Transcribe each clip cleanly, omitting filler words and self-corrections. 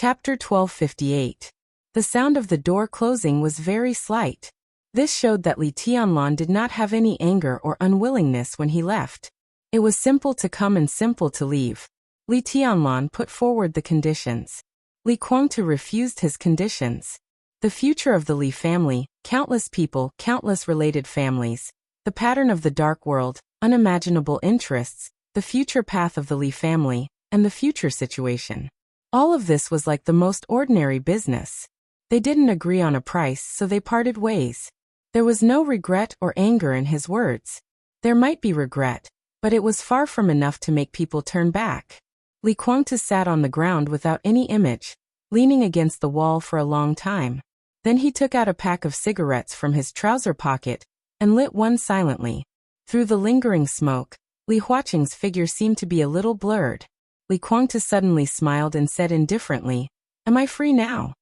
Chapter 1258. The sound of the door closing was very slight. This showed that Li Tianlan did not have any anger or unwillingness when he left. It was simple to come and simple to leave. Li Tianlan put forward the conditions. Li Guangtu refused his conditions. The future of the Li family, countless people, countless related families, the pattern of the dark world, unimaginable interests, the future path of the Li family, and the future situation. All of this was like the most ordinary business. They didn't agree on a price, so they parted ways. There was no regret or anger in his words. There might be regret, but it was far from enough to make people turn back. Li Guangtu sat on the ground without any image, leaning against the wall for a long time. Then he took out a pack of cigarettes from his trouser pocket and lit one silently. Through the lingering smoke, Li Huaqing's figure seemed to be a little blurred. Li Guangtu suddenly smiled and said indifferently, "Am I free now?"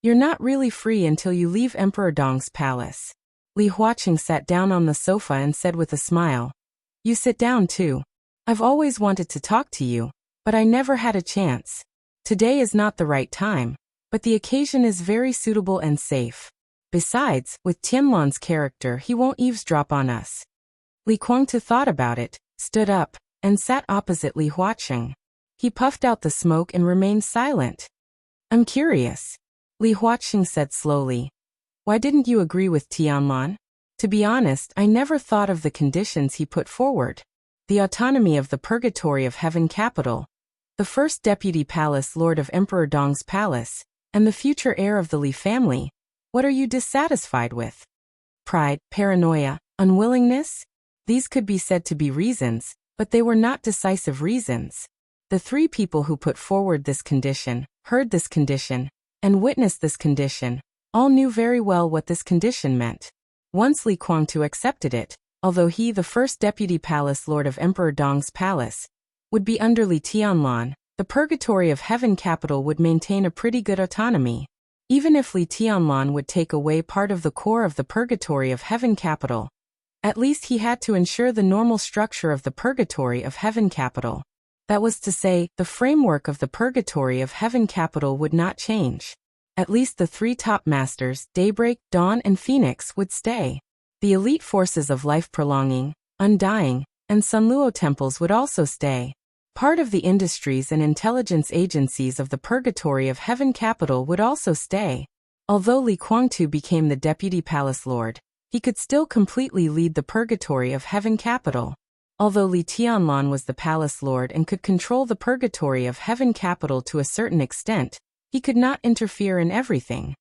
"You're not really free until you leave Emperor Dong's palace." Li Huaqing sat down on the sofa and said with a smile, "You sit down too. I've always wanted to talk to you, but I never had a chance. Today is not the right time, but the occasion is very suitable and safe. Besides, with Tianlan's character, he won't eavesdrop on us." Li Guangtu thought about it, stood up, and sat opposite Li Huaqing. He puffed out the smoke and remained silent. "I'm curious," Li Huaqing said slowly. "Why didn't you agree with Tianlan? To be honest, I never thought of the conditions he put forward. The autonomy of the Purgatory of Heaven capital, the first deputy palace lord of Emperor Dong's palace, and the future heir of the Li family. What are you dissatisfied with? Pride, paranoia, unwillingness? These could be said to be reasons, but they were not decisive reasons. The three people who put forward this condition, heard this condition, and witnessed this condition, all knew very well what this condition meant. Once Li Guangtu accepted it, although he, the first deputy palace lord of Emperor Dong's palace, would be under Li Tianlan, the Purgatory of Heaven capital would maintain a pretty good autonomy. Even if Li Tianlan would take away part of the core of the Purgatory of Heaven capital, at least he had to ensure the normal structure of the Purgatory of Heaven capital. That was to say, the framework of the Purgatory of Heaven capital would not change. At least the three top masters, Daybreak, Dawn and Phoenix, would stay. The elite forces of life-prolonging, undying, and Sunluo temples would also stay. Part of the industries and intelligence agencies of the Purgatory of Heaven capital would also stay. Although Li Guangtu became the deputy palace lord, he could still completely lead the Purgatory of Heaven capital. Although Li Tianlan was the palace lord and could control the Purgatory of Heaven capital to a certain extent, he could not interfere in everything.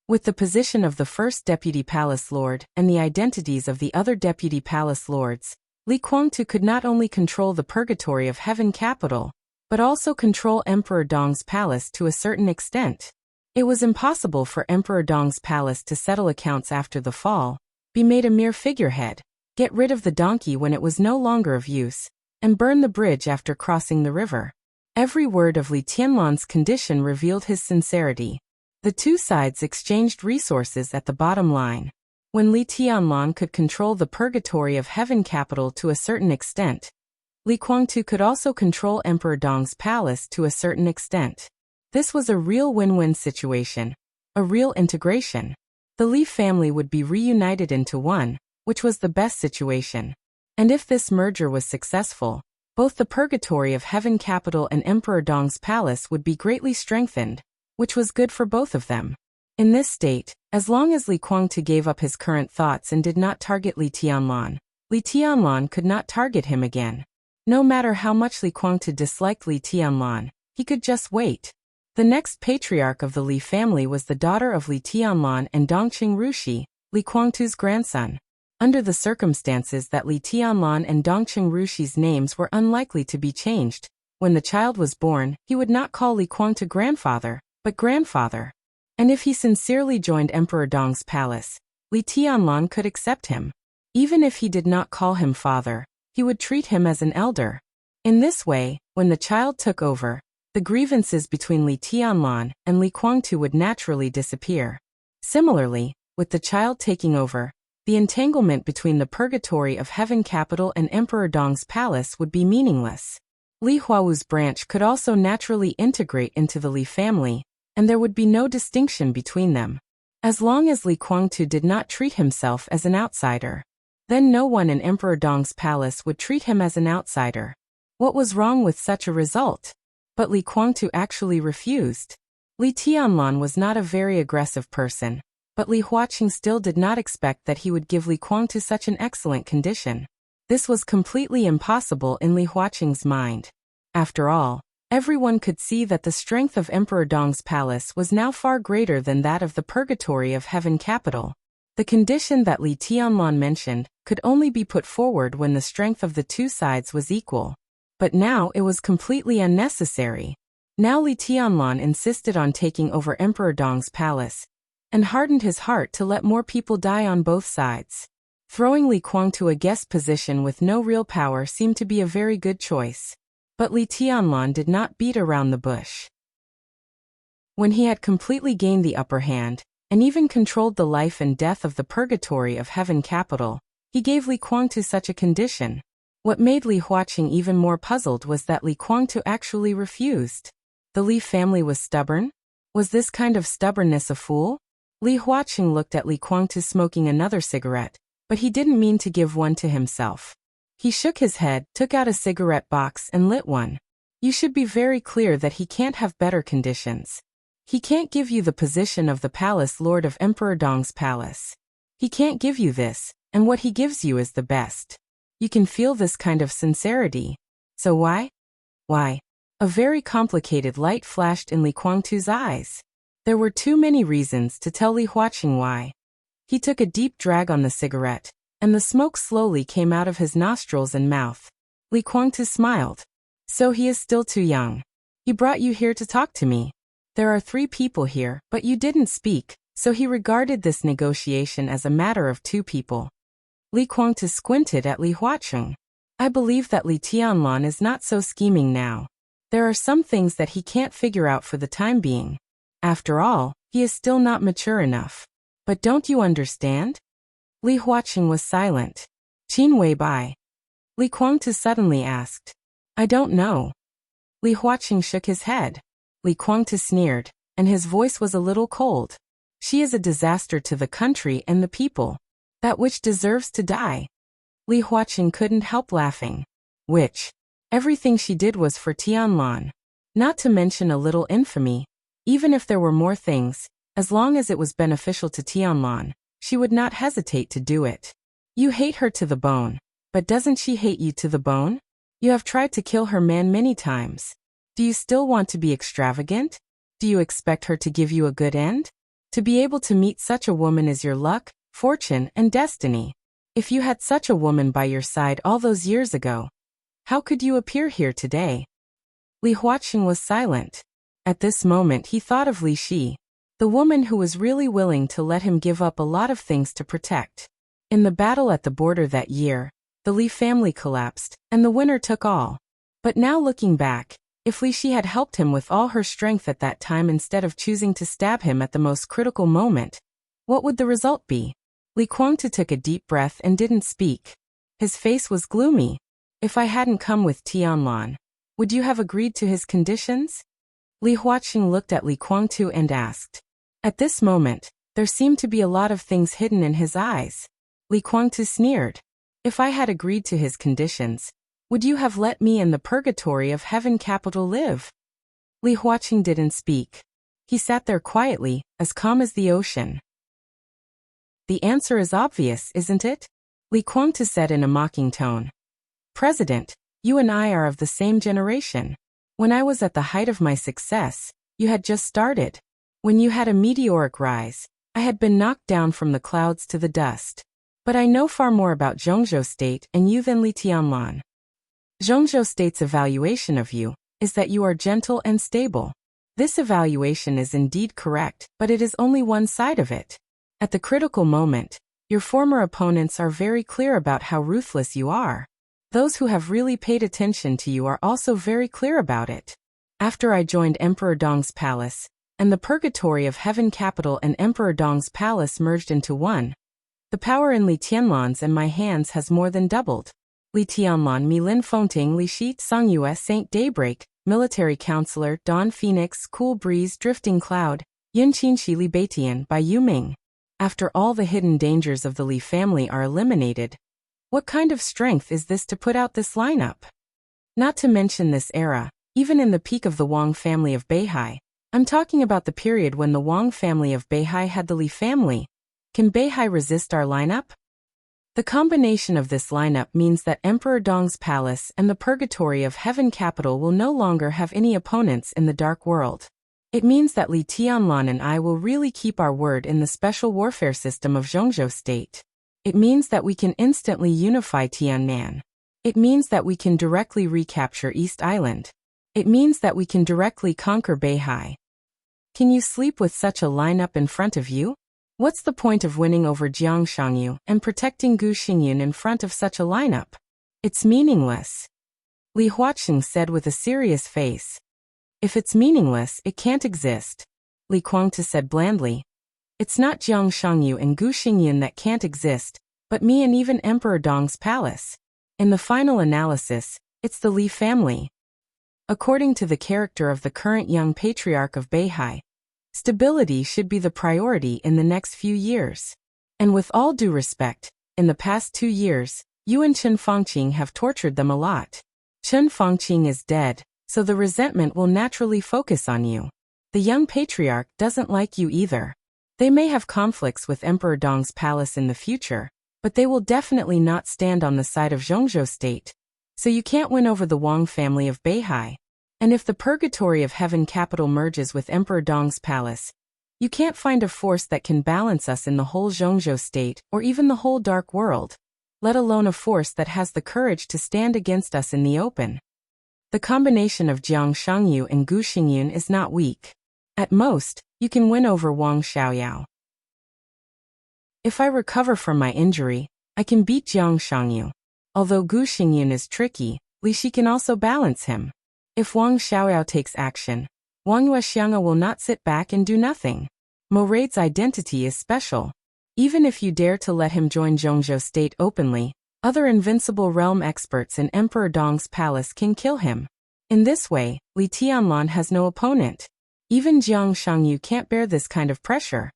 With the position of the first deputy palace lord and the identities of the other deputy palace lords, Li Guangtu could not only control the Purgatory of Heaven capital, but also control Emperor Dong's palace to a certain extent. It was impossible for Emperor Dong's palace to settle accounts after the fall, be made a mere figurehead, get rid of the donkey when it was no longer of use, and burn the bridge after crossing the river. Every word of Li Tianlan's condition revealed his sincerity. The two sides exchanged resources at the bottom line. When Li Tianlan could control the Purgatory of Heaven capital to a certain extent, Li Guangtu could also control Emperor Dong's palace to a certain extent. This was a real win-win situation, a real integration. The Li family would be reunited into one, which was the best situation. And if this merger was successful, both the Purgatory of Heaven capital and Emperor Dong's palace would be greatly strengthened, which was good for both of them. In this state, as long as Li Guangtu gave up his current thoughts and did not target Li Tianlan could not target him again. No matter how much Li Guangtu disliked Li Tianlan, he could just wait. The next patriarch of the Li family was the daughter of Li Tianlan and Dongqing Rushi, Li Guangtu's grandson. Under the circumstances that Li Tianlan and Dongqing Rushi's names were unlikely to be changed, when the child was born, he would not call Li Guangtu grandfather, but grandfather. And if he sincerely joined Emperor Dong's palace, Li Tianlan could accept him. Even if he did not call him father, he would treat him as an elder. In this way, when the child took over, the grievances between Li Tianlan and Li Guangtu would naturally disappear. Similarly, with the child taking over, the entanglement between the Purgatory of Heaven capital and Emperor Dong's palace would be meaningless. Li Huawu's branch could also naturally integrate into the Li family, and there would be no distinction between them. As long as Li Guangtu did not treat himself as an outsider, then no one in Emperor Dong's palace would treat him as an outsider. What was wrong with such a result? But Li Guangtu actually refused. Li Tianlan was not a very aggressive person, but Li Huaqing still did not expect that he would give Li Guangtu such an excellent condition. This was completely impossible in Li Huaqing's mind. After all, everyone could see that the strength of Emperor Dong's palace was now far greater than that of the purgatory of heaven capital. The condition that Li Tianlan mentioned could only be put forward when the strength of the two sides was equal. But now it was completely unnecessary. Now Li Tianlan insisted on taking over Emperor Dong's palace, and hardened his heart to let more people die on both sides. Throwing Li Guangtu a guest position with no real power seemed to be a very good choice. But Li Tianlan did not beat around the bush. When he had completely gained the upper hand, and even controlled the life and death of the purgatory of heaven capital, he gave Li Guangtu such a condition. What made Li Huaqing even more puzzled was that Li Guangtu actually refused. The Li family was stubborn? Was this kind of stubbornness a fool? Li Huaqing looked at Li Guangtu smoking another cigarette, but he didn't mean to give one to himself. He shook his head, took out a cigarette box and lit one. You should be very clear that he can't have better conditions. He can't give you the position of the palace lord of Emperor Dong's palace. He can't give you this, and what he gives you is the best. You can feel this kind of sincerity. So why? Why? A very complicated light flashed in Li Guangtu's eyes. There were too many reasons to tell Li Huaqing why. He took a deep drag on the cigarette, and the smoke slowly came out of his nostrils and mouth. Li Guangtu smiled. So he is still too young. He brought you here to talk to me. There are 3 people here, but you didn't speak, so he regarded this negotiation as a matter of 2 people. Li Guangtu squinted at Li Huaqing. I believe that Li Tianlan is not so scheming now. There are some things that he can't figure out for the time being. After all, he is still not mature enough. But don't you understand? Li Huaqing was silent. Qin Wei Bai. Li Guangtu suddenly asked. I don't know. Li Huaqing shook his head. Li Guangtu sneered, and his voice was a little cold. She is a disaster to the country and the people. That which deserves to die. Li Huaqing couldn't help laughing. Which? Everything she did was for Tianlan. Not to mention a little infamy. Even if there were more things, as long as it was beneficial to Tianlan, she would not hesitate to do it. You hate her to the bone, but doesn't she hate you to the bone? You have tried to kill her man many times. Do you still want to be extravagant? Do you expect her to give you a good end? To be able to meet such a woman is your luck, fortune, and destiny. If you had such a woman by your side all those years ago, how could you appear here today? Li Huaqing was silent. At this moment he thought of Li Shi, the woman who was really willing to let him give up a lot of things to protect. In the battle at the border that year, the Li family collapsed, and the winner took all. But now looking back, if Li Shi had helped him with all her strength at that time instead of choosing to stab him at the most critical moment, what would the result be? Li Guangtu took a deep breath and didn't speak. His face was gloomy. If I hadn't come with Tianlan, would you have agreed to his conditions? Li Huaqing looked at Li Guangtu and asked. At this moment, there seemed to be a lot of things hidden in his eyes. Li Guangtu sneered. If I had agreed to his conditions, would you have let me in the purgatory of heaven capital live? Li Huaqing didn't speak. He sat there quietly, as calm as the ocean. The answer is obvious, isn't it? Li Guangtu said in a mocking tone. President, you and I are of the same generation. When I was at the height of my success, you had just started. When you had a meteoric rise, I had been knocked down from the clouds to the dust. But I know far more about Zhongzhou State and you than Li Tianlan. Zhongzhou State's evaluation of you is that you are gentle and stable. This evaluation is indeed correct, but it is only one side of it. At the critical moment, your former opponents are very clear about how ruthless you are. Those who have really paid attention to you are also very clear about it. After I joined Emperor Dong's palace, and the purgatory of heaven capital and Emperor Dong's palace merged into one, the power in Li Tianlan's and my hands has more than doubled. Li Tianlan Mi Lin Fengting Li Shi Tsang Yue Saint Daybreak, Military Counselor Dawn Phoenix Cool Breeze Drifting Cloud, Yin Qin Shi Li Beitian by Yu Ming. After all the hidden dangers of the Li family are eliminated, what kind of strength is this to put out this lineup? Not to mention this era, even in the peak of the Wang family of Beihai. I'm talking about the period when the Wang family of Beihai had the Li family. Can Beihai resist our lineup? The combination of this lineup means that Emperor Dong's palace and the purgatory of heaven capital will no longer have any opponents in the dark world. It means that Li Tianlan and I will really keep our word in the special warfare system of Zhongzhou State. It means that we can instantly unify Tiannan. It means that we can directly recapture East Island. It means that we can directly conquer Beihai. Can you sleep with such a lineup in front of you? What's the point of winning over Jiang Shangyu and protecting Gu Xingyun in front of such a lineup? It's meaningless. Li Huaqing said with a serious face. If it's meaningless, it can't exist. Li Guangta said blandly. It's not Jiang Shangyu and Gu Xingyun that can't exist, but me and even Emperor Dong's palace. In the final analysis, it's the Li family. According to the character of the current young patriarch of Beihai, stability should be the priority in the next few years. And with all due respect, in the past 2 years, you and Chen Fangqing have tortured them a lot. Chen Fangqing is dead, so the resentment will naturally focus on you. The young patriarch doesn't like you either. They may have conflicts with Emperor Dong's palace in the future, but they will definitely not stand on the side of Zhongzhou State. So you can't win over the Wang family of Beihai. And if the purgatory of heaven capital merges with Emperor Dong's palace, you can't find a force that can balance us in the whole Zhongzhou State or even the whole dark world, let alone a force that has the courage to stand against us in the open. The combination of Jiang Shangyu and Gu Xingyun is not weak. At most, you can win over Wang Xiaoyao. If I recover from my injury, I can beat Jiang Shangyu. Although Gu Xingyun is tricky, Li Shi can also balance him. If Wang Xiaoyao takes action, Wang Yuexianga will not sit back and do nothing. Mo Raid's identity is special. Even if you dare to let him join Zhongzhou State openly, other invincible realm experts in Emperor Dong's palace can kill him. In this way, Li Tianlan has no opponent. Even Jiang Shangyu can't bear this kind of pressure.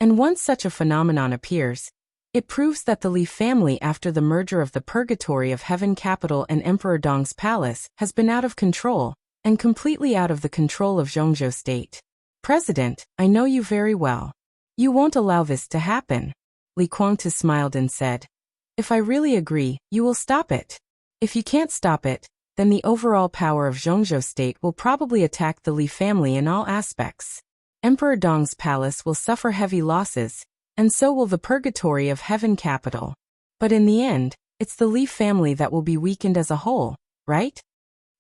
And once such a phenomenon appears, it proves that the Li family after the merger of the purgatory of heaven capital and Emperor Dong's palace has been out of control, and completely out of the control of Zhongzhou State. President, I know you very well. You won't allow this to happen. Li Guangta smiled and said. If I really agree, you will stop it. If you can't stop it, then the overall power of Zhongzhou State will probably attack the Li family in all aspects. Emperor Dong's palace will suffer heavy losses, and so will the purgatory of heaven capital. But in the end, it's the Li family that will be weakened as a whole, right?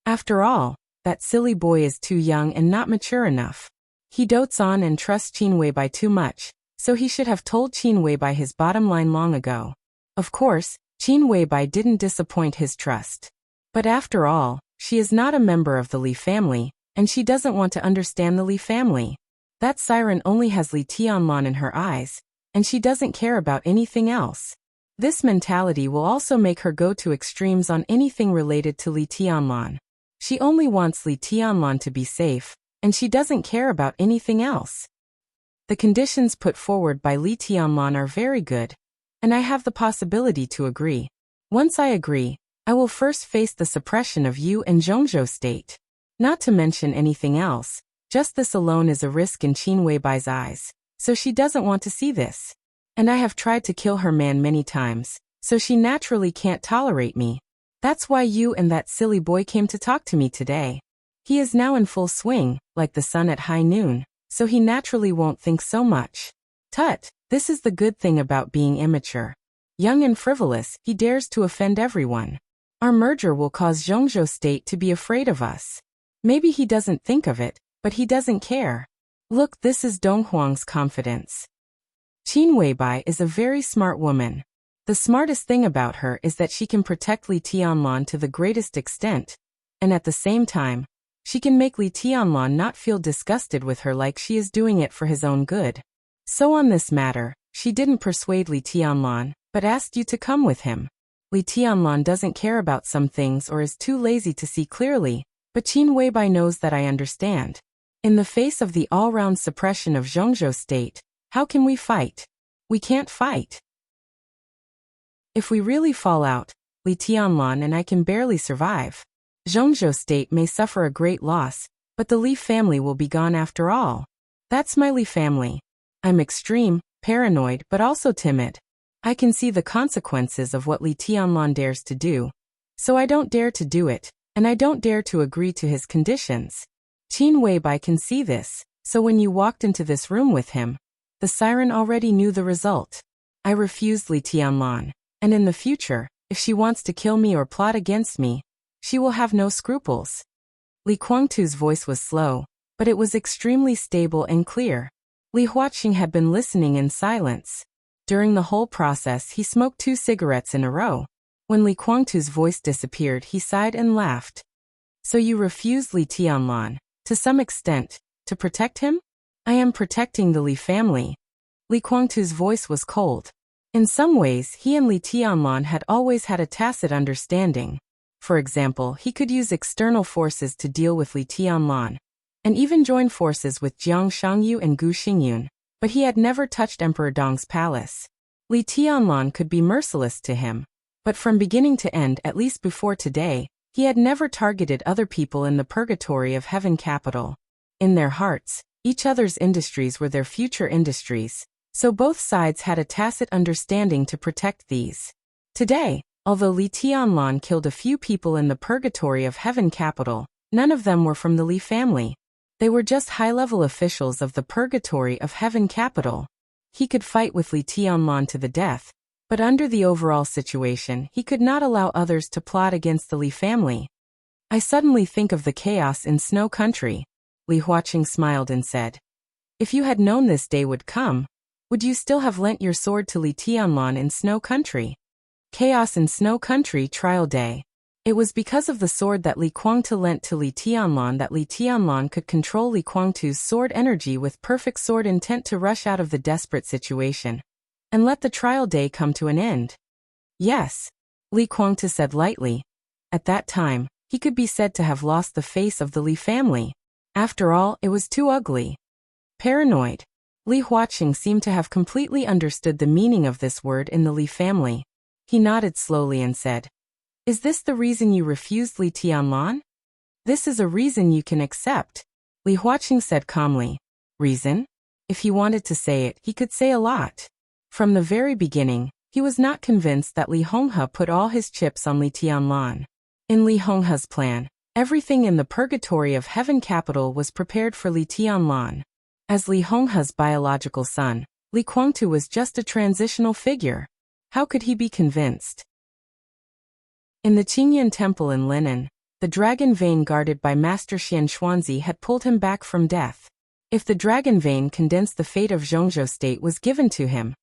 After all, that silly boy is too young and not mature enough. He dotes on and trusts Qin Weibai too much, so he should have told Qin Weibai his bottom line long ago. Of course, Qin Weibai didn't disappoint his trust. But after all, she is not a member of the Li family, and she doesn't want to understand the Li family. That siren only has Li Tianlan in her eyes, and she doesn't care about anything else. This mentality will also make her go to extremes on anything related to Li Tianlan. She only wants Li Tianlan to be safe, and she doesn't care about anything else. The conditions put forward by Li Tianlan are very good, and I have the possibility to agree. Once I agree, I will first face the suppression of you and Zhongzhou State. Not to mention anything else, just this alone is a risk in Qin Weibai's eyes, so she doesn't want to see this. And I have tried to kill her man many times, so she naturally can't tolerate me. That's why you and that silly boy came to talk to me today. He is now in full swing, like the sun at high noon, so he naturally won't think so much. Tut, this is the good thing about being immature. Young and frivolous, he dares to offend everyone. Our merger will cause Zhongzhou State to be afraid of us. Maybe he doesn't think of it, but he doesn't care. Look, this is Dong Huang's confidence. Qin Weibai is a very smart woman. The smartest thing about her is that she can protect Li Tianlan to the greatest extent, and at the same time, she can make Li Tianlan not feel disgusted with her like she is doing it for his own good. So on this matter, she didn't persuade Li Tianlan, but asked you to come with him. Li Tianlan doesn't care about some things or is too lazy to see clearly, but Qin Weibai knows that I understand. In the face of the all-round suppression of Zhongzhou state, how can we fight? We can't fight. If we really fall out, Li Tianlan and I can barely survive. Zhongzhou state may suffer a great loss, but the Li family will be gone after all. That's my Li family. I'm extreme, paranoid but also timid. I can see the consequences of what Li Tianlan dares to do. So I don't dare to do it, and I don't dare to agree to his conditions. Qin Weibai can see this, so when you walked into this room with him, the siren already knew the result. I refused Li Tianlan, and in the future, if she wants to kill me or plot against me, she will have no scruples. Li Guangtu's voice was slow, but it was extremely stable and clear. Li Huaqing had been listening in silence. During the whole process he smoked 2 cigarettes in a row. When Li Guangtu's voice disappeared he sighed and laughed. So you refused Li Tianlan, to some extent, to protect him? I am protecting the Li family. Li Guangtu's voice was cold. In some ways he and Li Tianlan had always had a tacit understanding. For example, he could use external forces to deal with Li Tianlan, and even join forces with Jiang Shangyu and Gu Xingyun, but he had never touched Emperor Dong's palace. Li Tianlan could be merciless to him, but from beginning to end, at least before today, he had never targeted other people in the purgatory of Heaven Capital. In their hearts, each other's industries were their future industries, so both sides had a tacit understanding to protect these. Today, although Li Tianlan killed a few people in the purgatory of Heaven Capital, none of them were from the Li family. They were just high-level officials of the purgatory of Heaven Capital. He could fight with Li Tianlan to the death, but under the overall situation he could not allow others to plot against the Li family. I suddenly think of the chaos in Snow Country. Li Huaqing smiled and said, if you had known this day would come, would you still have lent your sword to Li Tianlan in Snow Country? Chaos in Snow Country Trial Day. It was because of the sword that Li Guangtu lent to Li Tianlan that Li Tianlan could control Li Guangtu's sword energy with perfect sword intent to rush out of the desperate situation and let the trial day come to an end. Yes, Li Guangtu said lightly. At that time, he could be said to have lost the face of the Li family. After all, it was too ugly. Paranoid. Li Huaqing seemed to have completely understood the meaning of this word in the Li family. He nodded slowly and said, is this the reason you refused Li Tianlan? This is a reason you can accept, Li Huaqing said calmly. Reason? If he wanted to say it, he could say a lot. From the very beginning, he was not convinced that Li Honghe put all his chips on Li Tianlan. In Li Honghe's plan, everything in the purgatory of Heaven Capital was prepared for Li Tianlan. As Li Honghe's biological son, Li Guangtu was just a transitional figure. How could he be convinced? In the Qingyan Temple in Linen, the dragon vein guarded by Master Xian Xuanzi had pulled him back from death. If the dragon vein condensed the fate of Zhongzhou state was given to him,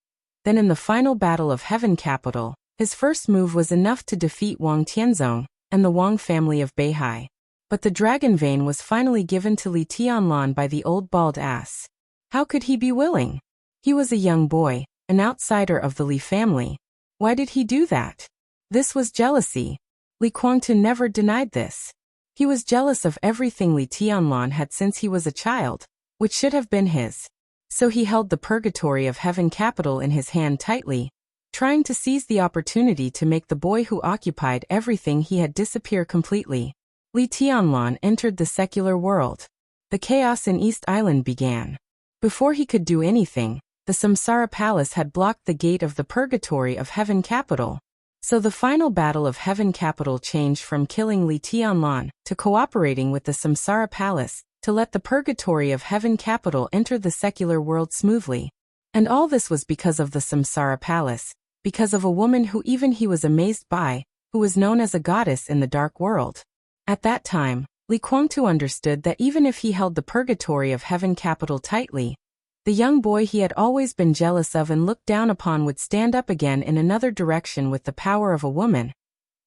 then in the final battle of Heaven Capital, his first move was enough to defeat Wang Tianzong and the Wang family of Beihai. But the dragon vein was finally given to Li Tianlan by the old bald ass. How could he be willing? He was a young boy, an outsider of the Li family. Why did he do that? This was jealousy. Li Guangtu never denied this. He was jealous of everything Li Tianlan had since he was a child, which should have been his. So he held the purgatory of Heaven Capital in his hand tightly, trying to seize the opportunity to make the boy who occupied everything he had disappear completely. Li Tianlan entered the secular world. The chaos in East Island began. Before he could do anything, the Samsara Palace had blocked the gate of the purgatory of Heaven Capital. So the final battle of Heaven Capital changed from killing Li Tianlan to cooperating with the Samsara Palace to let the purgatory of Heaven Capital enter the secular world smoothly. And all this was because of the Samsara Palace, because of a woman who even he was amazed by, who was known as a goddess in the dark world. At that time, Li Guangtu understood that even if he held the purgatory of Heaven Capital tightly, the young boy he had always been jealous of and looked down upon would stand up again in another direction with the power of a woman,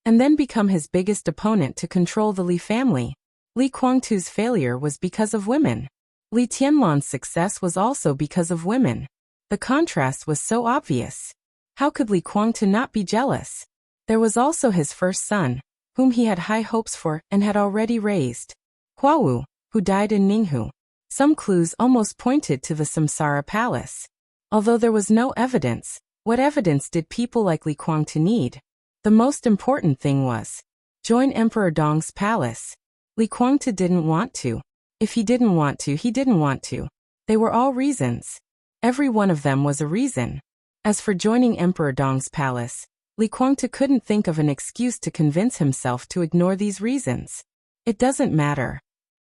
and then become his biggest opponent to control the Li family. Li Guangtu's failure was because of women. Li Tianlan's success was also because of women. The contrast was so obvious. How could Li Guangtu not be jealous? There was also his first son, whom he had high hopes for and had already raised. Huawu, who died in Ninghu. Some clues almost pointed to the Samsara Palace. Although there was no evidence, what evidence did people like Li Kuangtu need? The most important thing was, join Emperor Dong's palace. Li Kuangtu didn't want to. If he didn't want to, he didn't want to. They were all reasons. Every one of them was a reason. As for joining Emperor Dong's palace, Li Kuangtu couldn't think of an excuse to convince himself to ignore these reasons. It doesn't matter.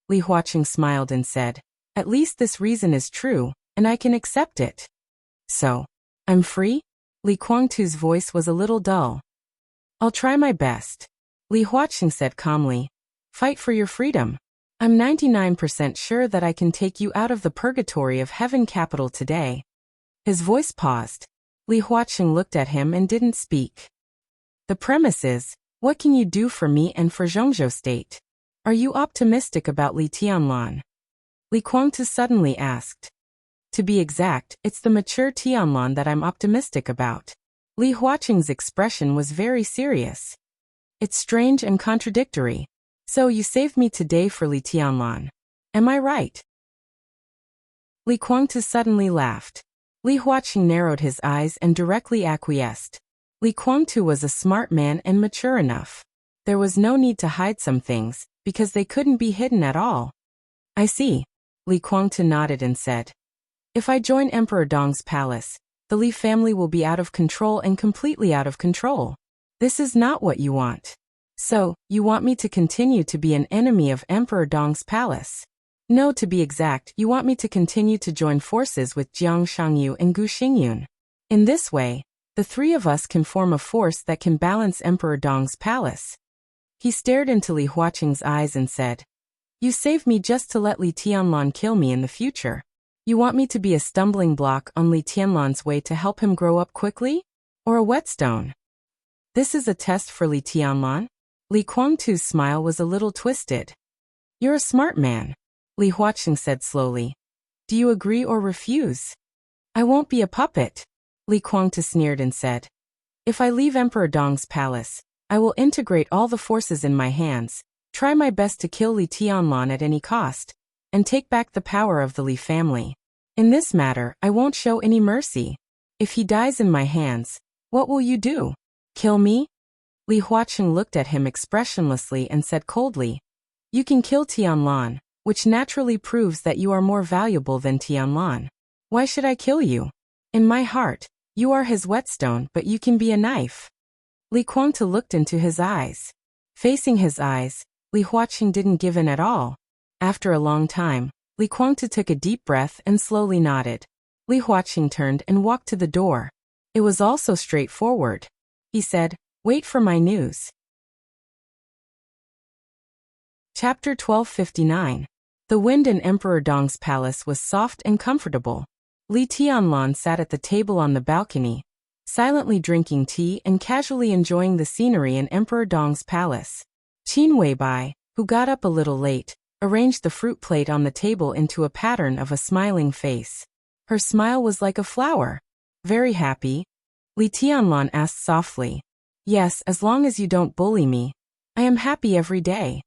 Li Huaqing smiled and said, at least this reason is true, and I can accept it. So, I'm free? Li Kuangtu's voice was a little dull. I'll try my best. Li Huaqing said calmly. Fight for your freedom. I'm 99% sure that I can take you out of the purgatory of heaven capital today. His voice paused. Li Huaqing looked at him and didn't speak. The premise is, what can you do for me and for Zhongzhou State? Are you optimistic about Li Tianlan? Li Kuangtu suddenly asked. To be exact, it's the mature Tianlan that I'm optimistic about. Li Huaqing's expression was very serious. It's strange and contradictory. So you saved me today for Li Tianlan. Am I right? Li Kuangtu suddenly laughed. Li Huaqing narrowed his eyes and directly acquiesced. Li Kuangtu was a smart man and mature enough. There was no need to hide some things, because they couldn't be hidden at all. I see. Li Kuangtu nodded and said. If I join Emperor Dong's palace, the Li family will be out of control and completely out of control. This is not what you want. So, you want me to continue to be an enemy of Emperor Dong's palace? No, to be exact, you want me to continue to join forces with Jiang Shangyu and Gu Xingyun. In this way, the three of us can form a force that can balance Emperor Dong's palace. He stared into Li Huaqing's eyes and said, you saved me just to let Li Tianlan kill me in the future. You want me to be a stumbling block on Li Tianlan's way to help him grow up quickly? Or a whetstone? This is a test for Li Tianlan? Li Kuangtu's smile was a little twisted. You're a smart man, Li Huaqing said slowly. Do you agree or refuse? I won't be a puppet, Li Kuangtu sneered and said. If I leave Emperor Dong's palace, I will integrate all the forces in my hands, try my best to kill Li Tianlan at any cost, and take back the power of the Li family. In this matter, I won't show any mercy. If he dies in my hands, what will you do? Kill me? Li Huaqing looked at him expressionlessly and said coldly, you can kill Tianlan, which naturally proves that you are more valuable than Tianlan. Why should I kill you? In my heart, you are his whetstone, but you can be a knife. Li Kuangtu looked into his eyes. Facing his eyes, Li Huaqing didn't give in at all. After a long time, Li Kuangtu took a deep breath and slowly nodded. Li Huaqing turned and walked to the door. It was also straightforward. He said, wait for my news. Chapter 1259. The wind in Emperor Dong's palace was soft and comfortable. Li Tianlan sat at the table on the balcony, silently drinking tea and casually enjoying the scenery in Emperor Dong's palace. Qin Weibai, who got up a little late, arranged the fruit plate on the table into a pattern of a smiling face. Her smile was like a flower. Very happy? Li Tianlan asked softly. Yes, as long as you don't bully me. I am happy every day.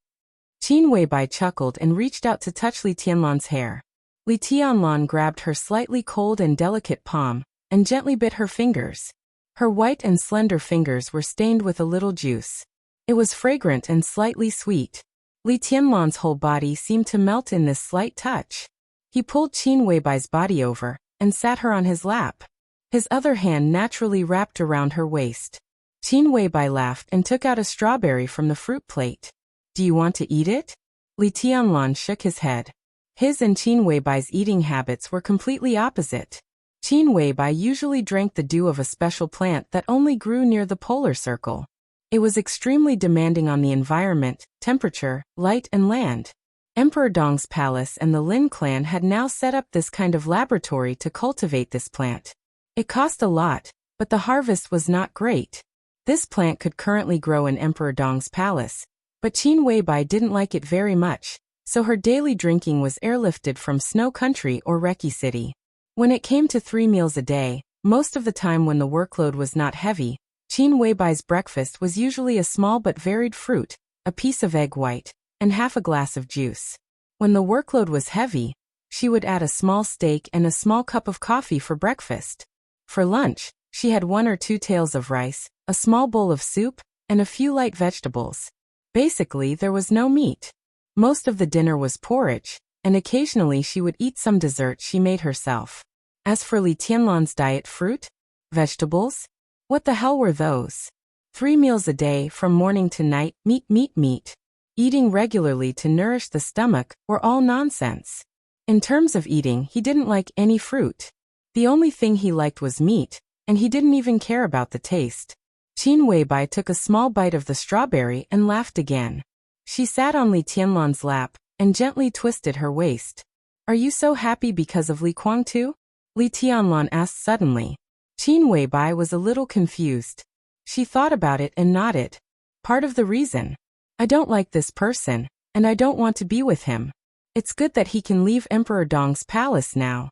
Qin Weibai chuckled and reached out to touch Li Tianlan's hair. Li Tianlan grabbed her slightly cold and delicate palm, and gently bit her fingers. Her white and slender fingers were stained with a little juice. It was fragrant and slightly sweet. Li Tianlan's whole body seemed to melt in this slight touch. He pulled Qin Weibai's body over, and sat her on his lap. His other hand naturally wrapped around her waist. Qin Weibai laughed and took out a strawberry from the fruit plate. Do you want to eat it? Li Tianlan shook his head. His and Qin Weibai's eating habits were completely opposite. Qin Weibai usually drank the dew of a special plant that only grew near the polar circle. It was extremely demanding on the environment, temperature, light and land. Emperor Dong's palace and the Lin clan had now set up this kind of laboratory to cultivate this plant. It cost a lot, but the harvest was not great. This plant could currently grow in Emperor Dong's palace, but Qin Weibai didn't like it very much, so her daily drinking was airlifted from Snow Country or Reki City. When it came to 3 meals a day, most of the time when the workload was not heavy, Qin Weibai's breakfast was usually a small but varied fruit, a piece of egg white, and half a glass of juice. When the workload was heavy, she would add a small steak and a small cup of coffee for breakfast. For lunch, she had 1 or 2 taels of rice, a small bowl of soup, and a few light vegetables. Basically, there was no meat. Most of the dinner was porridge, and occasionally she would eat some dessert she made herself. As for Li Tianlan's diet, fruit? Vegetables? What the hell were those? 3 meals a day from morning to night, meat. Eating regularly to nourish the stomach were all nonsense. In terms of eating, he didn't like any fruit. The only thing he liked was meat, and he didn't even care about the taste. Qin Weibai took a small bite of the strawberry and laughed again. She sat on Li Tianlan's lap and gently twisted her waist. Are you so happy because of Li Kuangtu? Li Tianlan asked suddenly. Qin Weibai was a little confused. She thought about it and nodded. Part of the reason. I don't like this person, and I don't want to be with him. It's good that he can leave Emperor Dong's palace now.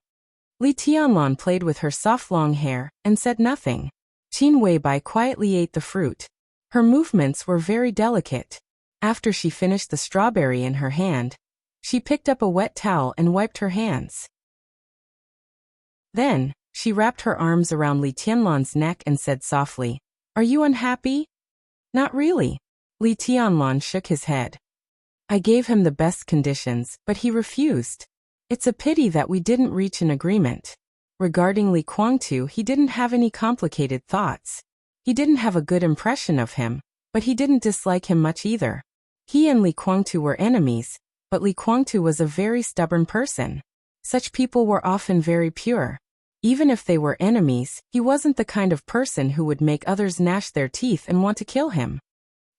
Li Tianlan played with her soft long hair and said nothing. Qin Weibai quietly ate the fruit. Her movements were very delicate. After she finished the strawberry in her hand, she picked up a wet towel and wiped her hands. Then, she wrapped her arms around Li Tianlan's neck and said softly, "Are you unhappy?" "Not really." Li Tianlan shook his head. "I gave him the best conditions, but he refused. It's a pity that we didn't reach an agreement. Regarding Li Kuangtu, he didn't have any complicated thoughts. He didn't have a good impression of him, but he didn't dislike him much either. He and Li Kuangtu were enemies, but Li Kuangtu was a very stubborn person. Such people were often very pure. Even if they were enemies, he wasn't the kind of person who would make others gnash their teeth and want to kill him.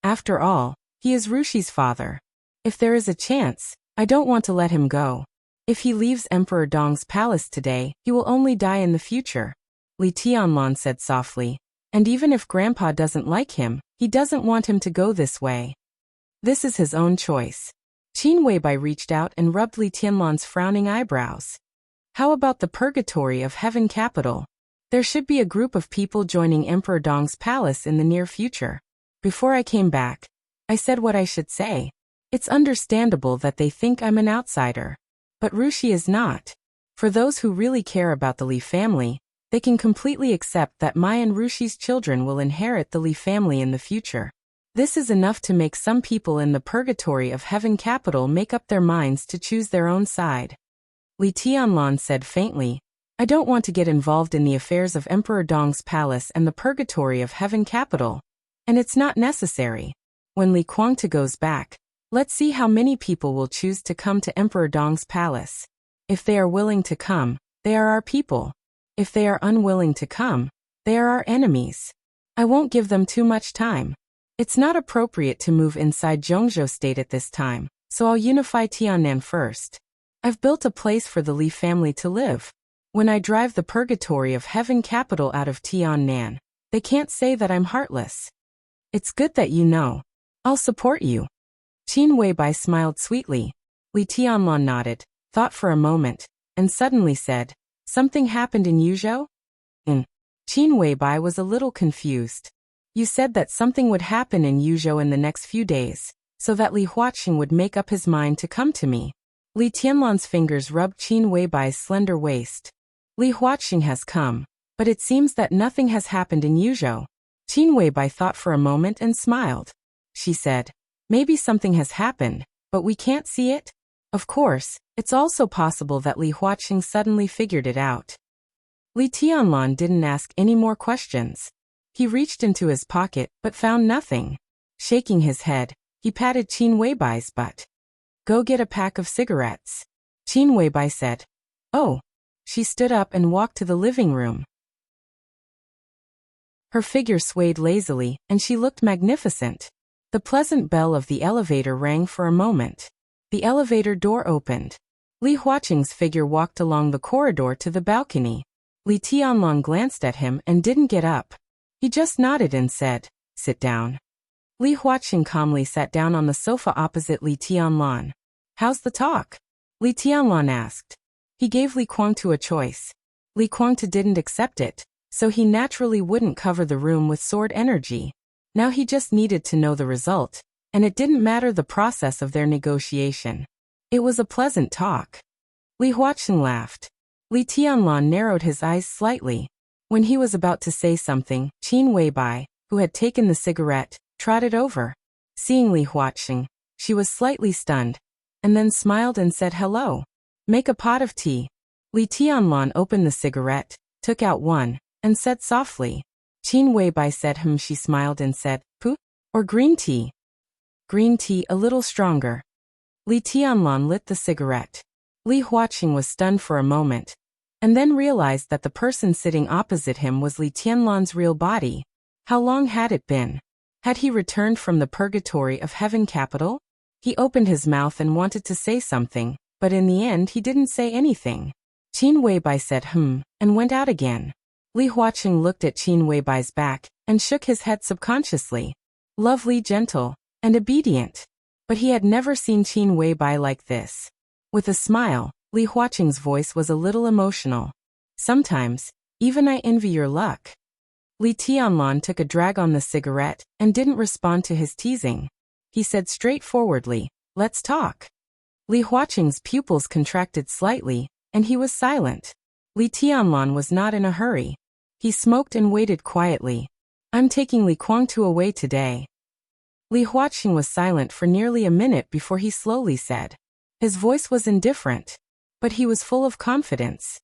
After all, he is Rushi's father. If there is a chance, I don't want to let him go. If he leaves Emperor Dong's palace today, he will only die in the future," Li Tianlan said softly. "And even if Grandpa doesn't like him, he doesn't want him to go this way. This is his own choice." Qin Weibai reached out and rubbed Li Tianlan's frowning eyebrows. "How about the purgatory of heaven capital? There should be a group of people joining Emperor Dong's palace in the near future. Before I came back, I said what I should say. It's understandable that they think I'm an outsider. But Rushi is not. For those who really care about the Li family, they can completely accept that my and Rushi's children will inherit the Li family in the future. This is enough to make some people in the purgatory of heaven capital make up their minds to choose their own side." Li Tianlan said faintly, "I don't want to get involved in the affairs of Emperor Dong's palace and the purgatory of heaven capital. And it's not necessary. When Li Kuangtu goes back, let's see how many people will choose to come to Emperor Dong's palace. If they are willing to come, they are our people. If they are unwilling to come, they are our enemies. I won't give them too much time. It's not appropriate to move inside Zhongzhou State at this time, so I'll unify Tiannan first. I've built a place for the Li family to live. When I drive the purgatory of heaven capital out of Tiannan, they can't say that I'm heartless. It's good that you know. I'll support you." Qin Weibai smiled sweetly. Li Tianlan nodded, thought for a moment, and suddenly said, "Something happened in Yuzhou?" Qin Weibai was a little confused. "You said that something would happen in Yuzhou in the next few days, so that Li Huaqing would make up his mind to come to me." Li Tianlan's fingers rubbed Qin Weibai's slender waist. "Li Huaqing has come, but it seems that nothing has happened in Yuzhou." Qin Weibai thought for a moment and smiled. She said, "Maybe something has happened, but we can't see it? Of course, it's also possible that Li Huaqing suddenly figured it out." Li Tianlan didn't ask any more questions. He reached into his pocket but found nothing. Shaking his head, he patted Qin Weibai's butt. "Go get a pack of cigarettes," Qin Weibai said. "Oh." She stood up and walked to the living room. Her figure swayed lazily, and she looked magnificent. The pleasant bell of the elevator rang for a moment. The elevator door opened. Li Huaqing's figure walked along the corridor to the balcony. Li Tianlan glanced at him and didn't get up. He just nodded and said, "Sit down." Li Huaqing calmly sat down on the sofa opposite Li Tianlan. "How's the talk?" Li Tianlan asked. He gave Li Kuangtu a choice. Li Kuangtu didn't accept it, so he naturally wouldn't cover the room with sword energy. Now he just needed to know the result, and it didn't matter the process of their negotiation. It was a pleasant talk. Li Huaqing laughed. Li Tianlan narrowed his eyes slightly. When he was about to say something, Qin Weibai, who had taken the cigarette, trotted over. Seeing Li Huaqing, she was slightly stunned, and then smiled and said hello. Make a pot of tea. Li Tianlan opened the cigarette, took out one, and said softly. Qin Weibai said she smiled and said, Pu? Or green tea? Green tea a little stronger. Li Tianlan lit the cigarette. Li Huaqing was stunned for a moment, and then realized that the person sitting opposite him was Li Tianlan's real body. How long had it been? Had he returned from the purgatory of heaven capital? He opened his mouth and wanted to say something, but in the end he didn't say anything. Qin Weibai said and went out again. Li Huaqing looked at Qin Weibai's back and shook his head subconsciously. Lovely, gentle, and obedient. But he had never seen Qin Weibai like this. With a smile, Li Huaqing's voice was a little emotional. Sometimes, even I envy your luck. Li Tianlan took a drag on the cigarette and didn't respond to his teasing. He said straightforwardly, let's talk. Li Huaqing's pupils contracted slightly, and he was silent. Li Tianlan was not in a hurry. He smoked and waited quietly. I'm taking Li Guangtu away today. Li Huaqing was silent for nearly a minute before he slowly said. His voice was indifferent, but he was full of confidence.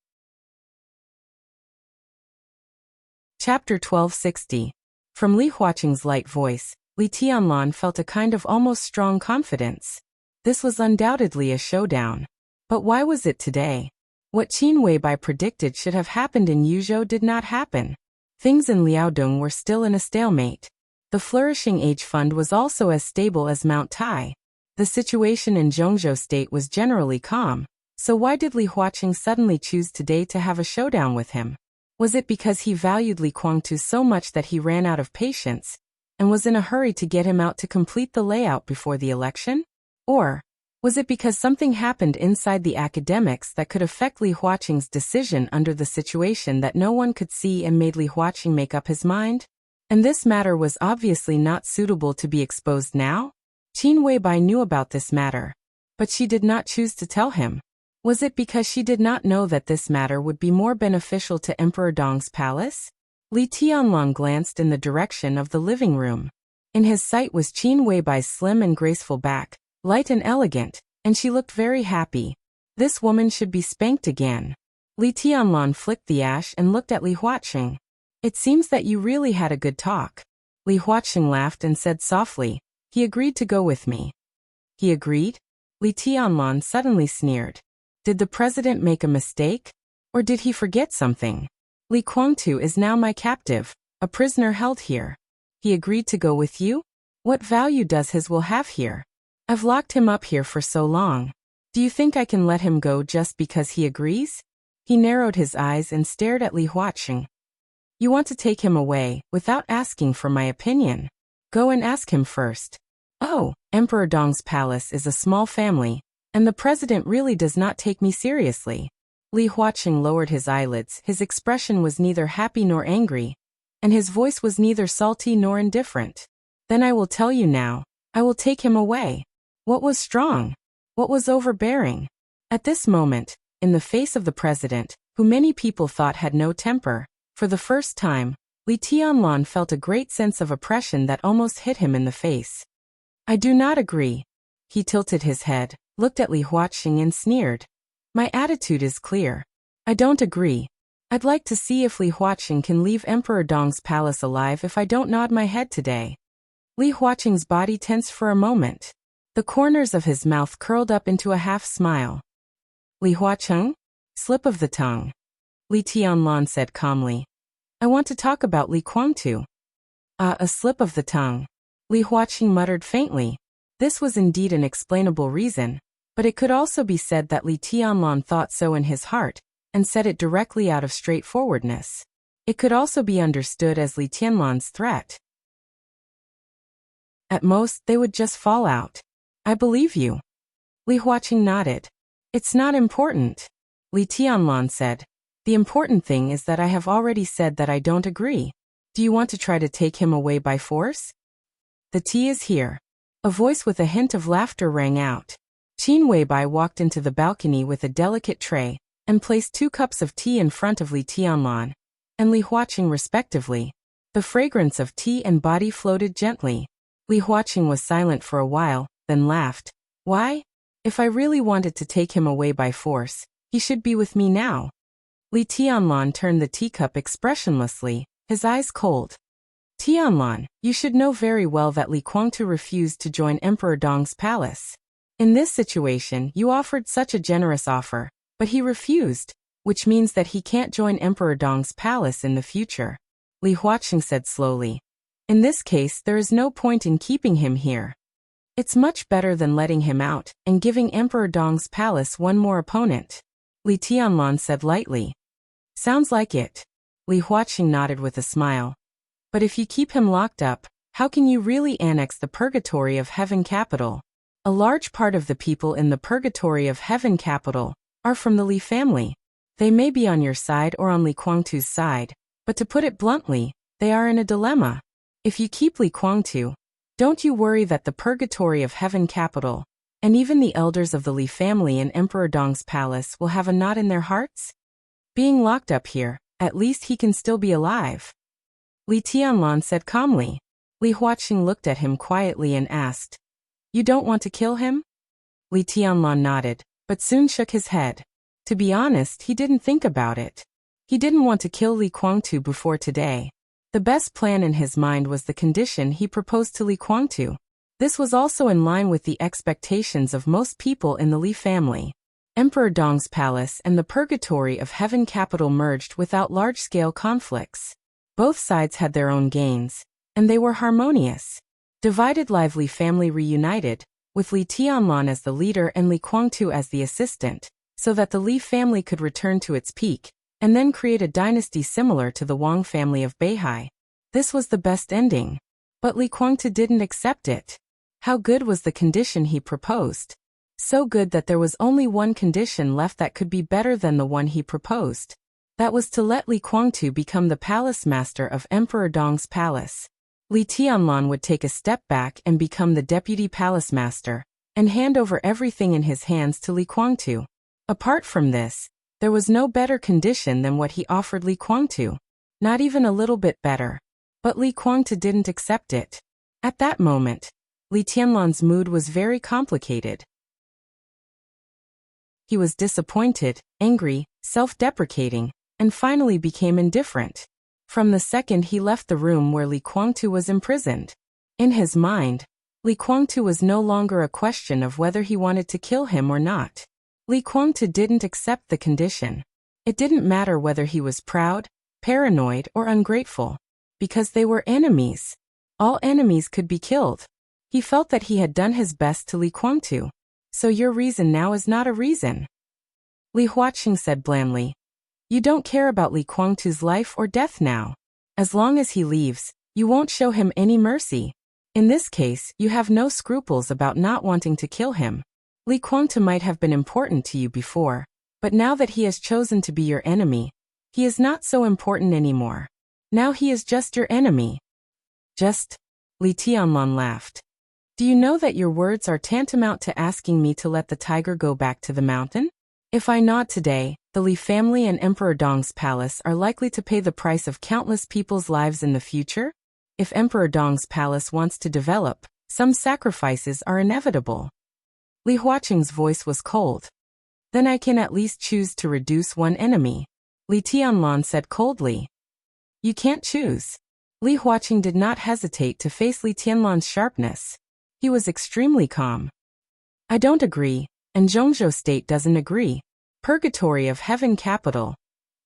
Chapter 1260. From Li Huaqing's light voice, Li Tianlan felt a kind of almost strong confidence. This was undoubtedly a showdown. But why was it today? What Qin Weibai predicted should have happened in Yuzhou did not happen. Things in Liaodong were still in a stalemate. The Flourishing Age Fund was also as stable as Mount Tai. The situation in Zhongzhou State was generally calm, so why did Li Huaqing suddenly choose today to have a showdown with him? Was it because he valued Li Guangtu so much that he ran out of patience, and was in a hurry to get him out to complete the layout before the election? Or was it because something happened inside the academics that could affect Li Huaqing's decision under the situation that no one could see and made Li Huaqing make up his mind? And this matter was obviously not suitable to be exposed now? Qin Weibai knew about this matter, but she did not choose to tell him. Was it because she did not know that this matter would be more beneficial to Emperor Dong's palace? Li Tianlan glanced in the direction of the living room. In his sight was Qin Weibai's slim and graceful back, light and elegant, and she looked very happy. This woman should be spanked again. Li Tianlan flicked the ash and looked at Li Huaqing. It seems that you really had a good talk. Li Huaqing laughed and said softly, he agreed to go with me. He agreed? Li Tianlan suddenly sneered. Did the president make a mistake? Or did he forget something? Li Guangtu is now my captive, a prisoner held here. He agreed to go with you? What value does his will have here? I've locked him up here for so long. Do you think I can let him go just because he agrees? He narrowed his eyes and stared at Li Huaqing. You want to take him away, without asking for my opinion? Go and ask him first. Oh, Emperor Dong's palace is a small family, and the president really does not take me seriously. Li Huaqing lowered his eyelids. His expression was neither happy nor angry, and his voice was neither salty nor indifferent. Then I will tell you now. I will take him away. What was strong? What was overbearing? At this moment, in the face of the president, who many people thought had no temper, for the first time, Li Tianlan felt a great sense of oppression that almost hit him in the face. I do not agree. He tilted his head, looked at Li Huaqing and sneered. My attitude is clear. I don't agree. I'd like to see if Li Huaqing can leave Emperor Dong's palace alive if I don't nod my head today. Li Huaqing's body tensed for a moment. The corners of his mouth curled up into a half-smile. Li Huaqing? Slip of the tongue. Li Tianlan said calmly. I want to talk about Li Guangtu. A slip of the tongue. Li Huaqing muttered faintly. This was indeed an explainable reason, but it could also be said that Li Tianlan thought so in his heart, and said it directly out of straightforwardness. It could also be understood as Li Tianlan's threat. At most, they would just fall out. I believe you. Li Huaqing nodded. It's not important. Li Tianlan said. The important thing is that I have already said that I don't agree. Do you want to try to take him away by force? The tea is here. A voice with a hint of laughter rang out. Qin Weibai walked into the balcony with a delicate tray and placed 2 cups of tea in front of Li Tianlan and Li Huaqing respectively. The fragrance of tea and body floated gently. Li Huaqing was silent for a while, then laughed. Why? If I really wanted to take him away by force, he should be with me now. Li Tianlan turned the teacup expressionlessly, his eyes cold. Tianlan, you should know very well that Li Guangtu refused to join Emperor Dong's palace. In this situation, you offered such a generous offer, but he refused, which means that he can't join Emperor Dong's palace in the future. Li Huaqing said slowly. In this case, there is no point in keeping him here. It's much better than letting him out and giving Emperor Dong's palace one more opponent. Li Tianlan said lightly. Sounds like it. Li Huaqing nodded with a smile. But if you keep him locked up, how can you really annex the Purgatory of Heaven capital? A large part of the people in the Purgatory of Heaven capital are from the Li family. They may be on your side or on Li Guangtu's side, but to put it bluntly, they are in a dilemma. If you keep Li Guangtu, don't you worry that the Purgatory of Heaven capital, and even the elders of the Li family in Emperor Dong's palace will have a knot in their hearts? Being locked up here, at least he can still be alive. Li Tianlan said calmly. Li Huaqing looked at him quietly and asked, You don't want to kill him? Li Tianlan nodded, but soon shook his head. To be honest, he didn't think about it. He didn't want to kill Li Guangtu before today. The best plan in his mind was the condition he proposed to Li Guangtu. This was also in line with the expectations of most people in the Li family. Emperor Dong's palace and the Purgatory of Heaven capital merged without large-scale conflicts. Both sides had their own gains, and they were harmonious. Divided lively family reunited, with Li Tianlan as the leader and Li Guangtu as the assistant, so that the Li family could return to its peak, and then create a dynasty similar to the Wang family of Beihai. This was the best ending. But Li Guangtu didn't accept it. How good was the condition he proposed? So good that there was only one condition left that could be better than the one he proposed. That was to let Li Guangtu become the palace master of Emperor Dong's palace. Li Tianlan would take a step back and become the deputy palace master, and hand over everything in his hands to Li Guangtu. Apart from this, there was no better condition than what he offered Li Guangtu. Not even a little bit better. But Li Guangtu didn't accept it. At that moment, Li Tianlan's mood was very complicated. He was disappointed, angry, self-deprecating, and finally became indifferent. From the second he left the room where Li Guangtu was imprisoned. In his mind, Li Guangtu was no longer a question of whether he wanted to kill him or not. Li Guangtu didn't accept the condition. It didn't matter whether he was proud, paranoid, or ungrateful, because they were enemies. All enemies could be killed. He felt that he had done his best to Li Guangtu. So your reason now is not a reason. Li Huaqing said blandly. You don't care about Li Guangtu's life or death now. As long as he leaves, you won't show him any mercy. In this case, you have no scruples about not wanting to kill him. Li Guangtu might have been important to you before, but now that he has chosen to be your enemy, he is not so important anymore. Now he is just your enemy. Just? Li Tianlan laughed. Do you know that your words are tantamount to asking me to let the tiger go back to the mountain? If I nod today, the Li family and Emperor Dong's palace are likely to pay the price of countless people's lives in the future? If Emperor Dong's palace wants to develop, some sacrifices are inevitable. Li Huaqing's voice was cold. Then I can at least choose to reduce one enemy. Li Tianlan said coldly. You can't choose. Li Huaqing did not hesitate to face Li Tianlan's sharpness. He was extremely calm. I don't agree, and Zhongzhou State doesn't agree. Purgatory of Heaven capital.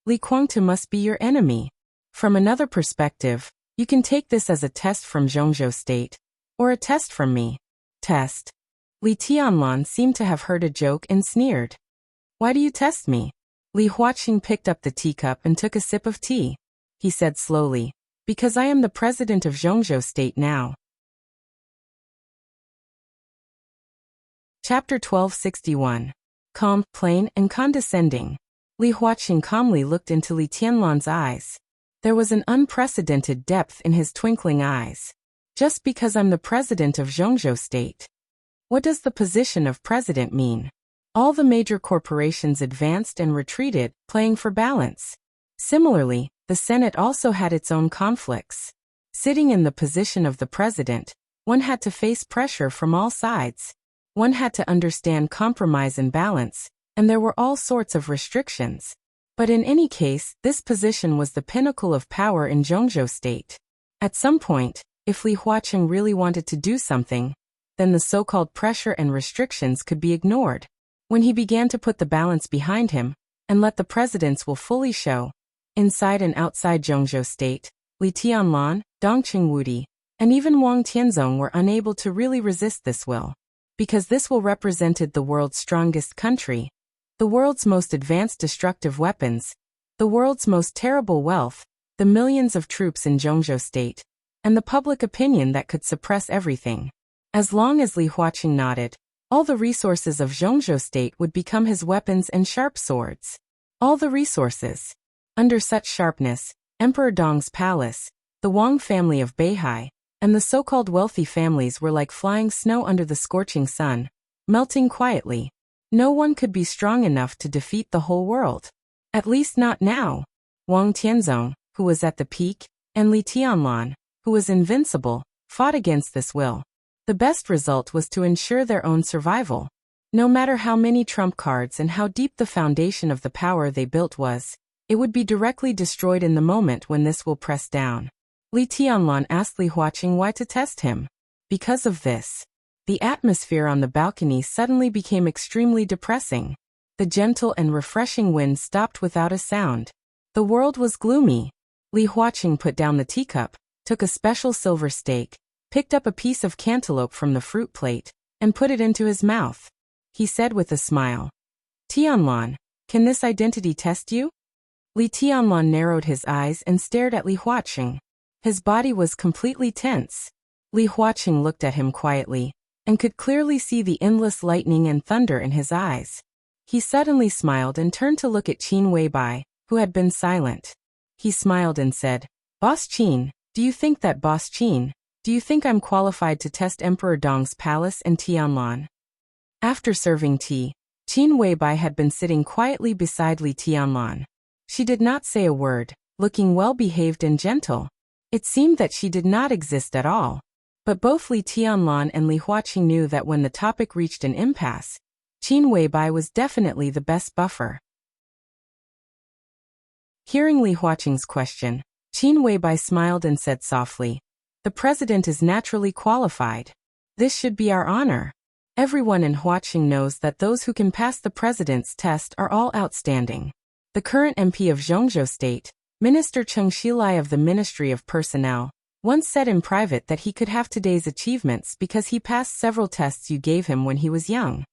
Li Guangtu must be your enemy. From another perspective, you can take this as a test from Zhongzhou State, or a test from me. Test. Li Tianlan seemed to have heard a joke and sneered. Why do you test me? Li Huaqing picked up the teacup and took a sip of tea. He said slowly, because I am the president of Zhongzhou State now. Chapter 1261. Calm, plain, and condescending. Li Huaqing calmly looked into Li Tianlan's eyes. There was an unprecedented depth in his twinkling eyes. Just because I'm the president of Zhongzhou State. What does the position of president mean? All the major corporations advanced and retreated, playing for balance. Similarly, the Senate also had its own conflicts. Sitting in the position of the president, one had to face pressure from all sides. One had to understand compromise and balance, and there were all sorts of restrictions. But in any case, this position was the pinnacle of power in Zhongzhou State. At some point, if Li Huaqing really wanted to do something, then the so-called pressure and restrictions could be ignored. When he began to put the balance behind him, and let the president's will fully show, inside and outside Zhongzhou State, Li Tianlan, Dong Qingwudi, and even Wang Tianzong were unable to really resist this will. Because this will represented the world's strongest country, the world's most advanced destructive weapons, the world's most terrible wealth, the millions of troops in Zhongzhou State, and the public opinion that could suppress everything. As long as Li Huaqing nodded, all the resources of Zhongzhou State would become his weapons and sharp swords. All the resources. Under such sharpness, Emperor Dong's palace, the Wang family of Beihai, and the so-called wealthy families were like flying snow under the scorching sun, melting quietly. No one could be strong enough to defeat the whole world. At least not now. Wang Tianzong, who was at the peak, and Li Tianlan, who was invincible, fought against this will. The best result was to ensure their own survival. No matter how many trump cards and how deep the foundation of the power they built was, it would be directly destroyed in the moment when this will press down. Li Tianlan asked Li Huaqing why to test him. Because of this. The atmosphere on the balcony suddenly became extremely depressing. The gentle and refreshing wind stopped without a sound. The world was gloomy. Li Huaqing put down the teacup, took a special silver steak, picked up a piece of cantaloupe from the fruit plate, and put it into his mouth. He said with a smile, "Tianlan, can this identity test you?" Li Tianlan narrowed his eyes and stared at Li Huaqing. His body was completely tense. Li Huaqing looked at him quietly, and could clearly see the endless lightning and thunder in his eyes. He suddenly smiled and turned to look at Qin Weibai, who had been silent. He smiled and said, "Boss Qin, do you think I'm qualified to test Emperor Dong's palace and Tianlan?" After serving tea, Qin Weibai had been sitting quietly beside Li Tianlan. She did not say a word, looking well-behaved and gentle. It seemed that she did not exist at all. But both Li Tianlan and Li Huaqing knew that when the topic reached an impasse, Qin Weibai was definitely the best buffer. Hearing Li Huaqing's question, Qin Weibai smiled and said softly, "The president is naturally qualified. This should be our honor. Everyone in Huaqing knows that those who can pass the president's test are all outstanding. The current MP of Zhongzhou State, Minister Cheng Shilai of the Ministry of Personnel, once said in private that he could have today's achievements because he passed several tests you gave him when he was young."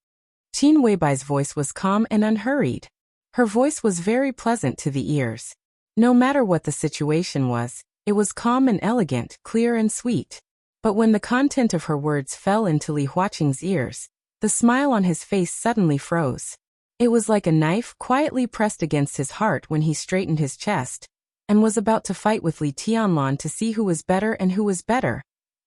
Qin Weibai's voice was calm and unhurried. Her voice was very pleasant to the ears. No matter what the situation was, it was calm and elegant, clear and sweet. But when the content of her words fell into Li Huaqing's ears, the smile on his face suddenly froze. It was like a knife quietly pressed against his heart when he straightened his chest, and was about to fight with Li Tianlan to see who was better,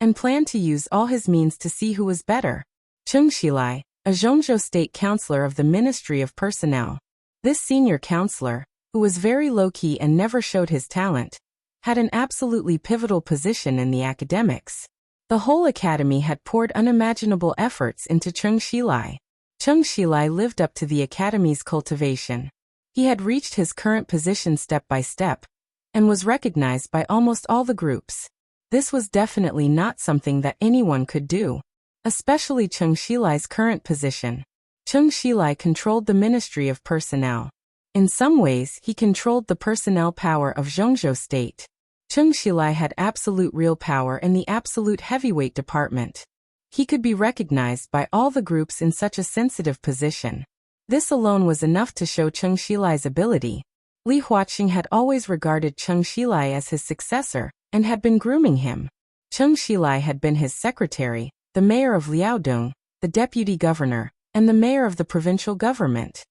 and planned to use all his means to see who was better. Cheng Shilai, a Zhongzhou State counselor of the Ministry of Personnel. This senior counselor, who was very low-key and never showed his talent, had an absolutely pivotal position in the academics. The whole academy had poured unimaginable efforts into Cheng Shilai. Cheng Shilai lived up to the academy's cultivation. He had reached his current position step by step, and was recognized by almost all the groups. This was definitely not something that anyone could do, especially Cheng Shilai's current position. Cheng Shilai controlled the Ministry of Personnel. In some ways, he controlled the personnel power of Zhongzhou State. Cheng Shilai had absolute real power in the absolute heavyweight department. He could be recognized by all the groups in such a sensitive position. This alone was enough to show Cheng Shilai's ability. Li Huaqing had always regarded Cheng Shilai as his successor, and had been grooming him. Cheng Shilai had been his secretary, the mayor of Liaodong, the deputy governor, and the mayor of the provincial government.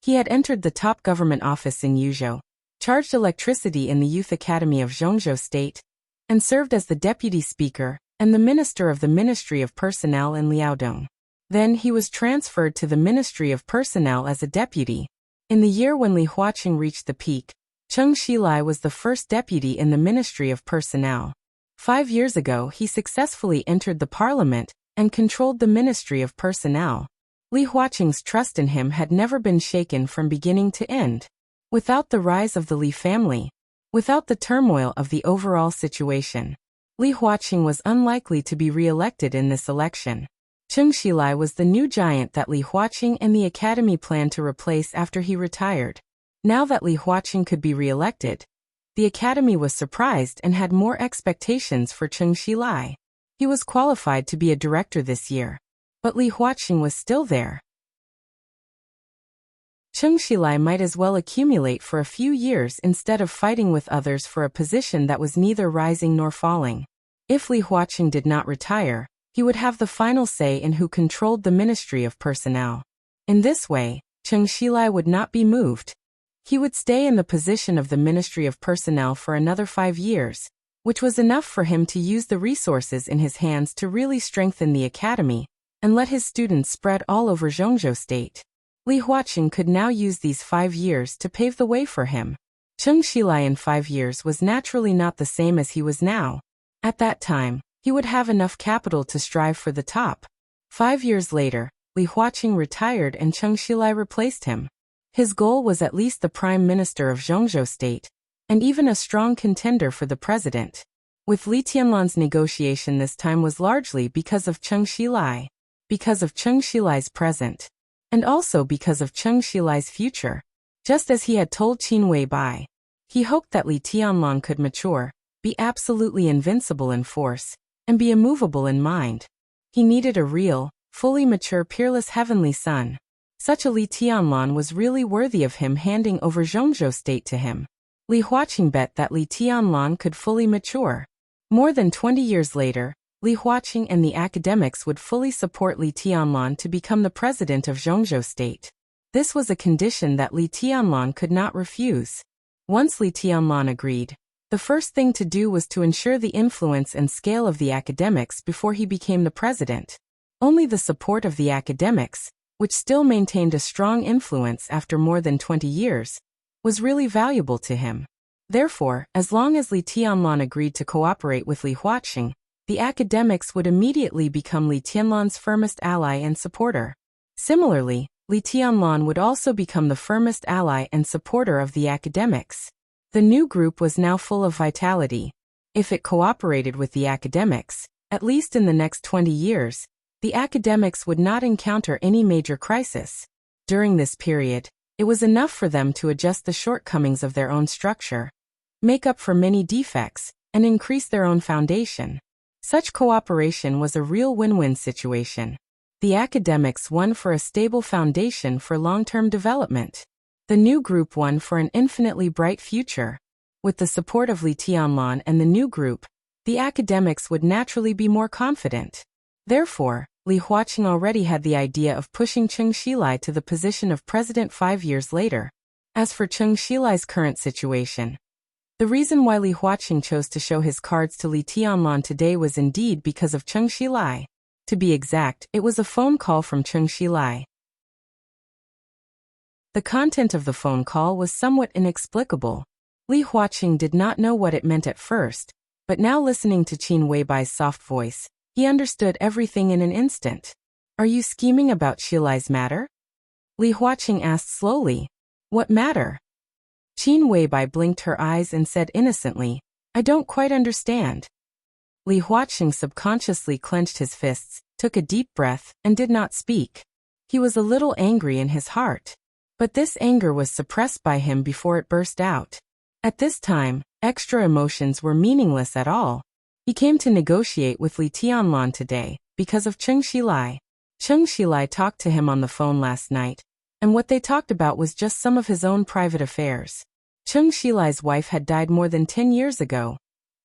He had entered the top government office in Yuzhou, charged electricity in the Youth Academy of Zhongzhou State, and served as the deputy speaker and the minister of the Ministry of Personnel in Liaodong. Then he was transferred to the Ministry of Personnel as a deputy. In the year when Li Huaqing reached the peak, Cheng Shilai was the first deputy in the Ministry of Personnel. 5 years ago he successfully entered the parliament and controlled the Ministry of Personnel. Li Huaqing's trust in him had never been shaken from beginning to end. Without the rise of the Li family, without the turmoil of the overall situation, Li Huaqing was unlikely to be re-elected in this election. Cheng Shilai was the new giant that Li Huaqing and the academy planned to replace after he retired. Now that Li Huaqing could be re-elected, the academy was surprised and had more expectations for Cheng Shilai. He was qualified to be a director this year, but Li Huaqing was still there. Cheng Shilai might as well accumulate for a few years instead of fighting with others for a position that was neither rising nor falling. If Li Huaqing did not retire, he would have the final say in who controlled the Ministry of Personnel. In this way, Cheng Shilai would not be moved. He would stay in the position of the Ministry of Personnel for another 5 years, which was enough for him to use the resources in his hands to really strengthen the academy and let his students spread all over Zhongzhou State. Li Huaqing could now use these 5 years to pave the way for him. Cheng Shilai in 5 years was naturally not the same as he was now. At that time, he would have enough capital to strive for the top. 5 years later, Li Huaqing retired and Cheng Shilai replaced him. His goal was at least the Prime Minister of Zhongzhou State, and even a strong contender for the president. With Li Tianlan's negotiation this time was largely because of Cheng Shilai, because of Cheng Shilai's present, and also because of Cheng Shilai's future. Just as he had told Qin Weibai, he hoped that Li Tianlan could mature, be absolutely invincible in force, and be immovable in mind. He needed a real, fully mature peerless heavenly son. Such a Li Tianlan was really worthy of him handing over Zhongzhou State to him. Li Huaqing bet that Li Tianlan could fully mature. More than 20 years later, Li Huaqing and the academics would fully support Li Tianlan to become the president of Zhongzhou State. This was a condition that Li Tianlan could not refuse. Once Li Tianlan agreed, the first thing to do was to ensure the influence and scale of the academics before he became the president. Only the support of the academics, which still maintained a strong influence after more than 20 years, was really valuable to him. Therefore, as long as Li Tianlan agreed to cooperate with Li Huaqing, the academics would immediately become Li Tianlan's firmest ally and supporter. Similarly, Li Tianlan would also become the firmest ally and supporter of the academics. The new group was now full of vitality. If it cooperated with the academics, at least in the next 20 years, the academics would not encounter any major crisis. During this period, it was enough for them to adjust the shortcomings of their own structure, make up for many defects, and increase their own foundation. Such cooperation was a real win-win situation. The academics won for a stable foundation for long-term development. The new group won for an infinitely bright future. With the support of Li Tianlan and the new group, the academics would naturally be more confident. Therefore, Li Huaqing already had the idea of pushing Cheng Shilai to the position of president 5 years later. As for Cheng Shilai's current situation, the reason why Li Huaqing chose to show his cards to Li Tianlan today was indeed because of Cheng Shilai. To be exact, it was a phone call from Cheng Shilai. The content of the phone call was somewhat inexplicable. Li Huaqing did not know what it meant at first, but now listening to Qin Weibai's soft voice, he understood everything in an instant. "Are you scheming about Shilai's matter?" Li Huaqing asked slowly. "What matter?" Qin Weibai blinked her eyes and said innocently, "I don't quite understand." Li Huaqing subconsciously clenched his fists, took a deep breath, and did not speak. He was a little angry in his heart. But this anger was suppressed by him before it burst out. At this time, extra emotions were meaningless at all. He came to negotiate with Li Tianlan today, because of Cheng Shilai. Cheng Shilai talked to him on the phone last night, and what they talked about was just some of his own private affairs. Cheng Shilai's wife had died more than 10 years ago,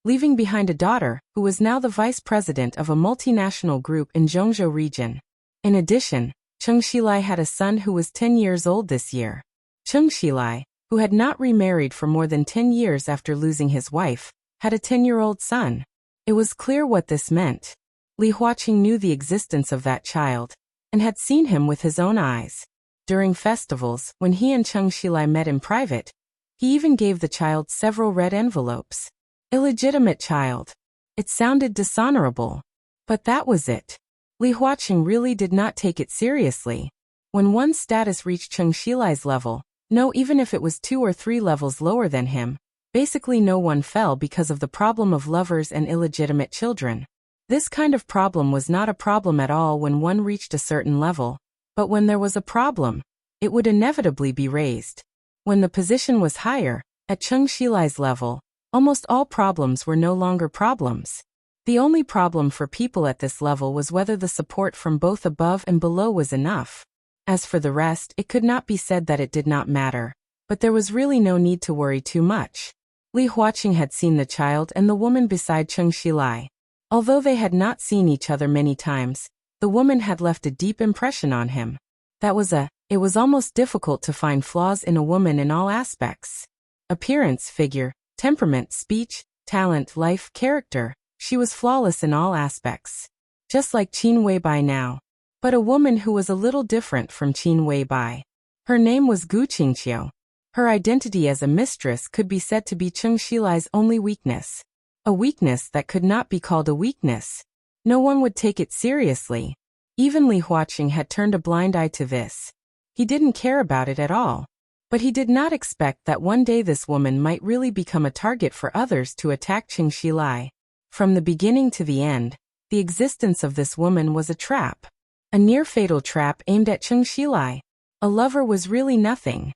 leaving behind a daughter, who was now the vice president of a multinational group in Zhongzhou region. In addition, Cheng Shilai had a son who was 10 years old this year. Cheng Shilai, who had not remarried for more than 10 years after losing his wife, had a 10-year-old son. It was clear what this meant. Li Huaqing knew the existence of that child, and had seen him with his own eyes. During festivals, when he and Cheng Shilai met in private, he even gave the child several red envelopes. Illegitimate child. It sounded dishonorable. But that was it. Li Huaqing really did not take it seriously. When one's status reached Cheng Shilai's level, no, even if it was 2 or 3 levels lower than him, basically no one fell because of the problem of lovers and illegitimate children. This kind of problem was not a problem at all when one reached a certain level, but when there was a problem, it would inevitably be raised. When the position was higher, at Cheng Shilai's level, almost all problems were no longer problems. The only problem for people at this level was whether the support from both above and below was enough. As for the rest, it could not be said that it did not matter, but there was really no need to worry too much. Li Huaqing had seen the child and the woman beside Cheng Shilai. Although they had not seen each other many times, the woman had left a deep impression on him. It was almost difficult to find flaws in a woman in all aspects. Appearance, figure, temperament, speech, talent, life, character. She was flawless in all aspects. Just like Qin Weibai now. But a woman who was a little different from Qin Weibai. Her name was Gu Qingqiu. Her identity as a mistress could be said to be Cheng Shilai's only weakness. A weakness that could not be called a weakness. No one would take it seriously. Even Li Huaqing had turned a blind eye to this. He didn't care about it at all. But he did not expect that one day this woman might really become a target for others to attack Cheng Shilai. From the beginning to the end, the existence of this woman was a trap. A near-fatal trap aimed at Cheng Shilai. A lover was really nothing.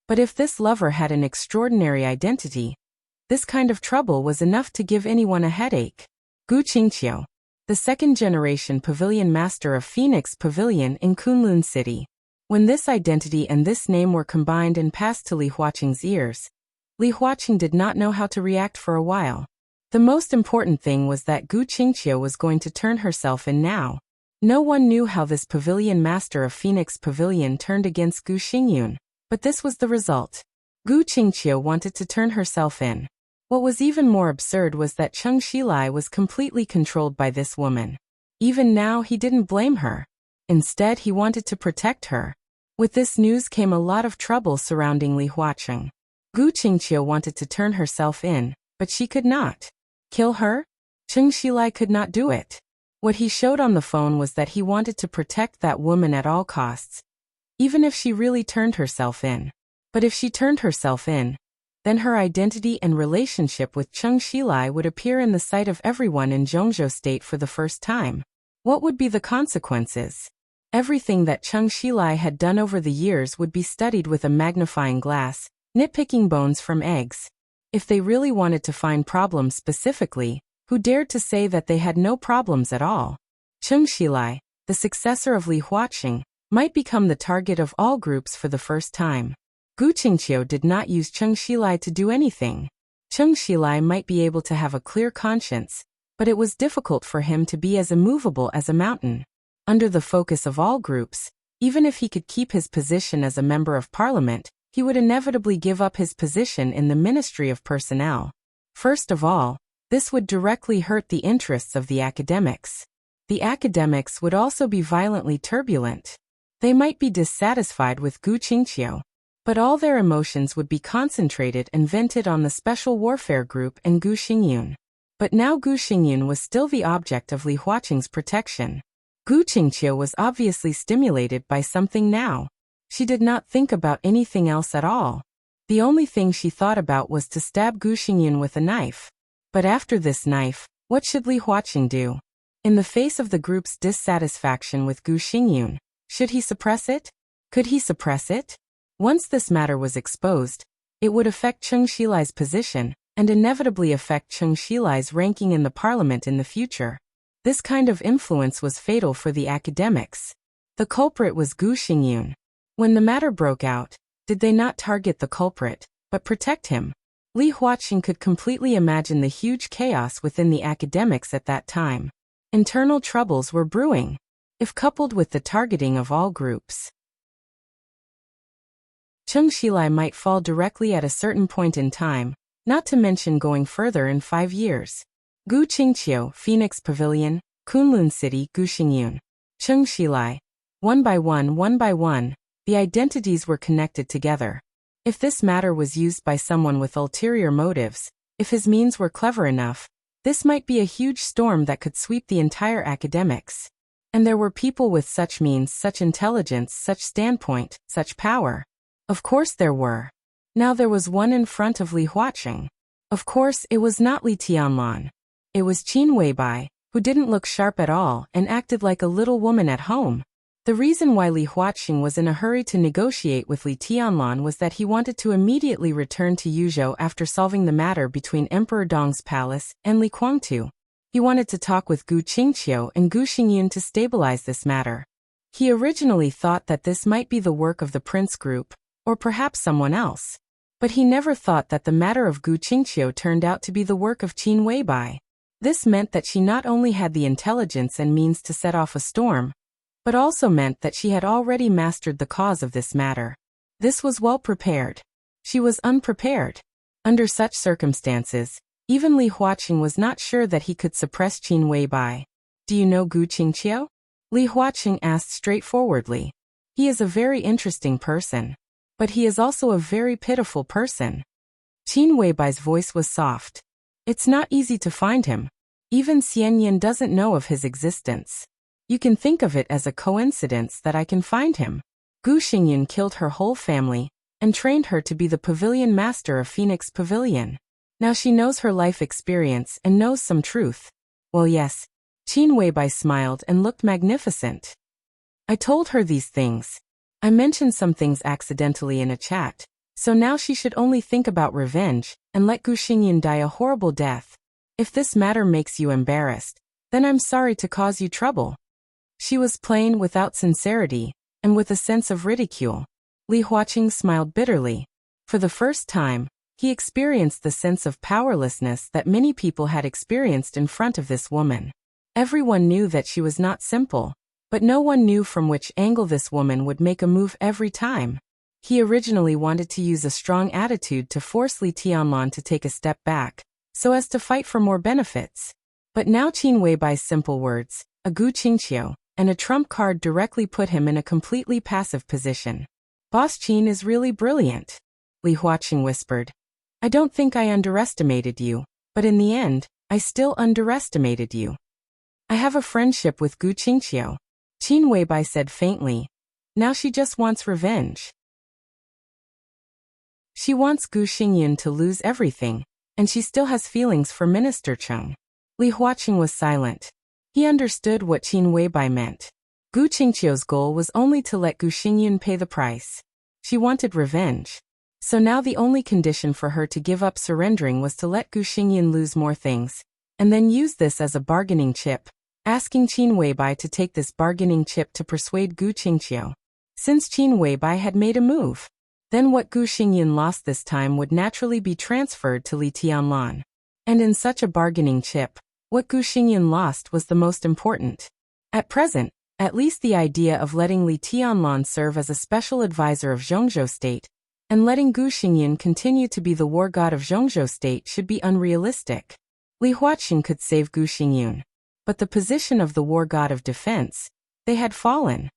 But if this lover had an extraordinary identity, this kind of trouble was enough to give anyone a headache. Gu Qingqiu, the second-generation pavilion master of Phoenix Pavilion in Kunlun City. When this identity and this name were combined and passed to Li Huaqing's ears, Li Huaqing did not know how to react for a while. The most important thing was that Gu Qingqiu was going to turn herself in now. No one knew how this pavilion master of Phoenix Pavilion turned against Gu Xingyun, but this was the result. Gu Qingqiu wanted to turn herself in. What was even more absurd was that Cheng Shilai was completely controlled by this woman. Even now he didn't blame her. Instead he wanted to protect her. With this news came a lot of trouble surrounding Li Huaqing. Gu Qingqiu wanted to turn herself in, but she could not. Kill her? Cheng Shilai could not do it. What he showed on the phone was that he wanted to protect that woman at all costs, even if she really turned herself in. But if she turned herself in, then her identity and relationship with Cheng Shilai would appear in the sight of everyone in Zhongzhou State for the first time. What would be the consequences? Everything that Cheng Shilai had done over the years would be studied with a magnifying glass, nitpicking bones from eggs. If they really wanted to find problems specifically, who dared to say that they had no problems at all? Cheng Shilai, the successor of Li Huaqing, might become the target of all groups for the first time. Gu Qingqiu did not use Cheng Shilai to do anything. Cheng Shilai might be able to have a clear conscience, but it was difficult for him to be as immovable as a mountain. Under the focus of all groups, even if he could keep his position as a member of parliament, he would inevitably give up his position in the Ministry of Personnel. First of all, this would directly hurt the interests of the academics. The academics would also be violently turbulent. They might be dissatisfied with Gu Qingqiu, but all their emotions would be concentrated and vented on the Special Warfare Group and Gu Xingyun. But now Gu Xingyun was still the object of Li Huaqing's protection. Gu Qingqiu was obviously stimulated by something now. She did not think about anything else at all. The only thing she thought about was to stab Gu Xingyun with a knife. But after this knife, what should Li Huaqing do? In the face of the group's dissatisfaction with Gu Xingyun, should he suppress it? Could he suppress it? Once this matter was exposed, it would affect Cheng Shilai's position, and inevitably affect Cheng Shilai's ranking in the parliament in the future. This kind of influence was fatal for the academics. The culprit was Gu Xingyun. When the matter broke out, did they not target the culprit, but protect him? Li Huaqing could completely imagine the huge chaos within the academics at that time. Internal troubles were brewing. if coupled with the targeting of all groups. Chung Shilai might fall directly at a certain point in time, not to mention going further in 5 years. Gu Qingqiu, Phoenix Pavilion, Kunlun City, Guxingyun. Chung Shilai. One by one, the identities were connected together. If this matter was used by someone with ulterior motives, if his means were clever enough, this might be a huge storm that could sweep the entire academics. And there were people with such means, such intelligence, such standpoint, such power. Of course there were. Now there was one in front of Li Huaqing. Of course it was not Li Tianlan. It was Qin Weibai, who didn't look sharp at all and acted like a little woman at home. The reason why Li Huaqing was in a hurry to negotiate with Li Tianlan was that he wanted to immediately return to Yuzhou after solving the matter between Emperor Dong's palace and Li Guangtu. He wanted to talk with Gu Qingqiu and Gu Xingyun to stabilize this matter. He originally thought that this might be the work of the Prince Group, or perhaps someone else. But he never thought that the matter of Gu Qingqiu turned out to be the work of Qin Weibai. This meant that she not only had the intelligence and means to set off a storm, but also meant that she had already mastered the cause of this matter. This was well prepared. She was unprepared. Under such circumstances, even Li Huaqing was not sure that he could suppress Qin Weibai. Do you know Gu Qingqiu? Li Huaqing asked straightforwardly. He is a very interesting person. But he is also a very pitiful person. Qin Weibai's voice was soft. It's not easy to find him. Even Xianyan doesn't know of his existence. You can think of it as a coincidence that I can find him. Gu Xingyun killed her whole family and trained her to be the pavilion master of Phoenix Pavilion. Now she knows her life experience and knows some truth. Well, yes. Qin Weibai smiled and looked magnificent. I told her these things. I mentioned some things accidentally in a chat, so now she should only think about revenge and let Gu Xingyun die a horrible death. If this matter makes you embarrassed, then I'm sorry to cause you trouble. She was plain without sincerity, and with a sense of ridicule. Li Huaqing smiled bitterly. For the first time, he experienced the sense of powerlessness that many people had experienced in front of this woman. Everyone knew that she was not simple. But no one knew from which angle this woman would make a move every time. He originally wanted to use a strong attitude to force Li Tianlan to take a step back, so as to fight for more benefits. But now Qin Weibai's simple words, a Gu Qingqiu, and a trump card directly put him in a completely passive position. Boss Qin is really brilliant, Li Huaqing whispered. I don't think I underestimated you, but in the end, I still underestimated you. I have a friendship with Gu Qingqiu. Qin Weibai said faintly. Now she just wants revenge. She wants Gu Xingyun to lose everything, and she still has feelings for Minister Chung. Li Huaqing was silent. He understood what Qin Weibai meant. Gu Qingqiu's goal was only to let Gu Xingyun pay the price. She wanted revenge. So now the only condition for her to give up surrendering was to let Gu Xingyun lose more things, and then use this as a bargaining chip, asking Qin Weibai to take this bargaining chip to persuade Gu Qingqiu. Since Qin Weibai had made a move, then what Gu Xingyun lost this time would naturally be transferred to Li Tianlan. And in such a bargaining chip, what Gu Xingyun lost was the most important. At present, at least the idea of letting Li Tianlan serve as a special advisor of Zhongzhou State, and letting Gu Xingyun continue to be the war god of Zhongzhou State should be unrealistic. Li Huaqing could save Gu Xingyun. But the position of the war god of defense, they had fallen.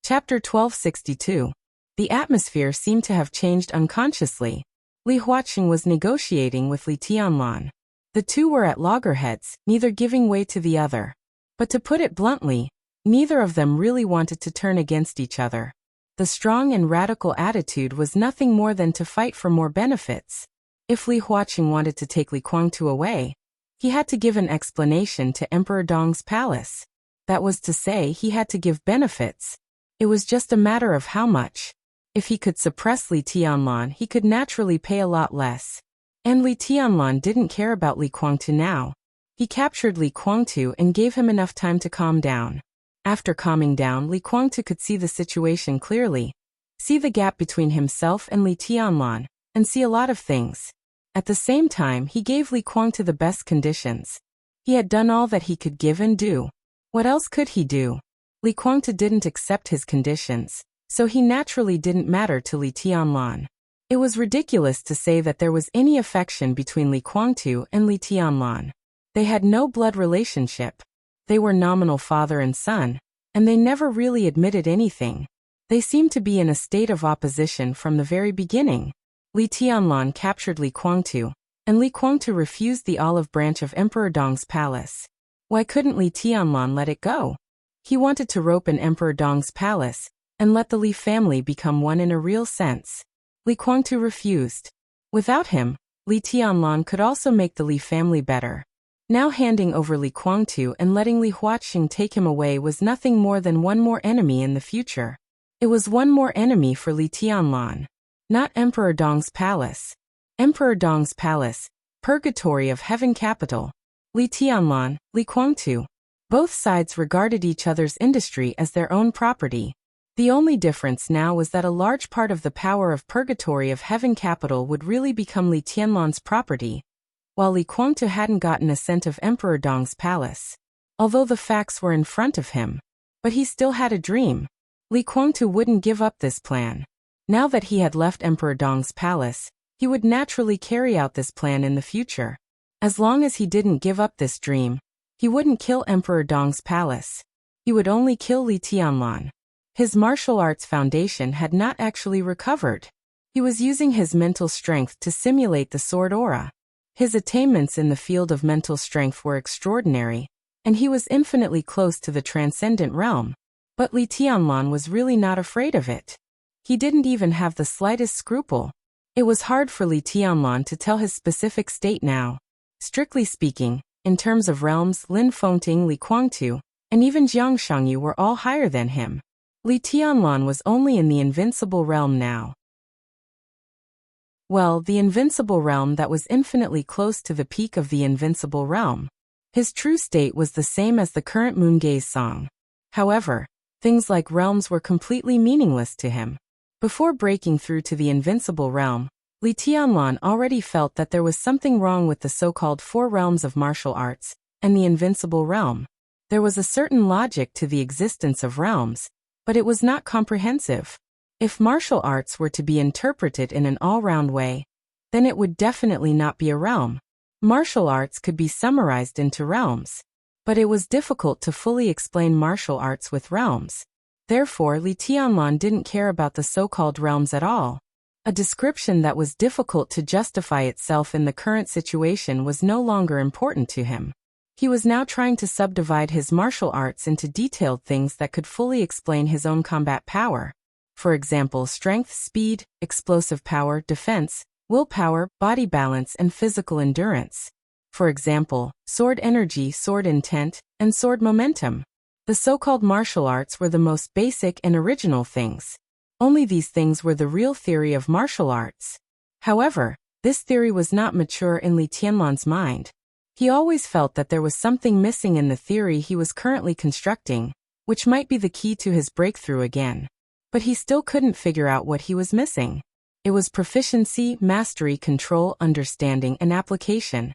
Chapter 1262. The atmosphere seemed to have changed unconsciously. Li Huaqing was negotiating with Li Tianlan. The two were at loggerheads, neither giving way to the other. But to put it bluntly, neither of them really wanted to turn against each other. The strong and radical attitude was nothing more than to fight for more benefits. If Li Huaqing wanted to take Li Guangtu away, he had to give an explanation to Emperor Dong's palace. That was to say, he had to give benefits. It was just a matter of how much. If he could suppress Li Tianlan, he could naturally pay a lot less. And Li Tianlan didn't care about Li Guangtu now. He captured Li Guangtu and gave him enough time to calm down. After calming down, Li Guangtu could see the situation clearly, see the gap between himself and Li Tianlan, and see a lot of things. At the same time, he gave Li Guangtu the best conditions. He had done all that he could give and do. What else could he do? Li Guangtu didn't accept his conditions, so he naturally didn't matter to Li Tianlan. It was ridiculous to say that there was any affection between Li Guangtu and Li Tianlan. They had no blood relationship. They were nominal father and son, and they never really admitted anything. They seemed to be in a state of opposition from the very beginning. Li Tianlan captured Li Guangtu, and Li Guangtu refused the olive branch of Emperor Dong's palace. Why couldn't Li Tianlan let it go? He wanted to rope in Emperor Dong's palace, and let the Li family become one in a real sense. Li Guangtu refused. Without him, Li Tianlan could also make the Li family better. Now handing over Li Guangtu and letting Li Huaqing take him away was nothing more than one more enemy in the future. It was one more enemy for Li Tianlan. Not Emperor Dong's palace. Emperor Dong's palace, purgatory of heaven capital. Li Tianlan, Li Guangtu. Both sides regarded each other's industry as their own property. The only difference now was that a large part of the power of purgatory of heaven capital would really become Li Tianlan's property, while Li Guangtu hadn't gotten assent of Emperor Dong's palace. Although the facts were in front of him. But he still had a dream. Li Guangtu wouldn't give up this plan. Now that he had left Emperor Dong's palace, he would naturally carry out this plan in the future. As long as he didn't give up this dream, he wouldn't kill Emperor Dong's palace. He would only kill Li Tianlan. His martial arts foundation had not actually recovered. He was using his mental strength to simulate the sword aura. His attainments in the field of mental strength were extraordinary, and he was infinitely close to the transcendent realm. But Li Tianlan was really not afraid of it. He didn't even have the slightest scruple. It was hard for Li Tianlan to tell his specific state now. Strictly speaking, in terms of realms, Lin Fengting, Li Guangtu, and even Jiang Shangyu were all higher than him. Li Tianlan was only in the invincible realm now. Well, the invincible realm that was infinitely close to the peak of the invincible realm. His true state was the same as the current moon gaze song. However, things like realms were completely meaningless to him. Before breaking through to the invincible realm, Li Tianlan already felt that there was something wrong with the so-called four realms of martial arts, and the invincible realm. There was a certain logic to the existence of realms, but it was not comprehensive. If martial arts were to be interpreted in an all-round way, then it would definitely not be a realm. Martial arts could be summarized into realms. But it was difficult to fully explain martial arts with realms. Therefore, Li Tianlan didn't care about the so-called realms at all. A description that was difficult to justify itself in the current situation was no longer important to him. He was now trying to subdivide his martial arts into detailed things that could fully explain his own combat power. For example, strength, speed, explosive power, defense, willpower, body balance, and physical endurance. For example, sword energy, sword intent, and sword momentum. The so-called martial arts were the most basic and original things. Only these things were the real theory of martial arts. However, this theory was not mature in Li Tianlan's mind. He always felt that there was something missing in the theory he was currently constructing, which might be the key to his breakthrough again. But he still couldn't figure out what he was missing. It was proficiency, mastery, control, understanding, and application.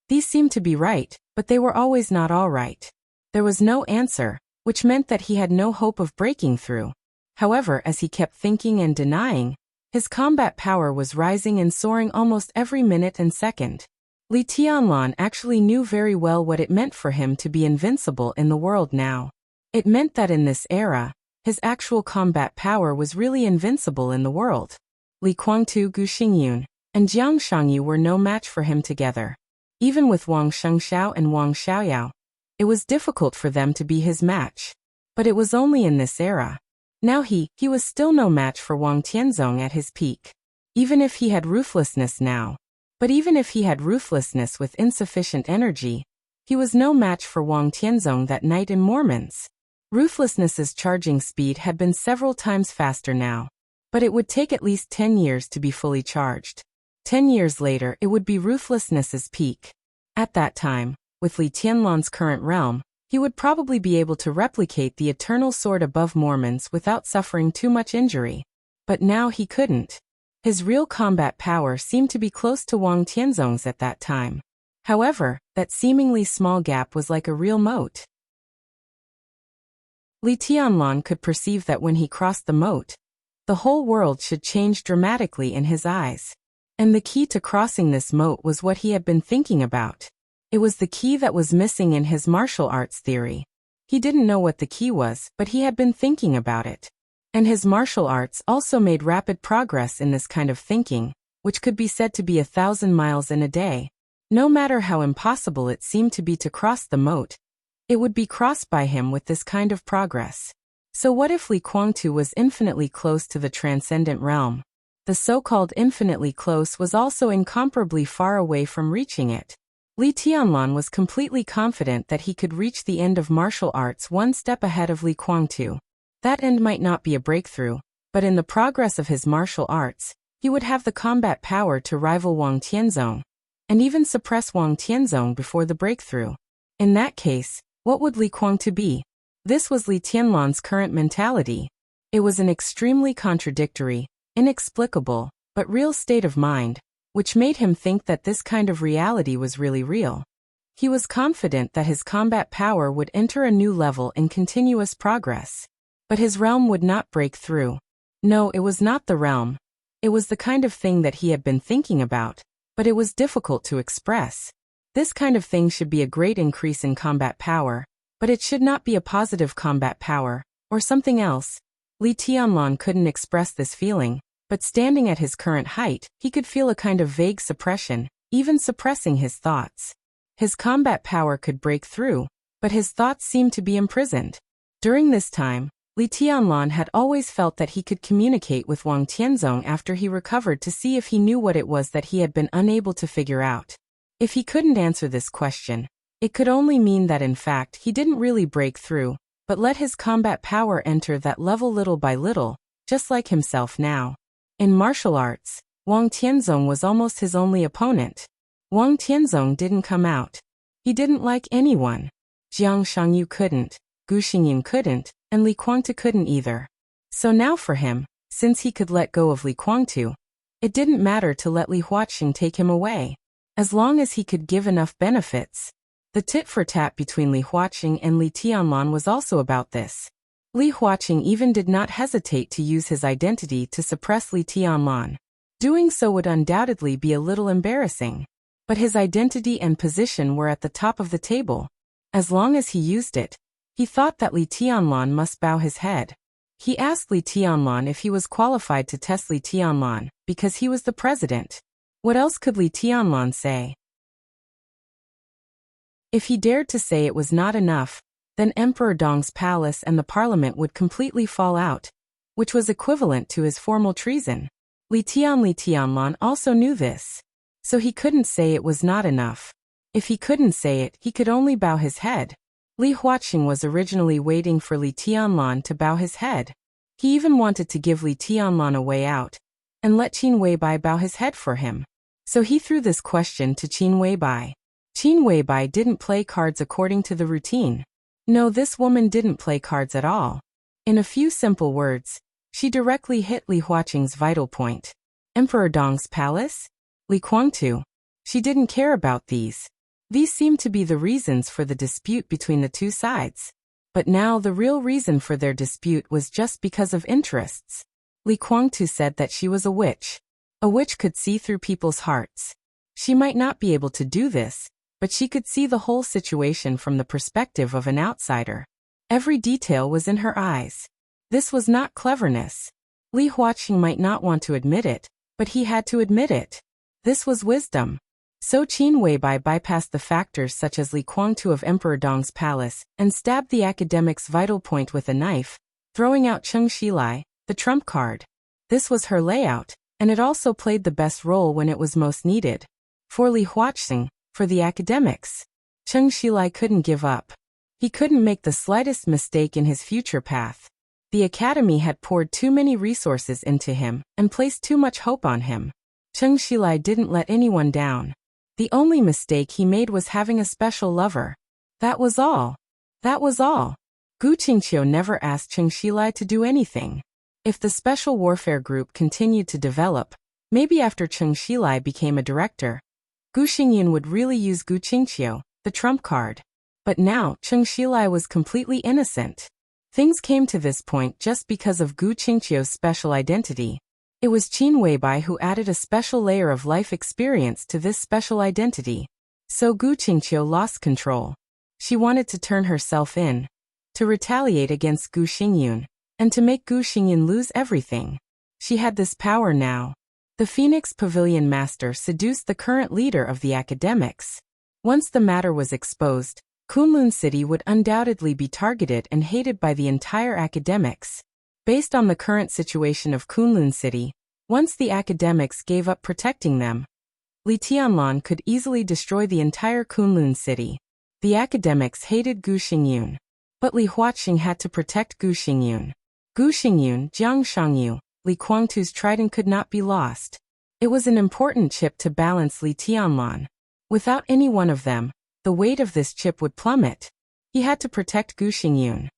These seemed to be right, but they were always not all right. There was no answer, which meant that he had no hope of breaking through. However, as he kept thinking and denying, his combat power was rising and soaring almost every minute and second. Li Tianlan actually knew very well what it meant for him to be invincible in the world now. It meant that in this era, his actual combat power was really invincible in the world. Li Guangtu, Gu Xingyun, and Jiang Shangyu were no match for him together. Even with Wang Shengxiao and Wang Xiaoyao, it was difficult for them to be his match. But it was only in this era. Now he was still no match for Wang Tianzong at his peak. Even if he had ruthlessness now. But even if he had ruthlessness with insufficient energy, he was no match for Wang Tianzong that night in Mormon's. Ruthlessness's charging speed had been several times faster now. But it would take at least 10 years to be fully charged. 10 years later, it would be ruthlessness's peak. At that time, with Li Tianlan's current realm, he would probably be able to replicate the eternal sword above Mormon's without suffering too much injury. But now he couldn't. His real combat power seemed to be close to Wang Tianzong's at that time. However, that seemingly small gap was like a real moat. Li Tianlan could perceive that when he crossed the moat, the whole world should change dramatically in his eyes. And the key to crossing this moat was what he had been thinking about. It was the key that was missing in his martial arts theory. He didn't know what the key was, but he had been thinking about it. And his martial arts also made rapid progress in this kind of thinking, which could be said to be 1,000 miles in a day. No matter how impossible it seemed to be to cross the moat, it would be crossed by him with this kind of progress. So what if Li Kuangtu was infinitely close to the transcendent realm? The so-called infinitely close was also incomparably far away from reaching it. Li Tianlan was completely confident that he could reach the end of martial arts one step ahead of Li Kuangtu. That end might not be a breakthrough, but in the progress of his martial arts, he would have the combat power to rival Wang Tianzong, and even suppress Wang Tianzong before the breakthrough. In that case, what would Li Kuangtu be? This was Li Tianlan's current mentality. It was an extremely contradictory, inexplicable, but real state of mind, which made him think that this kind of reality was really real. He was confident that his combat power would enter a new level in continuous progress. But his realm would not break through. No, it was not the realm. It was the kind of thing that he had been thinking about, but it was difficult to express. This kind of thing should be a great increase in combat power, but it should not be a positive combat power, or something else. Li Tianlan couldn't express this feeling, but standing at his current height, he could feel a kind of vague suppression, even suppressing his thoughts. His combat power could break through, but his thoughts seemed to be imprisoned. During this time, Li Tianlan had always felt that he could communicate with Wang Tianzong after he recovered to see if he knew what it was that he had been unable to figure out. If he couldn't answer this question, it could only mean that in fact he didn't really break through, but let his combat power enter that level little by little, just like himself now. In martial arts, Wang Tianzong was almost his only opponent. Wang Tianzong didn't come out. He didn't like anyone. Jiang Shangyu couldn't, Gu Xingyin couldn't, and Li Kuangtu couldn't either. So now for him, since he could let go of Li Kuangtu, it didn't matter to let Li Huaqing take him away. As long as he could give enough benefits. The tit-for-tat between Li Huaqing and Li Tianlan was also about this. Li Huaqing even did not hesitate to use his identity to suppress Li Tianlan. Doing so would undoubtedly be a little embarrassing. But his identity and position were at the top of the table. As long as he used it, he thought that Li Tianlan must bow his head. He asked Li Tianlan if he was qualified to test Li Tianlan, because he was the president. What else could Li Tianlan say? If he dared to say it was not enough, then Emperor Dong's palace and the parliament would completely fall out, which was equivalent to his formal treason. Li Tianlan also knew this. So he couldn't say it was not enough. If he couldn't say it, he could only bow his head. Li Huaqing was originally waiting for Li Tianlan to bow his head. He even wanted to give Li Tianlan a way out, and let Qin Weibai bow his head for him. So he threw this question to Qin Weibai. Qin Weibai didn't play cards according to the routine. No, this woman didn't play cards at all. In a few simple words, she directly hit Li Huaqing's vital point. Emperor Dong's palace? Li Kuangtu. She didn't care about these. These seemed to be the reasons for the dispute between the two sides. But now the real reason for their dispute was just because of interests. Li Kuangtu said that she was a witch. A witch could see through people's hearts. She might not be able to do this, but she could see the whole situation from the perspective of an outsider. Every detail was in her eyes. This was not cleverness. Li Huaqing might not want to admit it, but he had to admit it. This was wisdom. So Qin Weibai bypassed the factors such as Li Kuangtu of Emperor Dong's palace and stabbed the academic's vital point with a knife, throwing out Cheng Xilai, the trump card. This was her layout, and it also played the best role when it was most needed. For Li Huaqing, for the academics, Cheng Xilai couldn't give up. He couldn't make the slightest mistake in his future path. The academy had poured too many resources into him and placed too much hope on him. Cheng Xilai didn't let anyone down. The only mistake he made was having a special lover. That was all. That was all. Gu Qingqiu never asked Cheng Xilai to do anything. If the special warfare group continued to develop, maybe after Cheng Xilai became a director, Gu Xingyun would really use Gu Qingqiu, the trump card. But now, Cheng Shilai was completely innocent. Things came to this point just because of Gu Qingqiu's special identity. It was Qin Weibai who added a special layer of life experience to this special identity. So Gu Qingqiu lost control. She wanted to turn herself in, to retaliate against Gu Xingyun, and to make Gu Xingyun lose everything. She had this power now. The Phoenix Pavilion Master seduced the current leader of the academics. Once the matter was exposed, Kunlun City would undoubtedly be targeted and hated by the entire academics. Based on the current situation of Kunlun City, once the academics gave up protecting them, Li Tianlan could easily destroy the entire Kunlun City. The academics hated Gu Xingyun. But Li Huaqing had to protect Gu Xingyun. Gu Xingyun, Jiang Shangyu, Li Guangtu's trident could not be lost. It was an important chip to balance Li Tianlan. Without any one of them, the weight of this chip would plummet. He had to protect Gu Xingyun.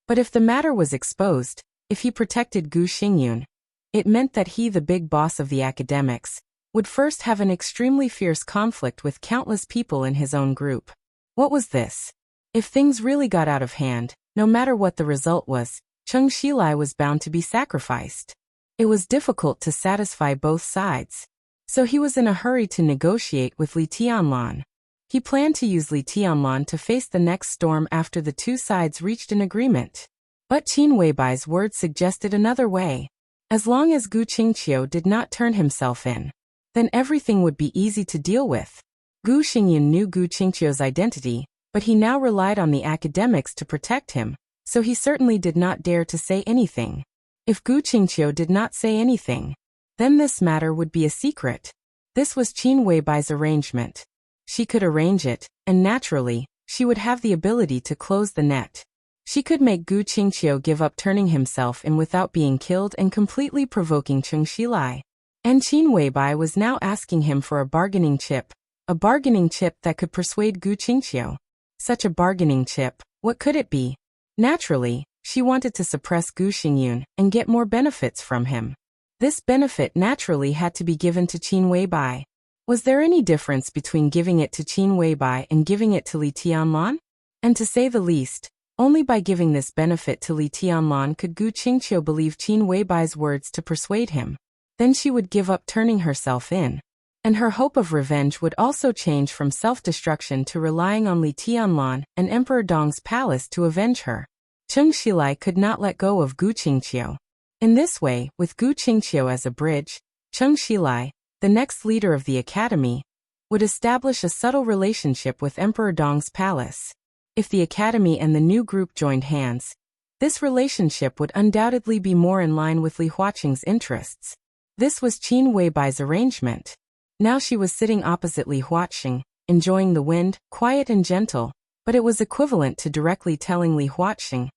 But if the matter was exposed, if he protected Gu Xingyun, it meant that he, the big boss of the academics, would first have an extremely fierce conflict with countless people in his own group. What was this? If things really got out of hand, no matter what the result was, Cheng Shilai was bound to be sacrificed. It was difficult to satisfy both sides. So he was in a hurry to negotiate with Li Tianlan. He planned to use Li Tianlan to face the next storm after the two sides reached an agreement. But Qin Weibai's words suggested another way. As long as Gu Qingqiu did not turn himself in, then everything would be easy to deal with. Gu Xingyun knew Gu Qingqiu's identity, but he now relied on the academics to protect him, so he certainly did not dare to say anything. If Gu Qingqiu did not say anything, then this matter would be a secret. This was Qin Weibai's arrangement. She could arrange it, and naturally, she would have the ability to close the net. She could make Gu Qingqiu give up turning himself in without being killed and completely provoking Cheng Shilai. And Qin Weibai was now asking him for a bargaining chip that could persuade Gu Qingqiu. Such a bargaining chip, what could it be? Naturally, she wanted to suppress Gu Xingyun and get more benefits from him. This benefit naturally had to be given to Qin Weibai. Was there any difference between giving it to Qin Weibai and giving it to Li Tianlan? And to say the least, only by giving this benefit to Li Tianlan could Gu Qingqiu believe Qin Weibai's words to persuade him. Then she would give up turning herself in. And her hope of revenge would also change from self-destruction to relying on Li Tianlan and Emperor Dong's palace to avenge her. Cheng Shilai could not let go of Gu Qingqiu. In this way, with Gu Qingqiu as a bridge, Cheng Shilai, the next leader of the academy, would establish a subtle relationship with Emperor Dong's palace. If the academy and the new group joined hands, this relationship would undoubtedly be more in line with Li Huaqing's interests. This was Qin Weibai's arrangement. Now she was sitting opposite Li Huaqing, enjoying the wind, quiet and gentle, but it was equivalent to directly telling Li Huaqing,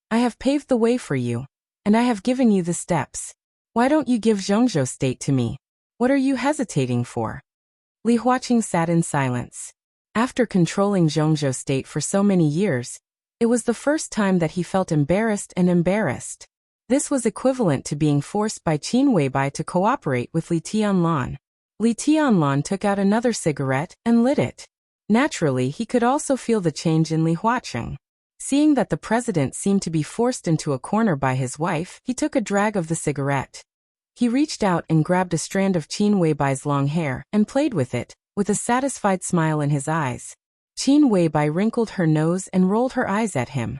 "I have paved the way for you, and I have given you the steps. Why don't you give Zhongzhou State to me? What are you hesitating for?" Li Huaqing sat in silence. After controlling Zhongzhou State for so many years, it was the first time that he felt embarrassed. This was equivalent to being forced by Qin Weibai to cooperate with Li Tianlan. Li Tianlan took out another cigarette and lit it. Naturally, he could also feel the change in Li Huaqing. Seeing that the president seemed to be forced into a corner by his wife, he took a drag of the cigarette. He reached out and grabbed a strand of Qin Weibai's long hair and played with it, with a satisfied smile in his eyes. Qin Weibai wrinkled her nose and rolled her eyes at him.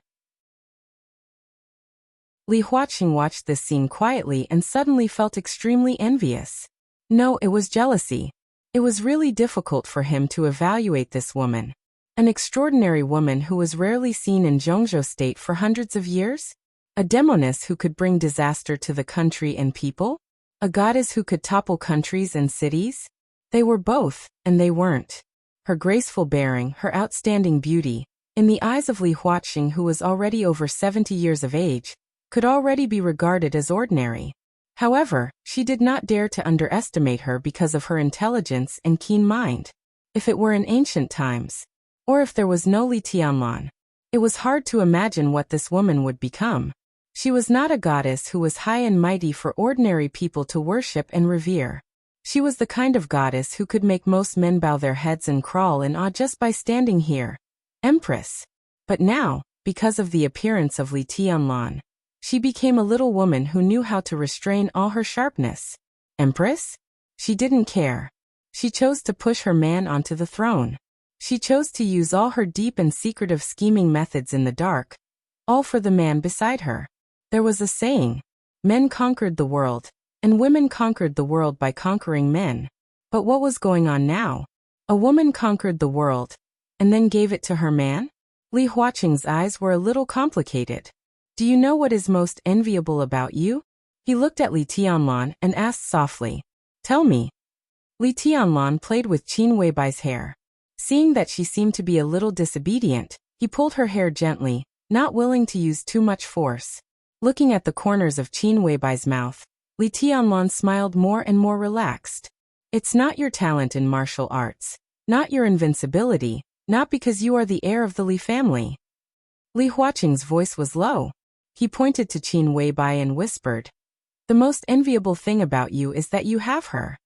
Li Huaqing watched this scene quietly and suddenly felt extremely envious. No, it was jealousy. It was really difficult for him to evaluate this woman. An extraordinary woman who was rarely seen in Zhongzhou State for hundreds of years? A demoness who could bring disaster to the country and people? A goddess who could topple countries and cities? They were both, and they weren't. Her graceful bearing, her outstanding beauty, in the eyes of Li Huaqing, who was already over 70 years of age, could already be regarded as ordinary. However, she did not dare to underestimate her because of her intelligence and keen mind. If it were in ancient times, or if there was no Li Tianlan, it was hard to imagine what this woman would become. She was not a goddess who was high and mighty for ordinary people to worship and revere. She was the kind of goddess who could make most men bow their heads and crawl in awe just by standing here. Empress. But now, because of the appearance of Li Tianlan, she became a little woman who knew how to restrain all her sharpness. Empress? She didn't care. She chose to push her man onto the throne. She chose to use all her deep and secretive scheming methods in the dark, all for the man beside her. There was a saying, men conquered the world, and women conquered the world by conquering men. But what was going on now? A woman conquered the world, and then gave it to her man? Li Huaqing's eyes were a little complicated. Do you know what is most enviable about you? He looked at Li Tianlan and asked softly. Tell me. Li Tianlan played with Qin Weibai's hair. Seeing that she seemed to be a little disobedient, he pulled her hair gently, not willing to use too much force. Looking at the corners of Qin Weibai's mouth, Li Tianlan smiled more and more relaxed. It's not your talent in martial arts, not your invincibility, not because you are the heir of the Li family. Li Huaqing's voice was low. He pointed to Qin Weibai and whispered, the most enviable thing about you is that you have her.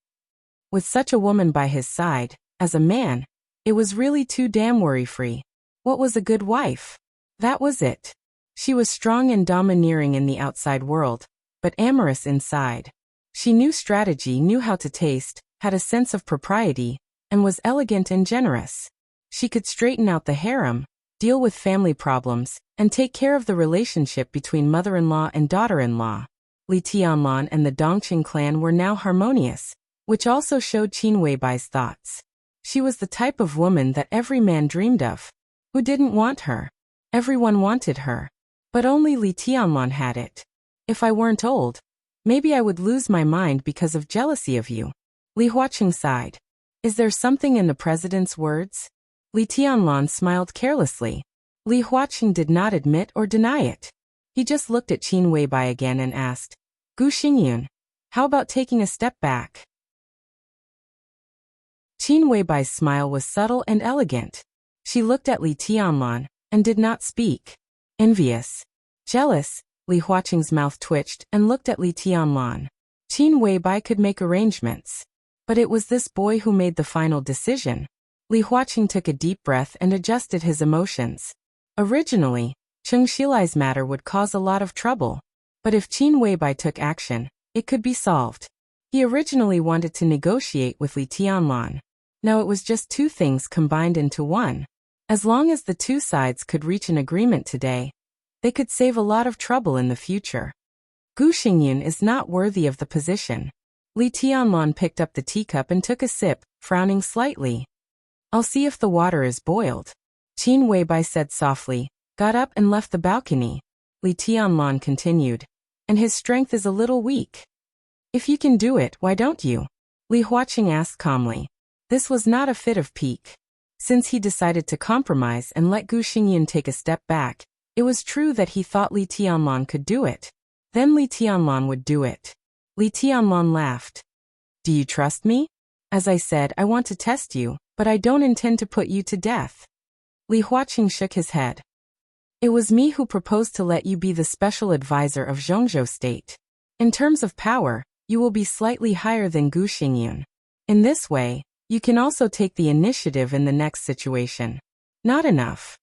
With such a woman by his side, as a man, it was really too damn worry-free. What was a good wife? That was it. She was strong and domineering in the outside world, but amorous inside. She knew strategy, knew how to taste, had a sense of propriety, and was elegant and generous. She could straighten out the harem, deal with family problems, and take care of the relationship between mother-in-law and daughter-in-law. Li Tianlan and the Dongqing clan were now harmonious, which also showed Qin Weibai's thoughts. She was the type of woman that every man dreamed of. Who didn't want her? Everyone wanted her. But only Li Tianlan had it. If I weren't old, maybe I would lose my mind because of jealousy of you. Li Huaqing sighed. Is there something in the president's words? Li Tianlan smiled carelessly. Li Huaqing did not admit or deny it. He just looked at Qin Weibai again and asked, Gu Xingyun, how about taking a step back? Qin Weibai's smile was subtle and elegant. She looked at Li Tianlan and did not speak. Envious. Jealous, Li Huaqing's mouth twitched and looked at Li Tianlan. Qin Weibai could make arrangements. But it was this boy who made the final decision. Li Huaqing took a deep breath and adjusted his emotions. Originally, Cheng Shilai's matter would cause a lot of trouble. But if Qin Weibai took action, it could be solved. He originally wanted to negotiate with Li Tianlan. Now it was just two things combined into one. As long as the two sides could reach an agreement today, they could save a lot of trouble in the future. Gu Xingyun is not worthy of the position. Li Tianlan picked up the teacup and took a sip, frowning slightly. I'll see if the water is boiled. Qin Weibai said softly, got up and left the balcony. Li Tianlan continued. And his strength is a little weak. If you can do it, why don't you? Li Huaqing asked calmly. This was not a fit of pique. Since he decided to compromise and let Gu Xingyun take a step back, it was true that he thought Li Tianlan could do it. Then Li Tianlan would do it. Li Tianlan laughed. Do you trust me? As I said, I want to test you, but I don't intend to put you to death. Li Huaqing shook his head. It was me who proposed to let you be the special advisor of Zhongzhou State. In terms of power, you will be slightly higher than Gu Xingyun. In this way, you can also take the initiative in the next situation. Not enough.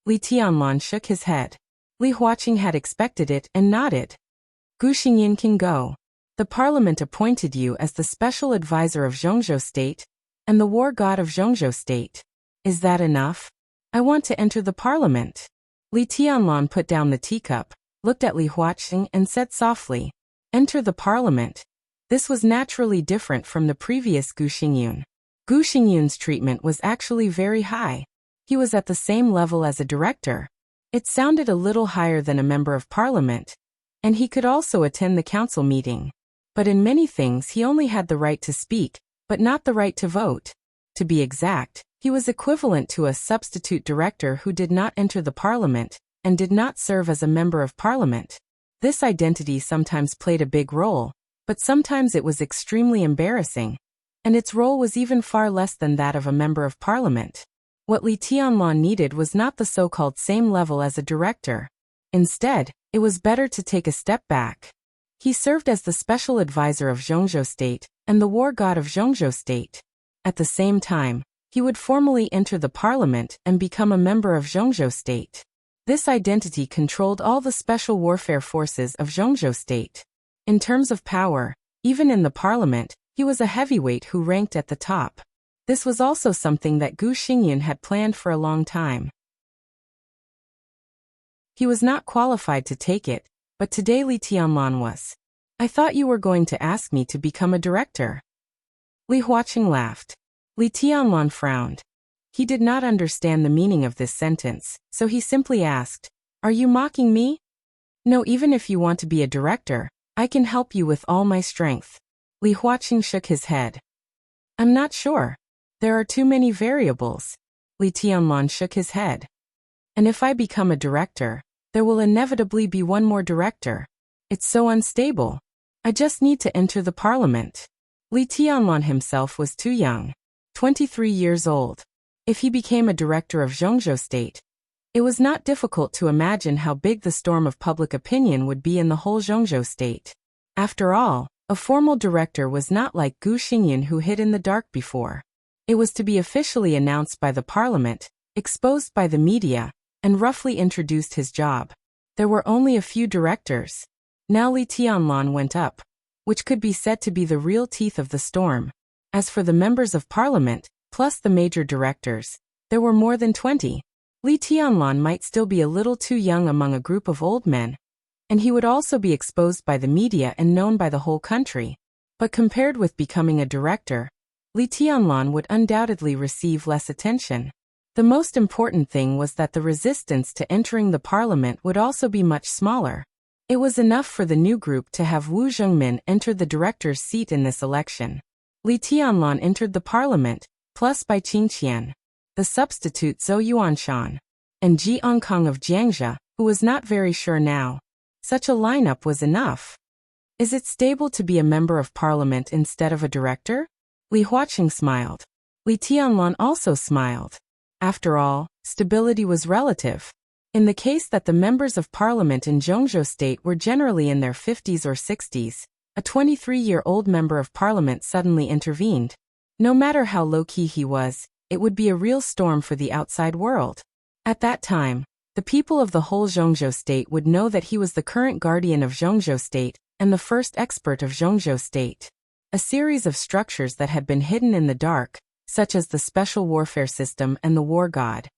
Li Tianlan shook his head. Li Huaqing had expected it and nodded. Gu Xingyun can go. The parliament appointed you as the special advisor of Zhongzhou State and the war god of Zhongzhou State. Is that enough? I want to enter the parliament. Li Tianlan put down the teacup, looked at Li Huaqing and said softly, enter the parliament. This was naturally different from the previous Gu Xingyun. Gu Xingyun's treatment was actually very high. He was at the same level as a director. It sounded a little higher than a member of parliament. And he could also attend the council meeting. But in many things he only had the right to speak, but not the right to vote. To be exact, he was equivalent to a substitute director who did not enter the parliament and did not serve as a member of parliament. This identity sometimes played a big role, but sometimes it was extremely embarrassing, and its role was even far less than that of a member of parliament. What Li Tianlan needed was not the so-called same level as a director. Instead, it was better to take a step back. He served as the special advisor of Zhongzhou State and the war god of Zhongzhou State. At the same time, he would formally enter the parliament and become a member of Zhongzhou State. This identity controlled all the special warfare forces of Zhongzhou State. In terms of power, even in the parliament, he was a heavyweight who ranked at the top. This was also something that Gu Xingyun had planned for a long time. He was not qualified to take it, but today Li Tianlan was. I thought you were going to ask me to become a director. Li Huaqing laughed. Li Tianlan frowned. He did not understand the meaning of this sentence, so he simply asked, "Are you mocking me?" "No, even if you want to be a director, I can help you with all my strength." Li Huaqing shook his head. "I'm not sure. There are too many variables." Li Tianlan shook his head. "And if I become a director, there will inevitably be one more director. It's so unstable. I just need to enter the parliament." Li Tianlan himself was too young, 23 years old. If he became a director of Zhongzhou State, it was not difficult to imagine how big the storm of public opinion would be in the whole Zhongzhou State. After all, a formal director was not like Gu Xingyun who hid in the dark before. It was to be officially announced by the parliament, exposed by the media, and roughly introduced his job. There were only a few directors. Now Li Tianlan went up, which could be said to be the real teeth of the storm. As for the members of parliament, plus the major directors, there were more than 20. Li Tianlan might still be a little too young among a group of old men, and he would also be exposed by the media and known by the whole country. But compared with becoming a director, Li Tianlan would undoubtedly receive less attention. The most important thing was that the resistance to entering the parliament would also be much smaller. It was enough for the new group to have Wu Zhengmin enter the director's seat in this election. Li Tianlan entered the parliament, plus by Qingqian, the substitute Zhou Yuanshan, and Ji Ankang of Jiangxia, who was not very sure now. Such a lineup was enough. Is it stable to be a member of parliament instead of a director? Li Huaqing smiled. Li Tianlan also smiled. After all, stability was relative. In the case that the members of parliament in Zhongzhou State were generally in their 50s or 60s, a 23-year-old member of parliament suddenly intervened. No matter how low-key he was, it would be a real storm for the outside world. At that time, the people of the whole Zhongzhou State would know that he was the current guardian of Zhongzhou State and the first expert of Zhongzhou State. A series of structures that had been hidden in the dark, such as the special warfare system and the war god,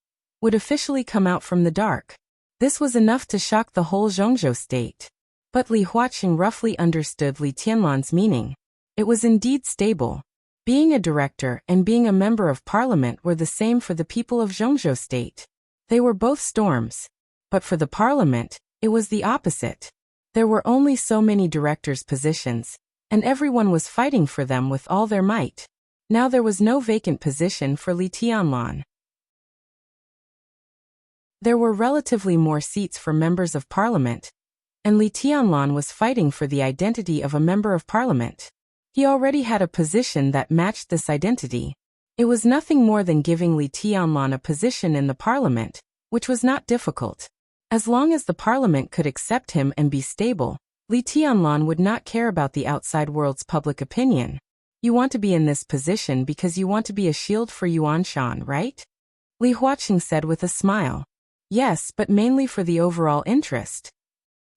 would officially come out from the dark. This was enough to shock the whole Zhongzhou State. But Li Huaqing roughly understood Li Tianlan's meaning. It was indeed stable. Being a director and being a member of parliament were the same for the people of Zhongzhou State. They were both storms. But for the parliament, it was the opposite. There were only so many directors' positions, and everyone was fighting for them with all their might. Now there was no vacant position for Li Tianlan. There were relatively more seats for members of parliament, and Li Tianlan was fighting for the identity of a member of parliament. He already had a position that matched this identity. It was nothing more than giving Li Tianlan a position in the parliament, which was not difficult. As long as the parliament could accept him and be stable, Li Tianlan would not care about the outside world's public opinion. You want to be in this position because you want to be a shield for Yuanshan, right? Li Huaqing said with a smile. Yes, but mainly for the overall interest.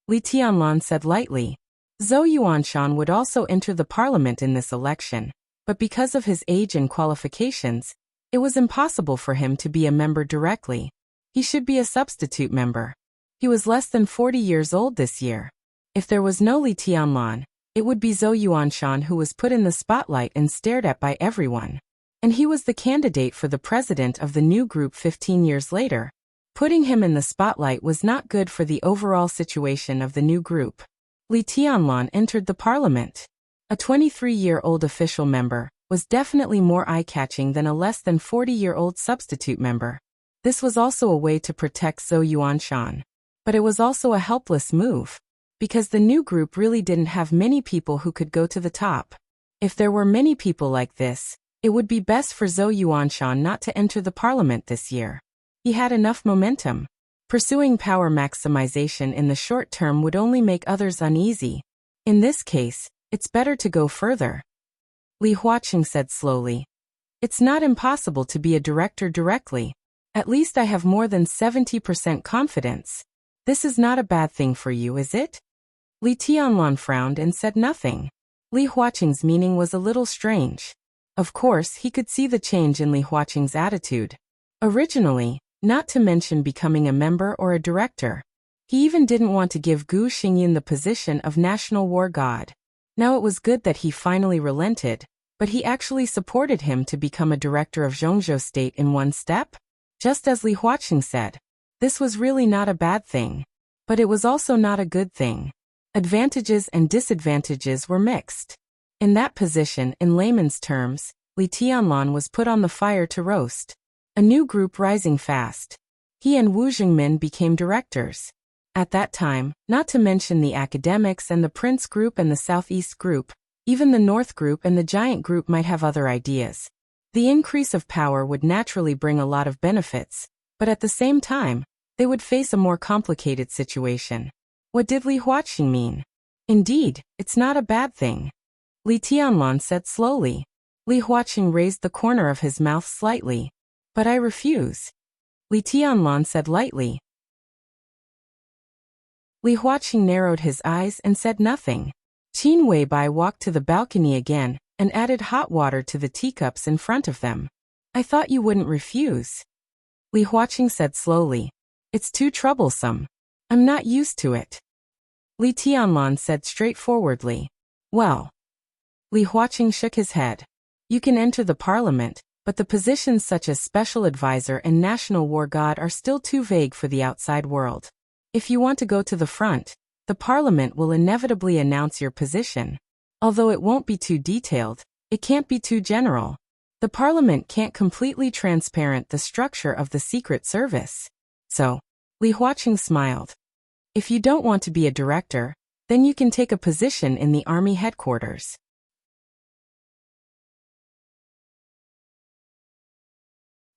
Li Tianlan said lightly. Zhou Yuanshan would also enter the parliament in this election, but because of his age and qualifications, it was impossible for him to be a member directly. He should be a substitute member. He was less than 40 years old this year. If there was no Li Tianlan, it would be Zhou Yuanshan who was put in the spotlight and stared at by everyone. And he was the candidate for the president of the new group 15 years later. Putting him in the spotlight was not good for the overall situation of the new group. Li Tianlan entered the parliament. A 23-year-old official member was definitely more eye-catching than a less than 40-year-old substitute member. This was also a way to protect Zhou Yuanshan. But it was also a helpless move, because the new group really didn't have many people who could go to the top. If there were many people like this, it would be best for Zhou Yuanshan not to enter the parliament this year. He had enough momentum. Pursuing power maximization in the short term would only make others uneasy. In this case, it's better to go further. Li Huaqing said slowly. It's not impossible to be a director directly. At least I have more than 70% confidence. This is not a bad thing for you, is it? Li Tianlan frowned and said nothing. Li Huaqing's meaning was a little strange. Of course, he could see the change in Li Huaqing's attitude. Originally, not to mention becoming a member or a director, he even didn't want to give Gu Xingyin the position of national war god. Now it was good that he finally relented, but he actually supported him to become a director of Zhongzhou state in one step? Just as Li Huaqing said, this was really not a bad thing. But it was also not a good thing. Advantages and disadvantages were mixed. In that position, in layman's terms, Li Tianlan was put on the fire to roast. A new group rising fast. He and Wu Jingmin became directors. At that time, not to mention the academics and the Prince group and the Southeast group, even the North group and the Giant group might have other ideas. The increase of power would naturally bring a lot of benefits, but at the same time, they would face a more complicated situation. What did Li Huaqing mean? Indeed, it's not a bad thing. Li Tianlan said slowly. Li Huaqing raised the corner of his mouth slightly. But I refuse. Li Tianlan said lightly. Li Huaqing narrowed his eyes and said nothing. Qin Weibai walked to the balcony again and added hot water to the teacups in front of them. I thought you wouldn't refuse. Li Huaqing said slowly. It's too troublesome. I'm not used to it. Li Tianlan said straightforwardly. Well. Li Huaqing shook his head. You can enter the parliament, but the positions such as special advisor and national war god are still too vague for the outside world. If you want to go to the front, the parliament will inevitably announce your position. Although it won't be too detailed, it can't be too general. The parliament can't completely transparent the structure of the secret service. So, Li Huaqing smiled. If you don't want to be a director, then you can take a position in the army headquarters.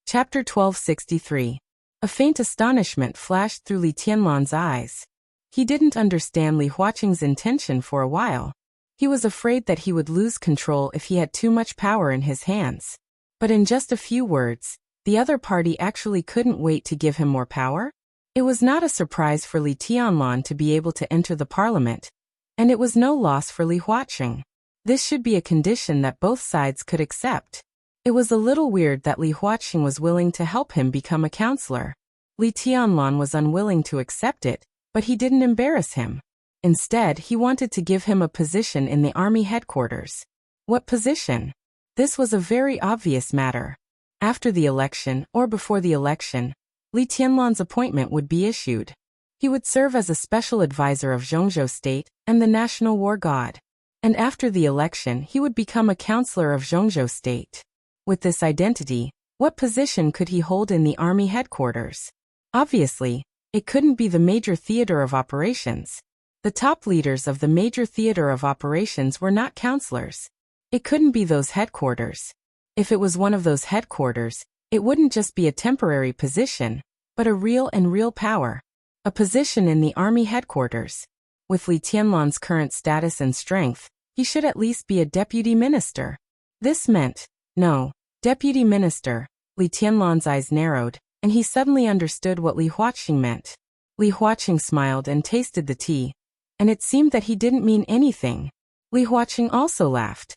Chapter 1263. A faint astonishment flashed through Li Tianlan's eyes. He didn't understand Li Huaqing's intention for a while. He was afraid that he would lose control if he had too much power in his hands. But in just a few words, the other party actually couldn't wait to give him more power? It was not a surprise for Li Tianlan to be able to enter the parliament, and it was no loss for Li Huaqing. This should be a condition that both sides could accept. It was a little weird that Li Huaqing was willing to help him become a counselor. Li Tianlan was unwilling to accept it, but he didn't embarrass him. Instead, he wanted to give him a position in the army headquarters. What position? This was a very obvious matter. After the election, or before the election, Li Tianlan's appointment would be issued. He would serve as a special advisor of Zhongzhou state and the national war god. And after the election, he would become a counselor of Zhongzhou state. With this identity, what position could he hold in the army headquarters? Obviously, it couldn't be the major theater of operations. The top leaders of the major theater of operations were not counselors. It couldn't be those headquarters. If it was one of those headquarters, it wouldn't just be a temporary position, but a real power. A position in the army headquarters. With Li Tianlan's current status and strength, he should at least be a deputy minister. This meant, no, deputy minister. Li Tianlan's eyes narrowed, and he suddenly understood what Li Huaqing meant. Li Huaqing smiled and tasted the tea, and it seemed that he didn't mean anything. Li Huaqing also laughed.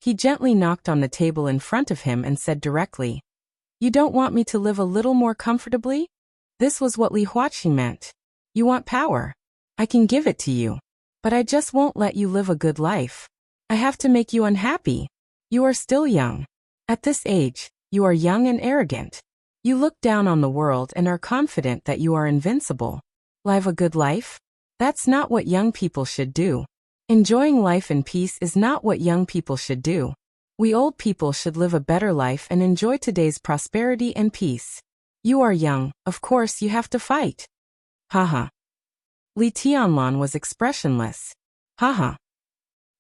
He gently knocked on the table in front of him and said directly, "You don't want me to live a little more comfortably?" This was what Li Huaqing meant. You want power? I can give it to you. But I just won't let you live a good life. I have to make you unhappy. You are still young. At this age, you are young and arrogant. You look down on the world and are confident that you are invincible. Live a good life? That's not what young people should do. Enjoying life in peace is not what young people should do. We old people should live a better life and enjoy today's prosperity and peace. You are young, of course you have to fight. Haha. Li Tianlan was expressionless. Haha.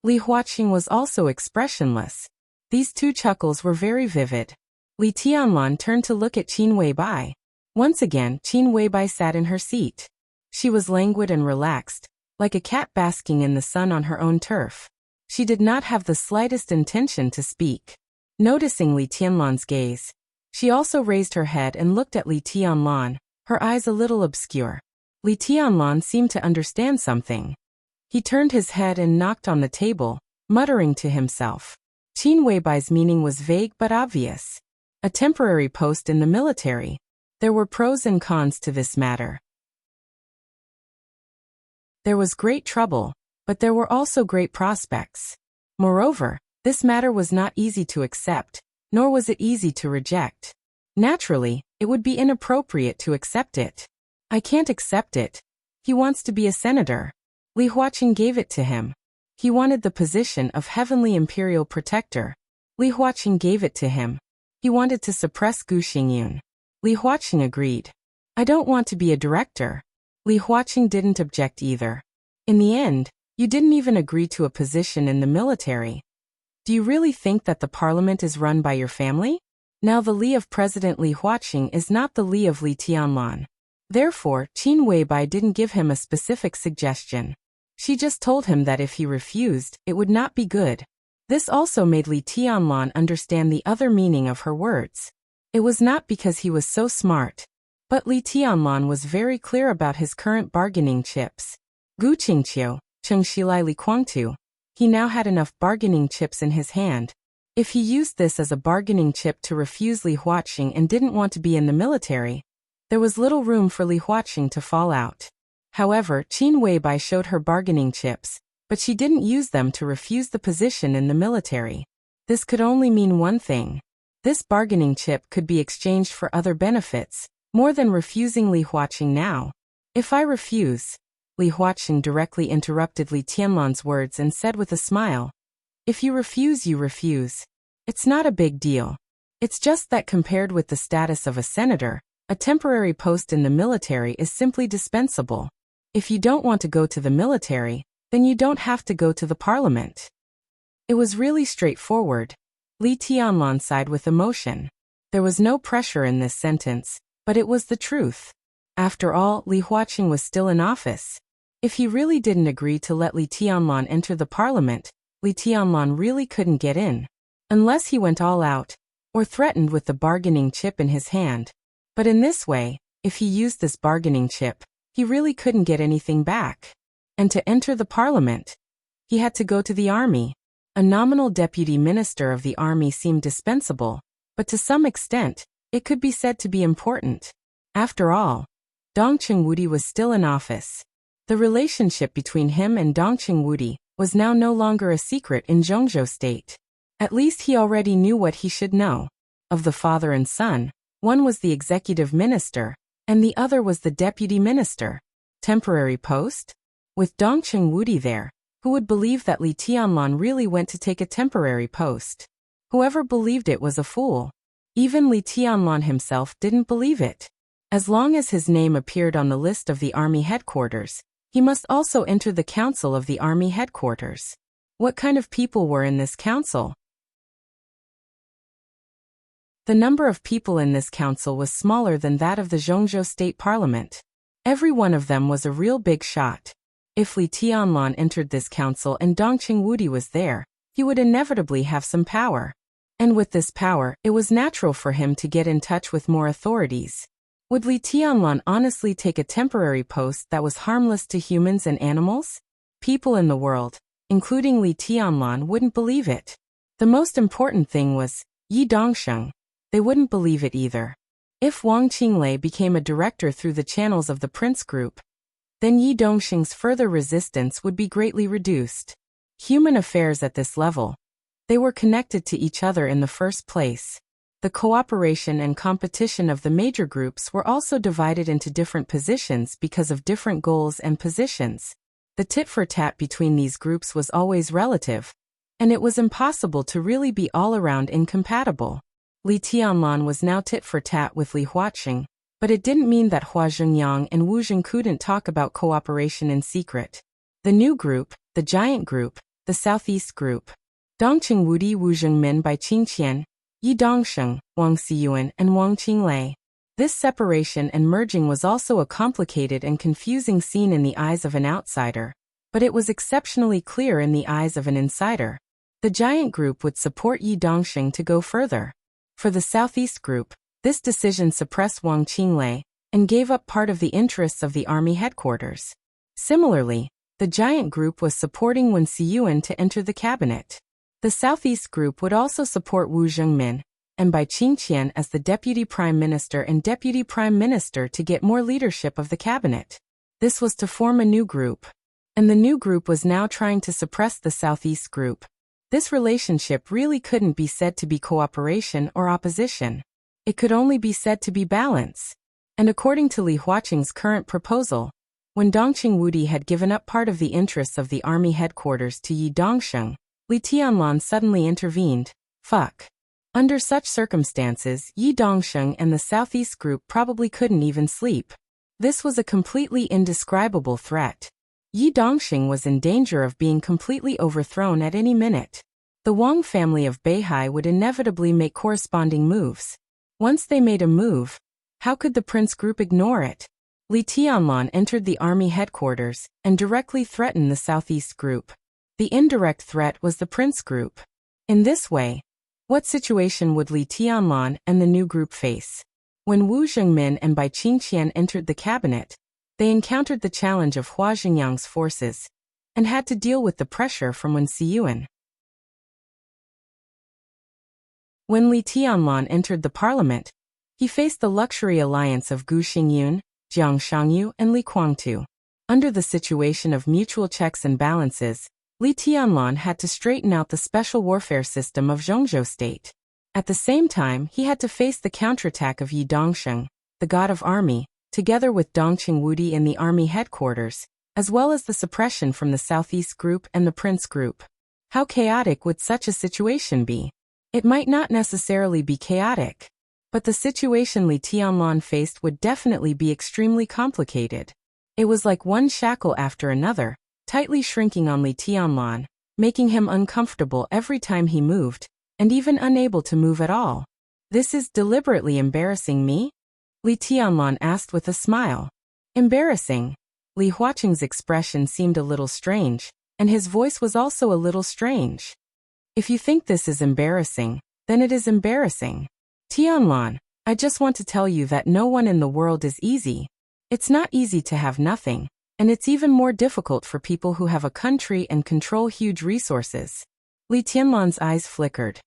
Li Huaqing was also expressionless. These two chuckles were very vivid. Li Tianlan turned to look at Qin Weibai. Once again, Qin Weibai sat in her seat. She was languid and relaxed, like a cat basking in the sun on her own turf. She did not have the slightest intention to speak. Noticing Li Tianlan's gaze, she also raised her head and looked at Li Tianlan, her eyes a little obscure. Li Tianlan seemed to understand something. He turned his head and knocked on the table, muttering to himself. Qin Weibai's meaning was vague but obvious. A temporary post in the military. There were pros and cons to this matter. There was great trouble, but there were also great prospects. Moreover, this matter was not easy to accept, nor was it easy to reject. Naturally, it would be inappropriate to accept it. I can't accept it. He wants to be a senator. Li Huaqing gave it to him. He wanted the position of Heavenly Imperial Protector. Li Huaqing gave it to him. He wanted to suppress Gu Xingyun. Li Huaqing agreed. I don't want to be a director. Li Huaqing didn't object either. In the end, you didn't even agree to a position in the military. Do you really think that the parliament is run by your family? Now the Li of President Li Huaqing is not the Li of Li Tianlan. Therefore, Qin Weibai didn't give him a specific suggestion. She just told him that if he refused, it would not be good. This also made Li Tianlan understand the other meaning of her words. It was not because he was so smart. But Li Tianlan was very clear about his current bargaining chips. Gu Qingqiu, Cheng Shilai Li Kuangtu. He now had enough bargaining chips in his hand. If he used this as a bargaining chip to refuse Li Huaqing and didn't want to be in the military, there was little room for Li Huaqing to fall out. However, Qin Weibai showed her bargaining chips, but she didn't use them to refuse the position in the military. This could only mean one thing. This bargaining chip could be exchanged for other benefits, more than refusing Li Huaqing now. If I refuse, Li Huaqing directly interrupted Li Tianlan's words and said with a smile, if you refuse, you refuse. It's not a big deal. It's just that compared with the status of a senator, a temporary post in the military is simply dispensable. If you don't want to go to the military, then you don't have to go to the parliament. It was really straightforward. Li Tianlan sighed with emotion. There was no pressure in this sentence, but it was the truth. After all, Li Huaqing was still in office. If he really didn't agree to let Li Tianlan enter the parliament, Li Tianlan really couldn't get in. Unless he went all out, or threatened with the bargaining chip in his hand. But in this way, if he used this bargaining chip, he really couldn't get anything back. And to enter the parliament, he had to go to the army. A nominal deputy minister of the army seemed dispensable, but to some extent, it could be said to be important. After all, Dongqing Wudi was still in office. The relationship between him and Dongqing Wudi was now no longer a secret in Zhongzhou state. At least he already knew what he should know. Of the father and son, one was the executive minister, and the other was the deputy minister. Temporary post? With Dongqing Wudi there, who would believe that Li Tianlan really went to take a temporary post? Whoever believed it was a fool. Even Li Tianlan himself didn't believe it. As long as his name appeared on the list of the army headquarters, he must also enter the council of the army headquarters. What kind of people were in this council? The number of people in this council was smaller than that of the Zhongzhou State Parliament. Every one of them was a real big shot. If Li Tianlan entered this council and Dongqing Wudi was there, he would inevitably have some power. And with this power, it was natural for him to get in touch with more authorities. Would Li Tianlan honestly take a temporary post that was harmless to humans and animals? People in the world, including Li Tianlan, wouldn't believe it. The most important thing was Yi Dongsheng. They wouldn't believe it either. If Wang Qinglei became a director through the channels of the Prince Group, then Yi Dongsheng's further resistance would be greatly reduced. Human affairs at this level, they were connected to each other in the first place. The cooperation and competition of the major groups were also divided into different positions because of different goals and positions. The tit-for-tat between these groups was always relative, and it was impossible to really be all-around incompatible. Li Tianlan was now tit-for-tat with Li Huaqing, but it didn't mean that Hua Zhengyang and Wu Zhen couldn't talk about cooperation in secret. The new group, the giant group, the southeast group. Dongqing Wudi Wu Zhengmin by Qingqian, Yi Dongsheng, Wang Xiyuan and Wang Qinglei. This separation and merging was also a complicated and confusing scene in the eyes of an outsider. but it was exceptionally clear in the eyes of an insider. The giant group would support Yi Dongxing to go further. For the Southeast group, this decision suppressed Wang Qinglei and gave up part of the interests of the army headquarters. Similarly, the giant group was supporting Wen Siyuan to enter the cabinet. The Southeast group would also support Wu Zhengmin and Bai Qingqian as the deputy prime minister and deputy prime minister to get more leadership of the cabinet. This was to form a new group. And the new group was now trying to suppress the Southeast group. This relationship really couldn't be said to be cooperation or opposition. It could only be said to be balance. And according to Li Huaqing's current proposal, when Dongqing Wudi had given up part of the interests of the army headquarters to Yi Dongsheng, Li Tianlan suddenly intervened. Fuck. Under such circumstances, Yi Dongsheng and the Southeast group probably couldn't even sleep. This was a completely indescribable threat. Yi Dongxing was in danger of being completely overthrown at any minute. The Wang family of Beihai would inevitably make corresponding moves. Once they made a move, how could the Prince Group ignore it? Li Tianlan entered the army headquarters and directly threatened the Southeast Group. The indirect threat was the Prince Group. In this way, what situation would Li Tianlan and the new group face? When Wu Zhengmin and Bai Qingqian entered the cabinet, they encountered the challenge of Hua Xingyang's forces and had to deal with the pressure from Wen Siyuan. When Li Tianlan entered the parliament, he faced the luxury alliance of Gu Xingyun, Jiang Shangyu, and Li Guangtu. Under the situation of mutual checks and balances, Li Tianlan had to straighten out the special warfare system of Zhongzhou state. At the same time, he had to face the counterattack of Yi Dongsheng, the god of army, together with Dongqing Wudi in the army headquarters, as well as the suppression from the Southeast Group and the Prince Group. How chaotic would such a situation be? It might not necessarily be chaotic, but the situation Li Tianlan faced would definitely be extremely complicated. It was like one shackle after another, tightly shrinking on Li Tianlan, making him uncomfortable every time he moved, and even unable to move at all. This is deliberately embarrassing me? Li Tianlan asked with a smile. Embarrassing? Li Huaqing's expression seemed a little strange, and his voice was also a little strange. If you think this is embarrassing, then it is embarrassing. Tianlan, I just want to tell you that no one in the world is easy. It's not easy to have nothing, and it's even more difficult for people who have a country and control huge resources. Li Tianlan's eyes flickered.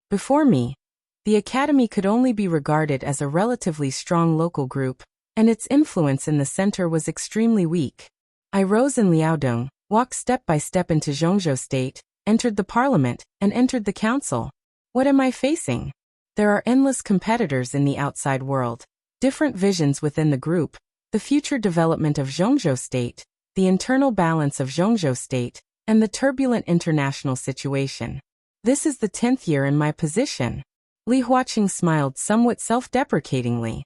Before me, the academy could only be regarded as a relatively strong local group, and its influence in the center was extremely weak. I rose in Liaodong, walked step by step into Zhongzhou state, entered the parliament, and entered the council. What am I facing? There are endless competitors in the outside world, different visions within the group, the future development of Zhongzhou state, the internal balance of Zhongzhou state, and the turbulent international situation. This is the 10th year in my position. Li Huaqing smiled somewhat self-deprecatingly.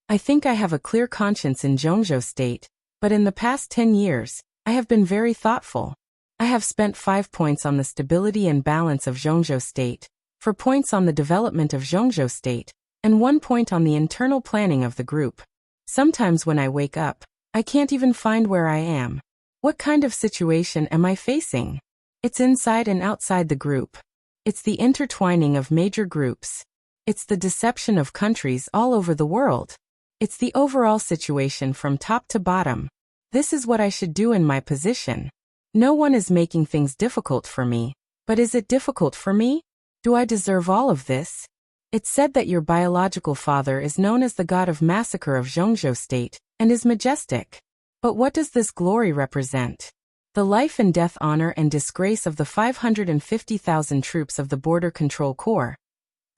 I think I have a clear conscience in Zhongzhou state, but in the past 10 years, I have been very thoughtful. I have spent 5 points on the stability and balance of Zhongzhou state, 4 points on the development of Zhongzhou state, and 1 point on the internal planning of the group. Sometimes when I wake up, I can't even find where I am. What kind of situation am I facing? It's inside and outside the group. It's the intertwining of major groups. It's the deception of countries all over the world. It's the overall situation from top to bottom. This is what I should do in my position. No one is making things difficult for me. But is it difficult for me? Do I deserve all of this? It's said that your biological father is known as the god of massacre of Zhongzhou state, and is majestic. But what does this glory represent? The life and death, honor and disgrace of the 550,000 troops of the Border Control Corps.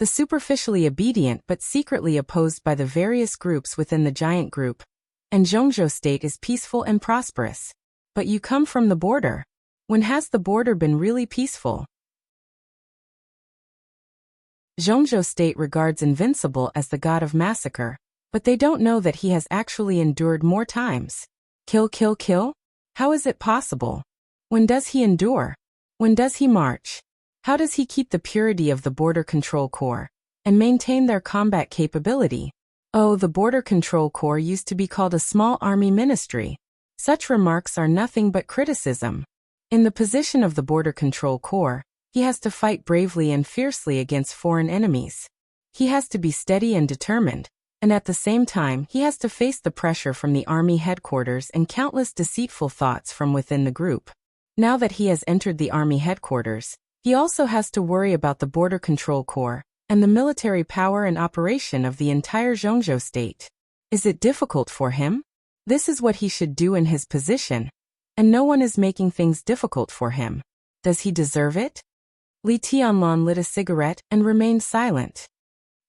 The superficially obedient but secretly opposed by the various groups within the giant group. And Zhongzhou state is peaceful and prosperous. But you come from the border. When has the border been really peaceful? Zhongzhou state regards Invincible as the god of massacre, but they don't know that he has actually endured more times. Kill, kill, kill? How is it possible? When does he endure? When does he march? How does he keep the purity of the Border Control Corps and maintain their combat capability? Oh, the Border Control Corps used to be called a small army ministry. Such remarks are nothing but criticism. In the position of the Border Control Corps, he has to fight bravely and fiercely against foreign enemies. He has to be steady and determined, and at the same time he has to face the pressure from the Army headquarters and countless deceitful thoughts from within the group. Now that he has entered the Army headquarters, he also has to worry about the Border Control Corps and the military power and operation of the entire Zhongzhou state. Is it difficult for him? This is what he should do in his position, and no one is making things difficult for him. Does he deserve it? Li Tianlan lit a cigarette and remained silent.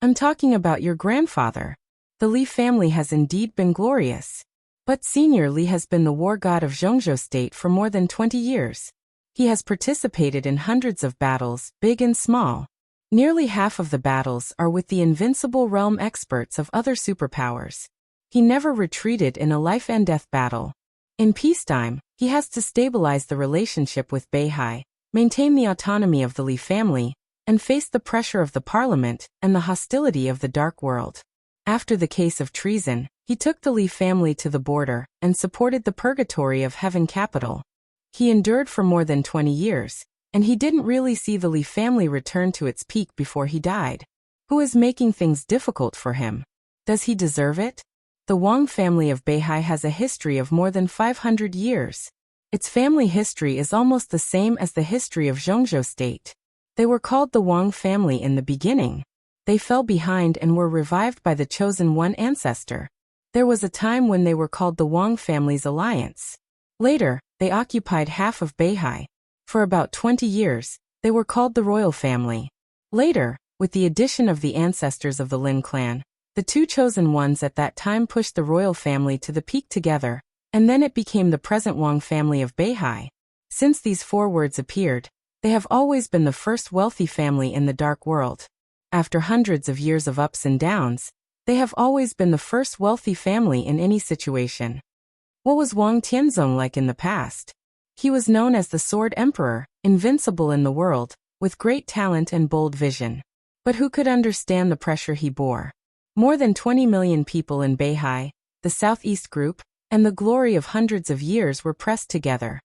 I'm talking about your grandfather. The Li family has indeed been glorious. But Senior Li has been the war god of Zhongzhou state for more than 20 years. He has participated in hundreds of battles, big and small. Nearly half of the battles are with the invincible realm experts of other superpowers. He never retreated in a life-and-death battle. In peacetime, he has to stabilize the relationship with Beihai, maintain the autonomy of the Li family, and face the pressure of the parliament and the hostility of the dark world. After the case of treason, he took the Li family to the border and supported the purgatory of Heaven capital. He endured for more than 20 years, and he didn't really see the Li family return to its peak before he died. Who is making things difficult for him? Does he deserve it? The Wang family of Beihai has a history of more than 500 years. Its family history is almost the same as the history of Zhongzhou state. They were called the Wang family in the beginning. They fell behind and were revived by the chosen one ancestor. There was a time when they were called the Wang family's alliance. Later, they occupied half of Beihai. For about 20 years, they were called the royal family. Later, with the addition of the ancestors of the Lin clan, the two chosen ones at that time pushed the royal family to the peak together, and then it became the present Wang family of Beihai. Since these four words appeared, they have always been the first wealthy family in the dark world. After hundreds of years of ups and downs, they have always been the first wealthy family in any situation. What was Wang Tianzong like in the past? He was known as the Sword Emperor, invincible in the world, with great talent and bold vision. But who could understand the pressure he bore? More than 20 million people in Beihai, the Southeast Group, and the glory of hundreds of years were pressed together.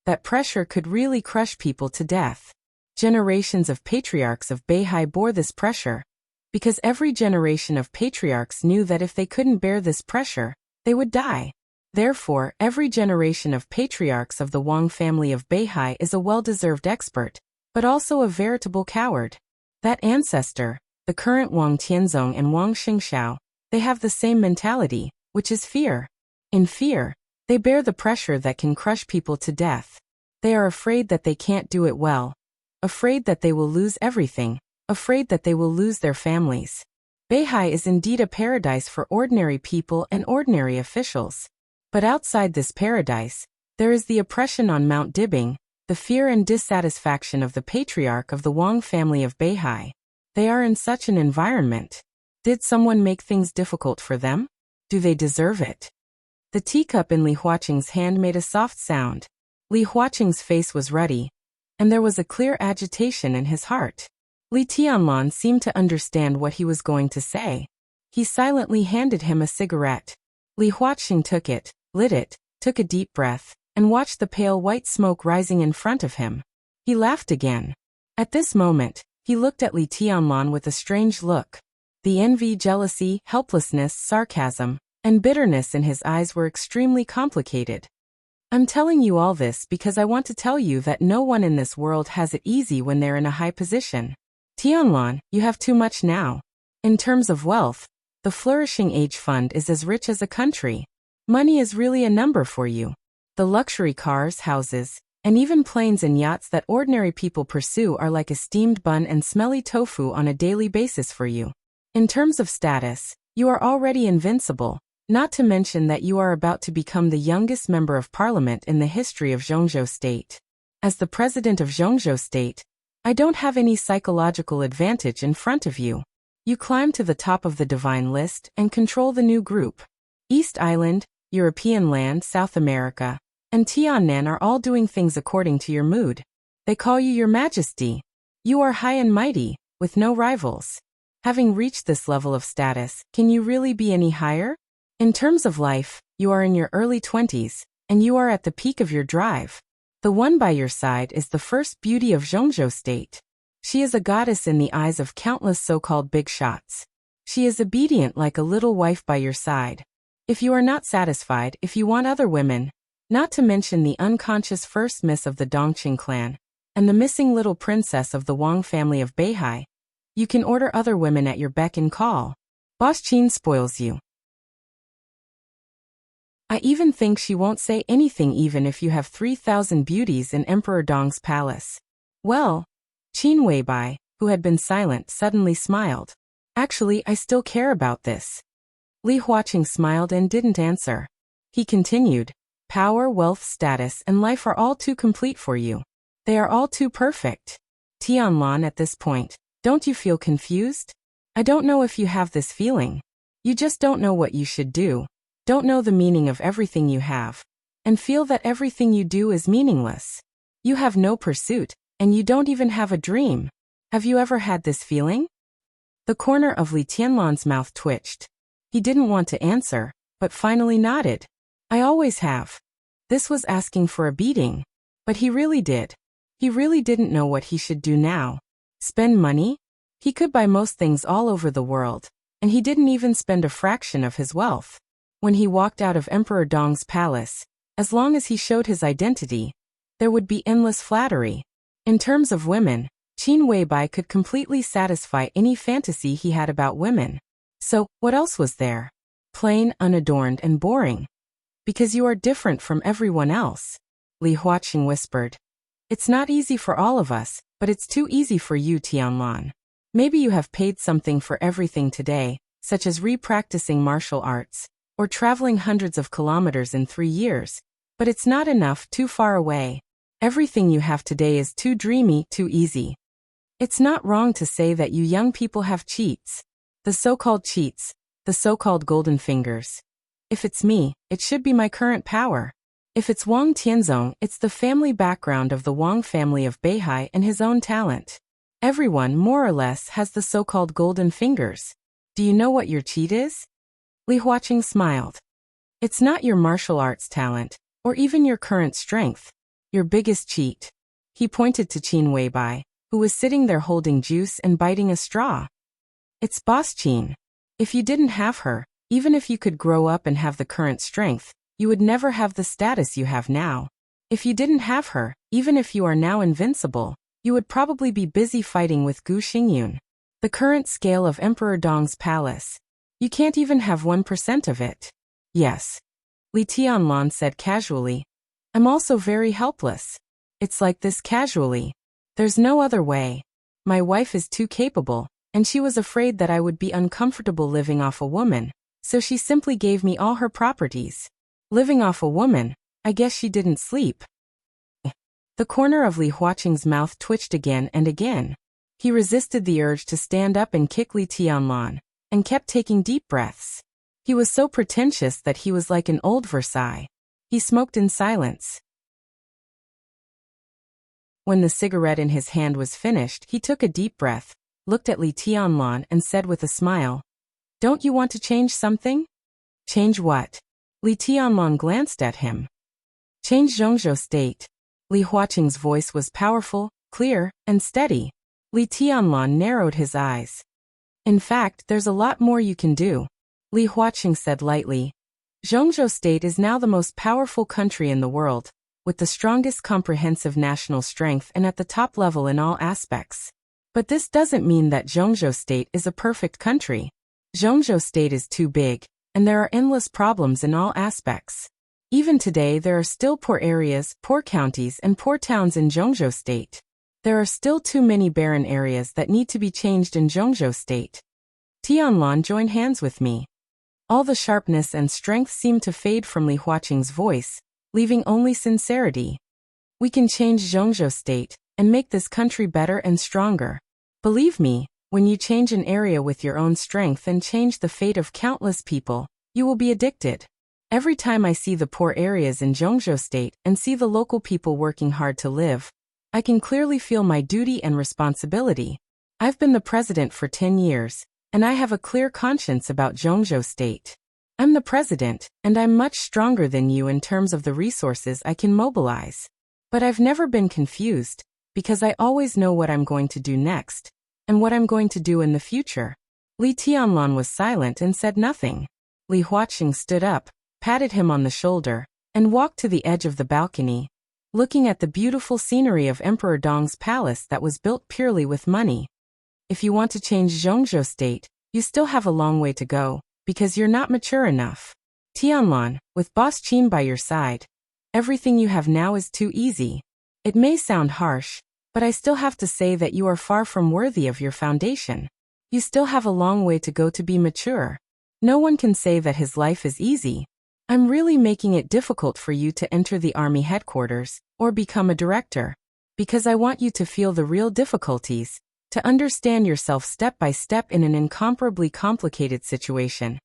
That pressure could really crush people to death. Generations of patriarchs of Beihai bore this pressure, because every generation of patriarchs knew that if they couldn't bear this pressure, they would die. Therefore, every generation of patriarchs of the Wang family of Beihai is a well-deserved expert, but also a veritable coward. That ancestor, the current Wang Tianzong and Wang Xingxiao, they have the same mentality, which is fear. In fear, they bear the pressure that can crush people to death. They are afraid that they can't do it well, afraid that they will lose everything, afraid that they will lose their families. Beihai is indeed a paradise for ordinary people and ordinary officials. But outside this paradise, there is the oppression on Mount Dibing, the fear and dissatisfaction of the patriarch of the Wang family of Beihai. They are in such an environment. Did someone make things difficult for them? Do they deserve it? The teacup in Li Huaqing's hand made a soft sound. Li Huaqing's face was ruddy, and there was a clear agitation in his heart. Li Tianlan seemed to understand what he was going to say. He silently handed him a cigarette. Li Huaqing took it, lit it, took a deep breath, and watched the pale white smoke rising in front of him. He laughed again. At this moment, he looked at Li Tianlan with a strange look. The envy, jealousy, helplessness, sarcasm, and bitterness in his eyes were extremely complicated. I'm telling you all this because I want to tell you that no one in this world has it easy when they're in a high position. Tianlan, you have too much now. In terms of wealth, the Flourishing Age Fund is as rich as a country. Money is really a number for you. The luxury cars, houses, and even planes and yachts that ordinary people pursue are like a steamed bun and smelly tofu on a daily basis for you. In terms of status, you are already invincible, not to mention that you are about to become the youngest member of parliament in the history of Zhongzhou state. As the president of Zhongzhou state, I don't have any psychological advantage in front of you. You climb to the top of the divine list and control the new group. East Island, European land, South America, and Tiannan are all doing things according to your mood. They call you your majesty. You are high and mighty, with no rivals. Having reached this level of status, can you really be any higher? In terms of life, you are in your early 20s, and you are at the peak of your drive. The one by your side is the first beauty of Zhongzhou State. She is a goddess in the eyes of countless so-called big shots. She is obedient like a little wife by your side. If you are not satisfied, if you want other women, not to mention the unconscious first miss of the Dongqing clan, and the missing little princess of the Wang family of Beihai, you can order other women at your beck and call. Boss Qin spoils you. I even think she won't say anything even if you have 3,000 beauties in Emperor Dong's palace. Well, Qin Weibai, who had been silent, suddenly smiled. Actually, I still care about this. Li Huaqing smiled and didn't answer. He continued, power, wealth, status, and life are all too complete for you. They are all too perfect. Tianlan, at this point, don't you feel confused? I don't know if you have this feeling. You just don't know what you should do. Don't know the meaning of everything you have, and feel that everything you do is meaningless. You have no pursuit, and you don't even have a dream. Have you ever had this feeling? The corner of Li Tianlan's mouth twitched. He didn't want to answer, but finally nodded. I always have. This was asking for a beating. But he really did. He really didn't know what he should do now. Spend money? He could buy most things all over the world, and he didn't even spend a fraction of his wealth. When he walked out of Emperor Dong's palace, as long as he showed his identity, there would be endless flattery. In terms of women, Qin Weibai could completely satisfy any fantasy he had about women. So, what else was there? Plain, unadorned, and boring. Because you are different from everyone else, Li Huaqing whispered. It's not easy for all of us, but it's too easy for you, Tianlan. Maybe you have paid something for everything today, such as re-practicing martial arts, or traveling hundreds of kilometers in 3 years, but it's not enough, too far away. Everything you have today is too dreamy, too easy. It's not wrong to say that you young people have cheats. The so-called cheats, the so-called golden fingers. If it's me, it should be my current power. If it's Wang Tianzong, it's the family background of the Wang family of Beihai and his own talent. Everyone, more or less, has the so-called golden fingers. Do you know what your cheat is? Li Huaqing smiled. It's not your martial arts talent, or even your current strength. Your biggest cheat. He pointed to Qin Weibai, who was sitting there holding juice and biting a straw. It's Boss Qin. If you didn't have her, even if you could grow up and have the current strength, you would never have the status you have now. If you didn't have her, even if you are now invincible, you would probably be busy fighting with Gu Xingyun. The current scale of Emperor Dong's palace. You can't even have 1% of it. Yes. Li Tianlan said casually. I'm also very helpless. It's like this casually. There's no other way. My wife is too capable, and she was afraid that I would be uncomfortable living off a woman, so she simply gave me all her properties. Living off a woman, I guess she didn't sleep. The corner of Li Huaqing's mouth twitched again and again. He resisted the urge to stand up and kick Li Tianlan, and kept taking deep breaths. He was so pretentious that he was like an old Versailles. He smoked in silence. When the cigarette in his hand was finished, he took a deep breath, looked at Li Tianlan and said with a smile, Don't you want to change something? Change what? Li Tianlan glanced at him. Change Zhongzhou State. Li Huaqing's voice was powerful, clear, and steady. Li Tianlan narrowed his eyes. In fact, there's a lot more you can do. Li Huaqing said lightly. Zhongzhou State is now the most powerful country in the world, with the strongest comprehensive national strength and at the top level in all aspects. But this doesn't mean that Zhongzhou State is a perfect country. Zhongzhou State is too big, and there are endless problems in all aspects. Even today there are still poor areas, poor counties, and poor towns in Zhongzhou State. There are still too many barren areas that need to be changed in Zhongzhou State. Tianlan, join hands with me. All the sharpness and strength seemed to fade from Li Huaqing's voice, leaving only sincerity. We can change Zhongzhou State, and make this country better and stronger. Believe me, when you change an area with your own strength and change the fate of countless people, you will be addicted. Every time I see the poor areas in Zhongzhou State and see the local people working hard to live, I can clearly feel my duty and responsibility. I've been the president for 10 years, and I have a clear conscience about Zhongzhou State. I'm the president, and I'm much stronger than you in terms of the resources I can mobilize. But I've never been confused, because I always know what I'm going to do next, and what I'm going to do in the future. Li Tianlan was silent and said nothing. Li Huaqing stood up, patted him on the shoulder, and walked to the edge of the balcony, looking at the beautiful scenery of Emperor Dong's palace that was built purely with money. If you want to change Zhongzhou state, you still have a long way to go, because you're not mature enough. Tianlan, with Boss Qin by your side, everything you have now is too easy. It may sound harsh, but I still have to say that you are far from worthy of your foundation. You still have a long way to go to be mature. No one can say that his life is easy. I'm really making it difficult for you to enter the army headquarters, or become a director, because I want you to feel the real difficulties, to understand yourself step by step in an incomparably complicated situation,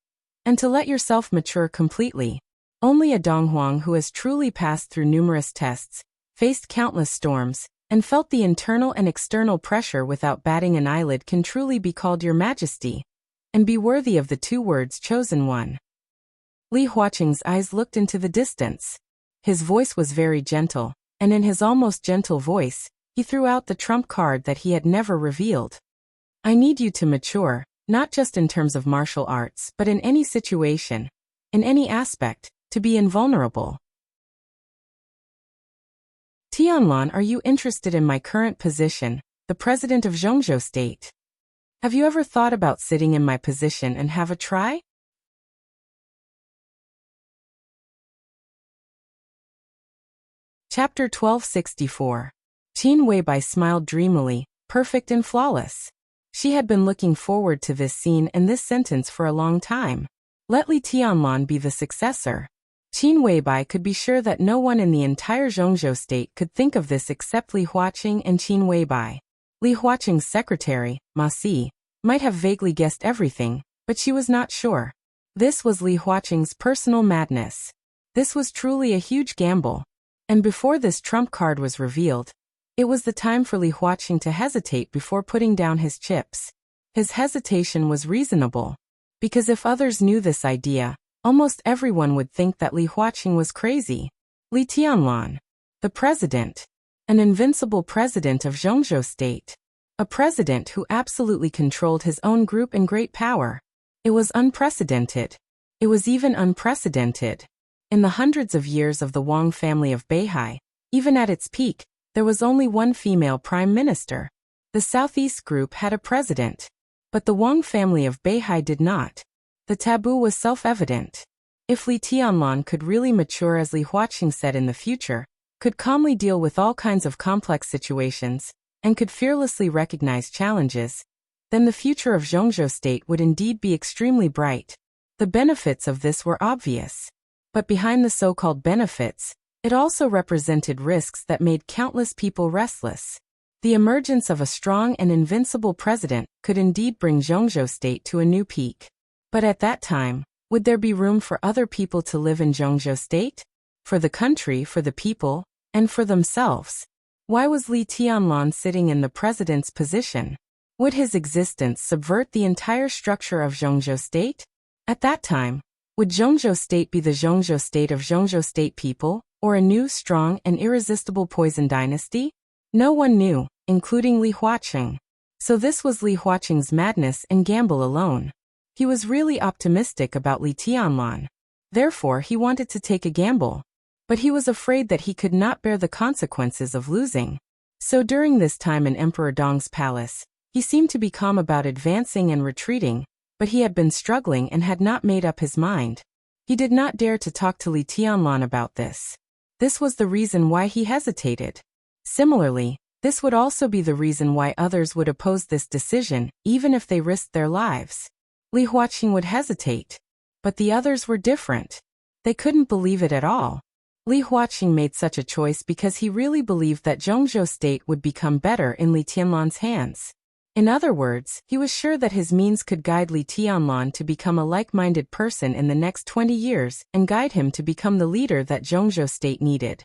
and to let yourself mature completely. Only a Donghuang who has truly passed through numerous tests, faced countless storms, and felt the internal and external pressure without batting an eyelid can truly be called your majesty, and be worthy of the two words chosen one. Li Huaqing's eyes looked into the distance. His voice was very gentle, and in his almost gentle voice, he threw out the trump card that he had never revealed. I need you to mature, not just in terms of martial arts, but in any situation, in any aspect, to be invulnerable. Tianlan, are you interested in my current position, the president of Zhongzhou state? Have you ever thought about sitting in my position and have a try? Chapter 1264. Qin Weibai smiled dreamily, perfect and flawless. She had been looking forward to this scene and this sentence for a long time. Let Li Tianlan be the successor. Qin Weibai could be sure that no one in the entire Zhongzhou state could think of this except Li Huaqing and Qin Weibai. Li Huaqing's secretary, Ma Si, might have vaguely guessed everything, but she was not sure. This was Li Huaqing's personal madness. This was truly a huge gamble. And before this trump card was revealed, it was the time for Li Huaqing to hesitate before putting down his chips. His hesitation was reasonable, because if others knew this idea, almost everyone would think that Li Huaqing was crazy. Li Tianlan, the president, an invincible president of Zhongzhou state, a president who absolutely controlled his own group in great power. It was unprecedented. It was even unprecedented. In the hundreds of years of the Wang family of Beihai, even at its peak, there was only one female prime minister. The Southeast group had a president, but the Wang family of Beihai did not. The taboo was self-evident. If Li Tianlan could really mature as Li Huaqing said in the future, could calmly deal with all kinds of complex situations, and could fearlessly recognize challenges, then the future of Zhongzhou state would indeed be extremely bright. The benefits of this were obvious. But behind the so-called benefits, it also represented risks that made countless people restless. The emergence of a strong and invincible president could indeed bring Zhongzhou state to a new peak. But at that time, would there be room for other people to live in Zhongzhou state? For the country, for the people, and for themselves? Why was Li Tianlan sitting in the president's position? Would his existence subvert the entire structure of Zhongzhou state? At that time, would Zhongzhou state be the Zhongzhou state of Zhongzhou state people, or a new, strong, and irresistible poison dynasty? No one knew, including Li Huaqing. So this was Li Huaqing's madness and gamble alone. He was really optimistic about Li Tianlan. Therefore, he wanted to take a gamble. But he was afraid that he could not bear the consequences of losing. So during this time in Emperor Dong's palace, he seemed to be calm about advancing and retreating, but he had been struggling and had not made up his mind. He did not dare to talk to Li Tianlan about this. This was the reason why he hesitated. Similarly, this would also be the reason why others would oppose this decision, even if they risked their lives. Li Huaqing would hesitate. But the others were different. They couldn't believe it at all. Li Huaqing made such a choice because he really believed that Zhongzhou state would become better in Li Tianlan's hands. In other words, he was sure that his means could guide Li Tianlan to become a like-minded person in the next 20 years and guide him to become the leader that Zhongzhou state needed.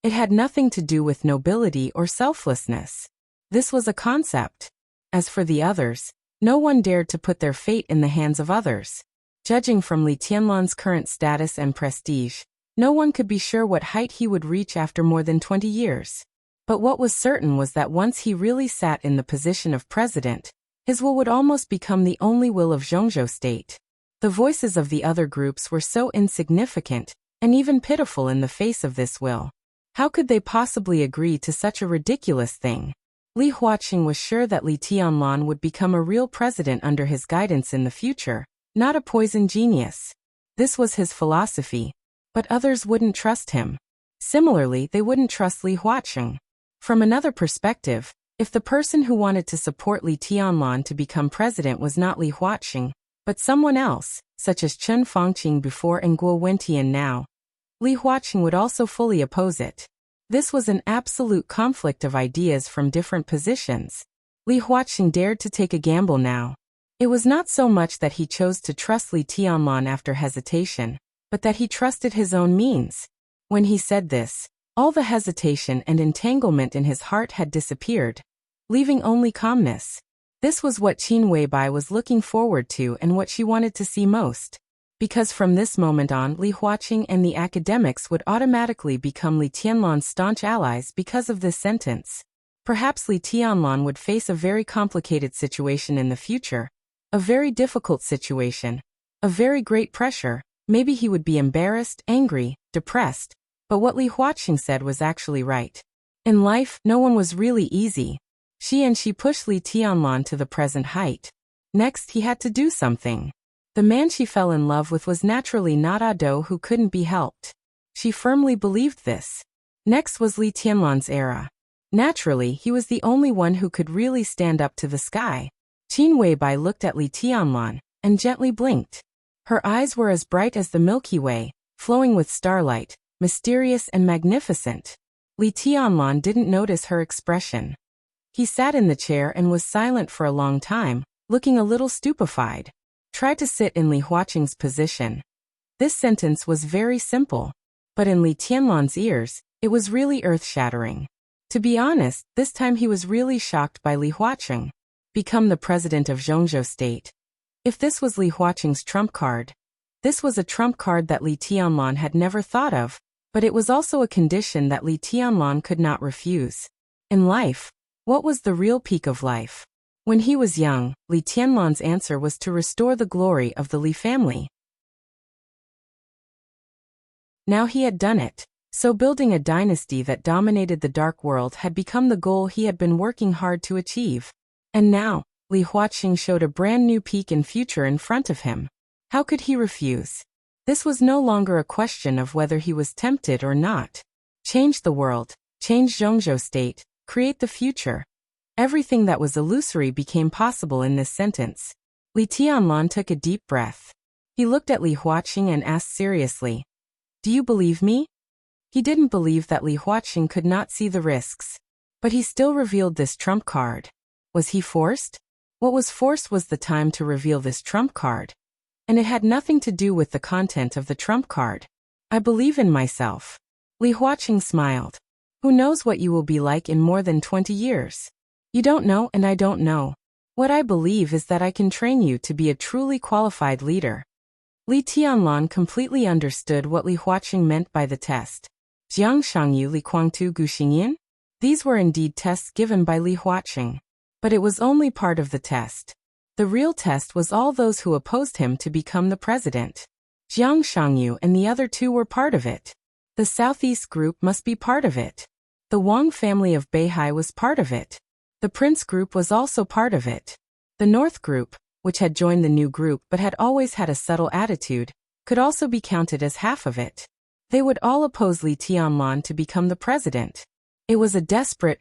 It had nothing to do with nobility or selflessness. This was a concept. As for the others, No one dared to put their fate in the hands of others. Judging from Li Tianlan's current status and prestige, no one could be sure what height he would reach after more than 20 years. But what was certain was that once he really sat in the position of president, his will would almost become the only will of Zhongzhou state. The voices of the other groups were so insignificant, and even pitiful in the face of this will. How could they possibly agree to such a ridiculous thing? Li Huaqing was sure that Li Tianlan would become a real president under his guidance in the future, not a poison genius. This was his philosophy. But others wouldn't trust him. Similarly, they wouldn't trust Li Huaqing. From another perspective, if the person who wanted to support Li Tianlan to become president was not Li Huaqing, but someone else, such as Chen Fangqing before and Guo Wentian now, Li Huaqing would also fully oppose it. This was an absolute conflict of ideas from different positions. Li Huaqing dared to take a gamble now. It was not so much that he chose to trust Li Tianlan after hesitation, but that he trusted his own means. When he said this, all the hesitation and entanglement in his heart had disappeared, leaving only calmness. This was what Qin Weibai was looking forward to and what she wanted to see most. Because from this moment on, Li Huaqing and the academics would automatically become Li Tianlan's staunch allies because of this sentence. Perhaps Li Tianlan would face a very complicated situation in the future, a very difficult situation, a very great pressure. Maybe he would be embarrassed, angry, depressed. But what Li Huaqing said was actually right. In life, no one was really easy. She pushed Li Tianlan to the present height. Next, he had to do something. The man she fell in love with was naturally not Ado, who couldn't be helped. She firmly believed this. Next was Li Tianlan's era. Naturally, he was the only one who could really stand up to the sky. Qin Weibai looked at Li Tianlan and gently blinked. Her eyes were as bright as the Milky Way, flowing with starlight, mysterious and magnificent. Li Tianlan didn't notice her expression. He sat in the chair and was silent for a long time, looking a little stupefied. Try to sit in Li Huaqing's position. This sentence was very simple, but in Li Tianlan's ears, it was really earth-shattering. To be honest, this time he was really shocked by Li Huaqing. Become the president of Zhongzhou state. If this was Li Huaqing's trump card, this was a trump card that Li Tianlan had never thought of, but it was also a condition that Li Tianlan could not refuse. In life, what was the real peak of life? When he was young, Li Tianlan's answer was to restore the glory of the Li family. Now he had done it, so building a dynasty that dominated the dark world had become the goal he had been working hard to achieve. And now, Li Huaqing showed a brand new peak and future in front of him. How could he refuse? This was no longer a question of whether he was tempted or not. Change the world, change Zhongzhou state, create the future. Everything that was illusory became possible in this sentence. Li Tianlan took a deep breath. He looked at Li Huaqing and asked seriously, "Do you believe me?" He didn't believe that Li Huaqing could not see the risks. But he still revealed this trump card. Was he forced? What was forced was the time to reveal this trump card. And it had nothing to do with the content of the trump card. "I believe in myself." Li Huaqing smiled. "Who knows what you will be like in more than 20 years? You don't know and I don't know. What I believe is that I can train you to be a truly qualified leader." Li Tianlan completely understood what Li Huaqing meant by the test. Jiang Shangyu Li Kuangtu Gu Xingyin? These were indeed tests given by Li Huaqing. But it was only part of the test. The real test was all those who opposed him to become the president. Jiang Shangyu and the other two were part of it. The Southeast group must be part of it. The Wang family of Beihai was part of it. The Prince group was also part of it. The North group, which had joined the new group but had always had a subtle attitude, could also be counted as half of it. They would all oppose Li Tianlan to become the president. It was a desperate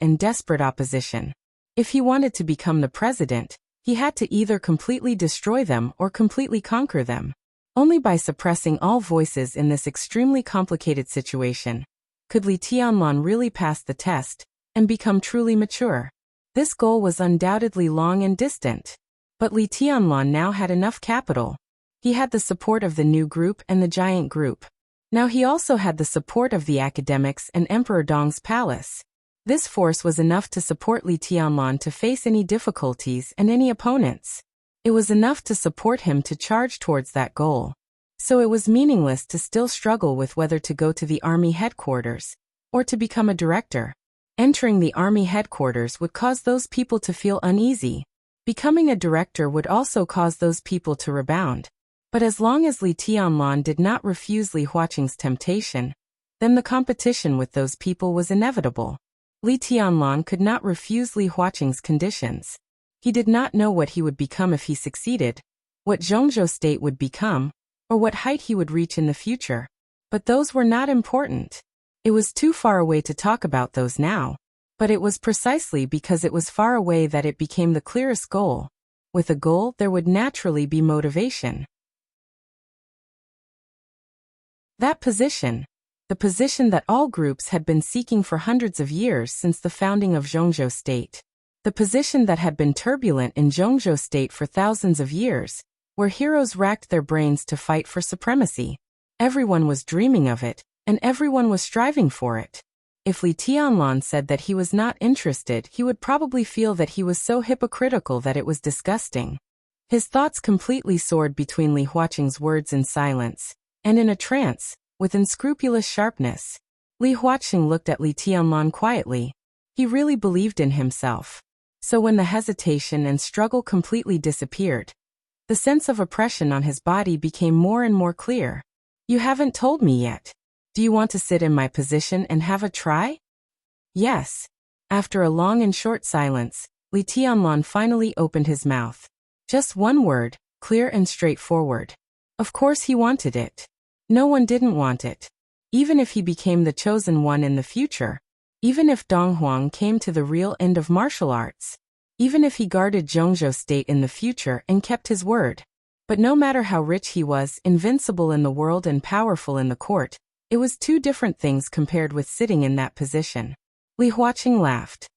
opposition. If he wanted to become the president, he had to either completely destroy them or completely conquer them. Only by suppressing all voices in this extremely complicated situation could Li Tianlan really pass the test and become truly mature. This goal was undoubtedly long and distant. But Li Tianlan now had enough capital. He had the support of the new group and the giant group. Now he also had the support of the academics and Emperor Dong's palace. This force was enough to support Li Tianlan to face any difficulties and any opponents. It was enough to support him to charge towards that goal. So it was meaningless to still struggle with whether to go to the army headquarters or to become a director. Entering the army headquarters would cause those people to feel uneasy. Becoming a director would also cause those people to rebound. But as long as Li Tianlan did not refuse Li Huaqing's temptation, then the competition with those people was inevitable. Li Tianlan could not refuse Li Huaqing's conditions. He did not know what he would become if he succeeded, what Zhongzhou state would become, or what height he would reach in the future. But those were not important. It was too far away to talk about those now. But it was precisely because it was far away that it became the clearest goal. With a goal, there would naturally be motivation. That position, the position that all groups had been seeking for hundreds of years since the founding of Zhongzhou state. The position that had been turbulent in Zhongzhou state for thousands of years, where heroes racked their brains to fight for supremacy. Everyone was dreaming of it, and everyone was striving for it. If Li Tianlan said that he was not interested, he would probably feel that he was so hypocritical that it was disgusting. His thoughts completely soared between Li Huaqing's words in silence, and in a trance, with unscrupulous sharpness. Li Huaqing looked at Li Tianlan quietly. He really believed in himself. So when the hesitation and struggle completely disappeared, the sense of oppression on his body became more and more clear. You haven't told me yet. Do you want to sit in my position and have a try? Yes. After a long and short silence, Li Tianlan finally opened his mouth. Just one word, clear and straightforward. Of course he wanted it. No one didn't want it. Even if he became the chosen one in the future, even if Dong Huang came to the real end of martial arts, even if he guarded Zhongzhou state in the future and kept his word. But no matter how rich he was, invincible in the world and powerful in the court, it was two different things compared with sitting in that position. Li Huaqing laughed.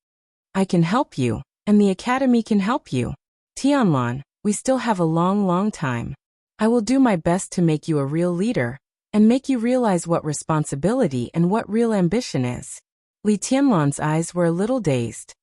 I can help you, and the academy can help you. Tianlan, we still have a long time. I will do my best to make you a real leader, and make you realize what responsibility and what real ambition is. Li Tianlan's eyes were a little dazed.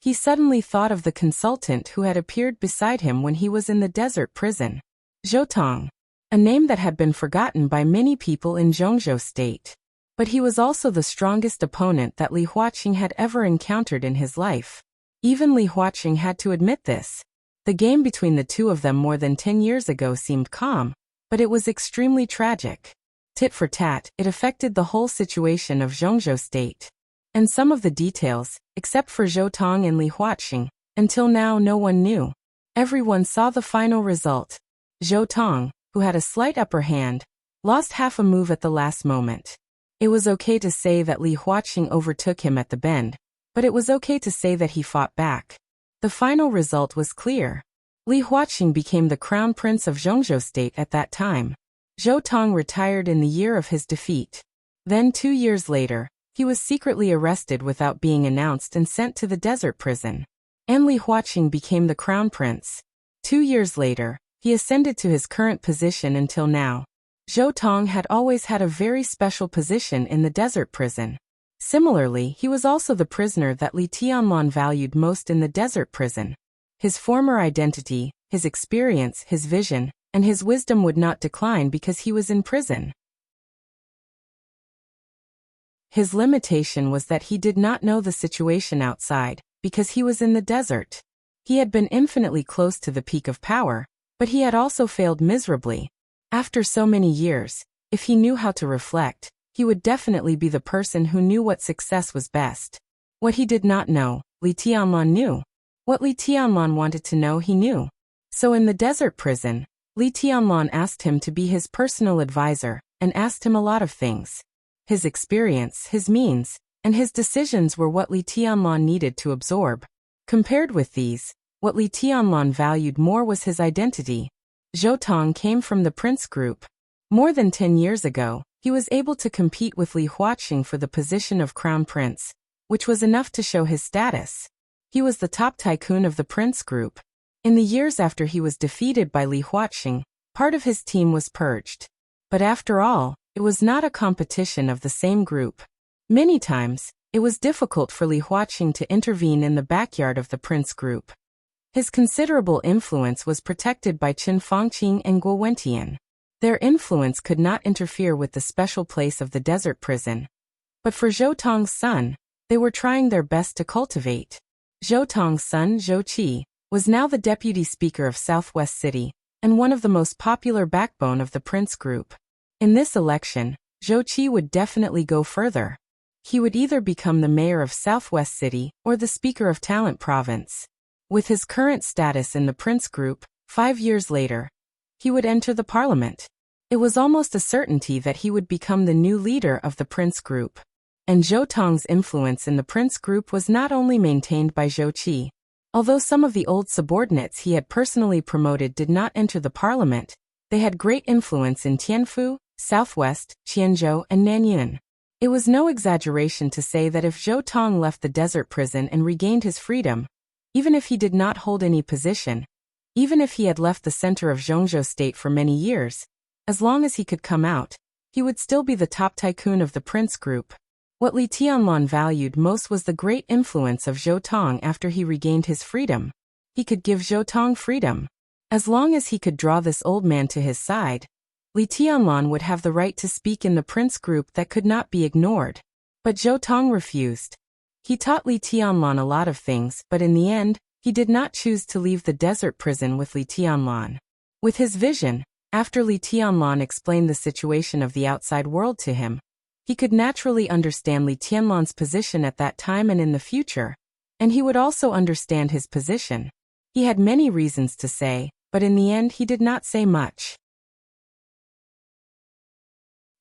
He suddenly thought of the consultant who had appeared beside him when he was in the desert prison. Zhou Tong, a name that had been forgotten by many people in Zhongzhou state. But he was also the strongest opponent that Li Huaqing had ever encountered in his life. Even Li Huaqing had to admit this. The game between the two of them more than 10 years ago seemed calm, but it was extremely tragic. Tit for tat, it affected the whole situation of Zhongzhou state. And some of the details, except for Zhou Tong and Li Huaqing, until now no one knew. Everyone saw the final result. Zhou Tong, who had a slight upper hand, lost half a move at the last moment. It was okay to say that Li Huaqing overtook him at the bend, but it was okay to say that he fought back. The final result was clear. Li Huaqing became the crown prince of Zhongzhou state at that time. Zhou Tong retired in the year of his defeat. Then 2 years later, he was secretly arrested without being announced and sent to the desert prison. And Li Huaqing became the crown prince. 2 years later, he ascended to his current position until now. Zhou Tong had always had a very special position in the desert prison. Similarly, he was also the prisoner that Li Tianlan valued most in the desert prison. His former identity, his experience, his vision, and his wisdom would not decline because he was in prison. His limitation was that he did not know the situation outside, because he was in the desert. He had been infinitely close to the peak of power, but he had also failed miserably. After so many years, if he knew how to reflect, he would definitely be the person who knew what success was best. What he did not know, Li Tianlan knew. What Li Tianlan wanted to know, he knew. So in the desert prison, Li Tianlan asked him to be his personal advisor, and asked him a lot of things. His experience, his means, and his decisions were what Li Tianlan needed to absorb. Compared with these, what Li Tianlan valued more was his identity. Zhou Tong came from the prince group. More than 10 years ago, he was able to compete with Li Huaqing for the position of crown prince, which was enough to show his status. He was the top tycoon of the prince group. In the years after he was defeated by Li Huaqing, part of his team was purged. But after all, it was not a competition of the same group. Many times, it was difficult for Li Huaqing to intervene in the backyard of the prince group. His considerable influence was protected by Qin Fangqing and Guo Wentian. Their influence could not interfere with the special place of the desert prison. But for Zhou Tong's son, they were trying their best to cultivate. Zhou Tong's son, Zhou Qi, was now the deputy speaker of Southwest City, and one of the most popular backbone of the Prince Group. In this election, Zhou Qi would definitely go further. He would either become the mayor of Southwest City or the speaker of Talent Province. With his current status in the Prince Group, 5 years later, he would enter the parliament. It was almost a certainty that he would become the new leader of the Prince Group. And Zhou Tong's influence in the Prince Group was not only maintained by Zhou Qi. Although some of the old subordinates he had personally promoted did not enter the parliament, they had great influence in Tianfu, Southwest, Qianzhou, and Nanyuan. It was no exaggeration to say that if Zhou Tong left the desert prison and regained his freedom, even if he did not hold any position, even if he had left the center of Zhongzhou state for many years, as long as he could come out, he would still be the top tycoon of the Prince Group. What Li Tianlan valued most was the great influence of Zhou Tong after he regained his freedom. He could give Zhou Tong freedom. As long as he could draw this old man to his side, Li Tianlan would have the right to speak in the Prince Group that could not be ignored. But Zhou Tong refused. He taught Li Tianlan a lot of things, but in the end, he did not choose to leave the desert prison with Li Tianlan. With his vision, after Li Tianlan explained the situation of the outside world to him, he could naturally understand Li Tianlan's position at that time and in the future, and he would also understand his position. He had many reasons to say, but in the end he did not say much.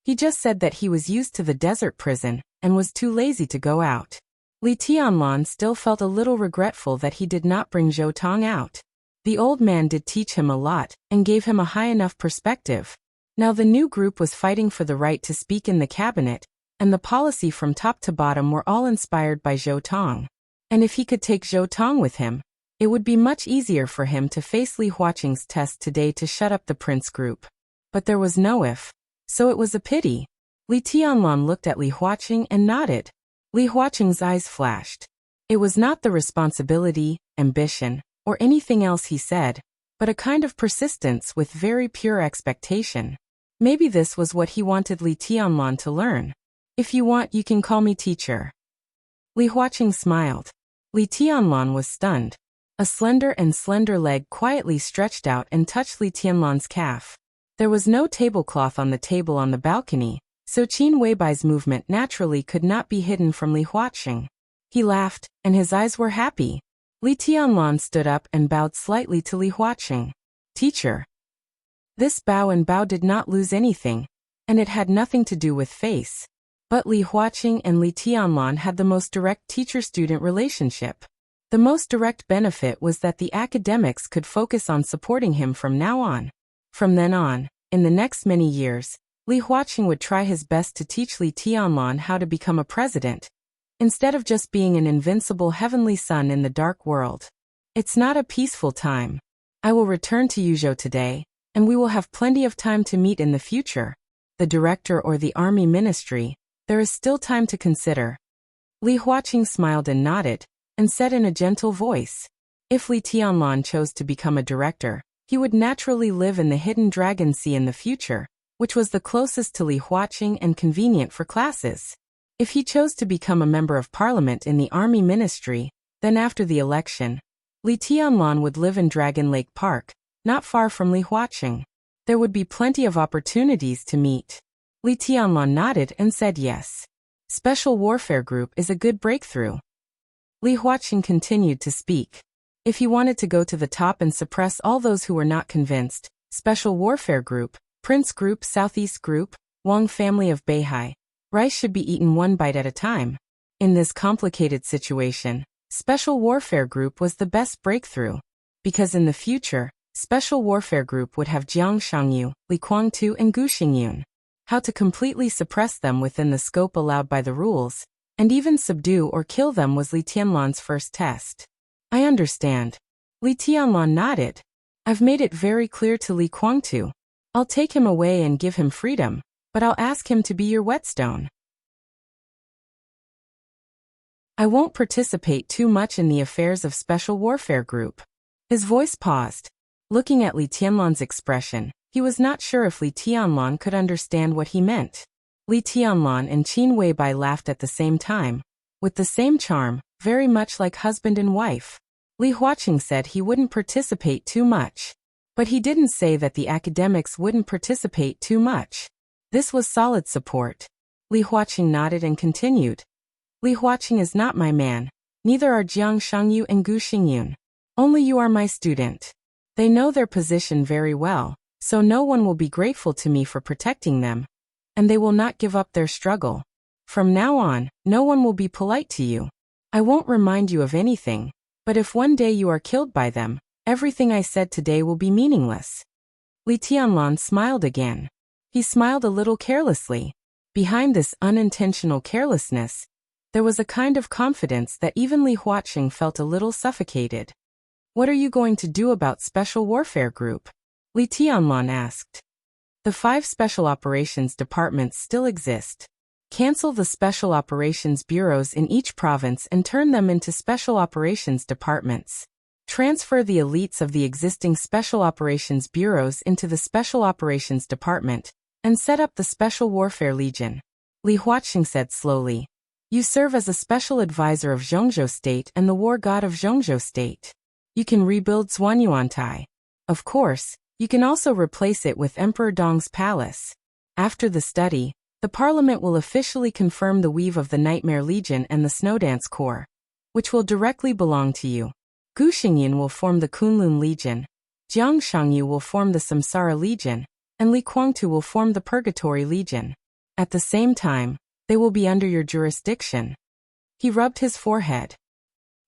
He just said that he was used to the desert prison and was too lazy to go out. Li Tianlan still felt a little regretful that he did not bring Zhou Tong out. The old man did teach him a lot and gave him a high enough perspective. Now the new group was fighting for the right to speak in the cabinet, and the policy from top to bottom were all inspired by Zhou Tong. And if he could take Zhou Tong with him, it would be much easier for him to face Li Huaqing's test today to shut up the Prince Group. But there was no if, so it was a pity. Li Tianlan looked at Li Huaqing and nodded. Li Huaqing's eyes flashed. It was not the responsibility, ambition, or anything else he said, but a kind of persistence with very pure expectation. Maybe this was what he wanted Li Tianlan to learn. If you want, you can call me teacher. Li Huaqing smiled. Li Tianlan was stunned. A slender leg quietly stretched out and touched Li Tianlan's calf. There was no tablecloth on the table on the balcony, so Qin Weibai's movement naturally could not be hidden from Li Huaqing. He laughed, and his eyes were happy. Li Tianlan stood up and bowed slightly to Li Huaqing. Teacher. This bow and bow did not lose anything, and it had nothing to do with face. But Li Huaqing and Li Tianlan had the most direct teacher-student relationship. The most direct benefit was that the academics could focus on supporting him from now on. From then on, in the next many years, Li Huaqing would try his best to teach Li Tianlan how to become a president, instead of just being an invincible heavenly sun in the dark world. It's not a peaceful time. I will return to Yuzhou today, and we will have plenty of time to meet in the future. The director or the army ministry, there is still time to consider. Li Huaqing smiled and nodded, and said in a gentle voice, if Li Tianlan chose to become a director, he would naturally live in the Hidden Dragon Sea in the future, which was the closest to Li Huaqing and convenient for classes. If he chose to become a member of parliament in the army ministry, then after the election, Li Tianlan would live in Dragon Lake Park, not far from Li Huaqing. There would be plenty of opportunities to meet. Li Tianlan nodded and said yes. Special Warfare Group is a good breakthrough. Li Huaqing continued to speak. If he wanted to go to the top and suppress all those who were not convinced, Special Warfare Group, Prince Group, Southeast Group, Wang family of Beihai, rice should be eaten one bite at a time. In this complicated situation, Special Warfare Group was the best breakthrough. Because in the future, Special Warfare Group would have Jiang Shangyu, Li Guangtu and Gu Xingyun. How to completely suppress them within the scope allowed by the rules, and even subdue or kill them was Li Tianlan's first test. I understand. Li Tianlan nodded. I've made it very clear to Li Guangtu. I'll take him away and give him freedom, but I'll ask him to be your whetstone. I won't participate too much in the affairs of Special Warfare Group. His voice paused. Looking at Li Tianlan's expression, he was not sure if Li Tianlan could understand what he meant. Li Tianlan and Qin Weibai laughed at the same time, with the same charm, very much like husband and wife. Li Huaqing said he wouldn't participate too much. But he didn't say that the academics wouldn't participate too much. This was solid support. Li Huaqing nodded and continued. Li Huaqing is not my man. Neither are Jiang Shangyu and Gu Xingyun. Only you are my student. They know their position very well, so no one will be grateful to me for protecting them. And they will not give up their struggle. From now on, no one will be polite to you. I won't remind you of anything, but if one day you are killed by them, everything I said today will be meaningless. Li Tianlan smiled again. He smiled a little carelessly. Behind this unintentional carelessness, there was a kind of confidence that even Li Huaqing felt a little suffocated. What are you going to do about Special Warfare Group? Li Tianlan asked. The 5 Special Operations Departments still exist. Cancel the Special Operations Bureaus in each province and turn them into Special Operations Departments. Transfer the elites of the existing Special Operations Bureaus into the Special Operations Department, and set up the Special Warfare Legion. Li Huaqing said slowly. You serve as a special advisor of Zhongzhou State and the war god of Zhongzhou State. You can rebuild Zhuanyuantai. Of course, you can also replace it with Emperor Dong's palace. After the study, the parliament will officially confirm the weave of the Nightmare Legion and the Snowdance Corps, which will directly belong to you. Gu Xingyan will form the Kunlun Legion, Jiang Shangyu will form the Samsara Legion, and Li Kuangtu will form the Purgatory Legion. At the same time, they will be under your jurisdiction. He rubbed his forehead.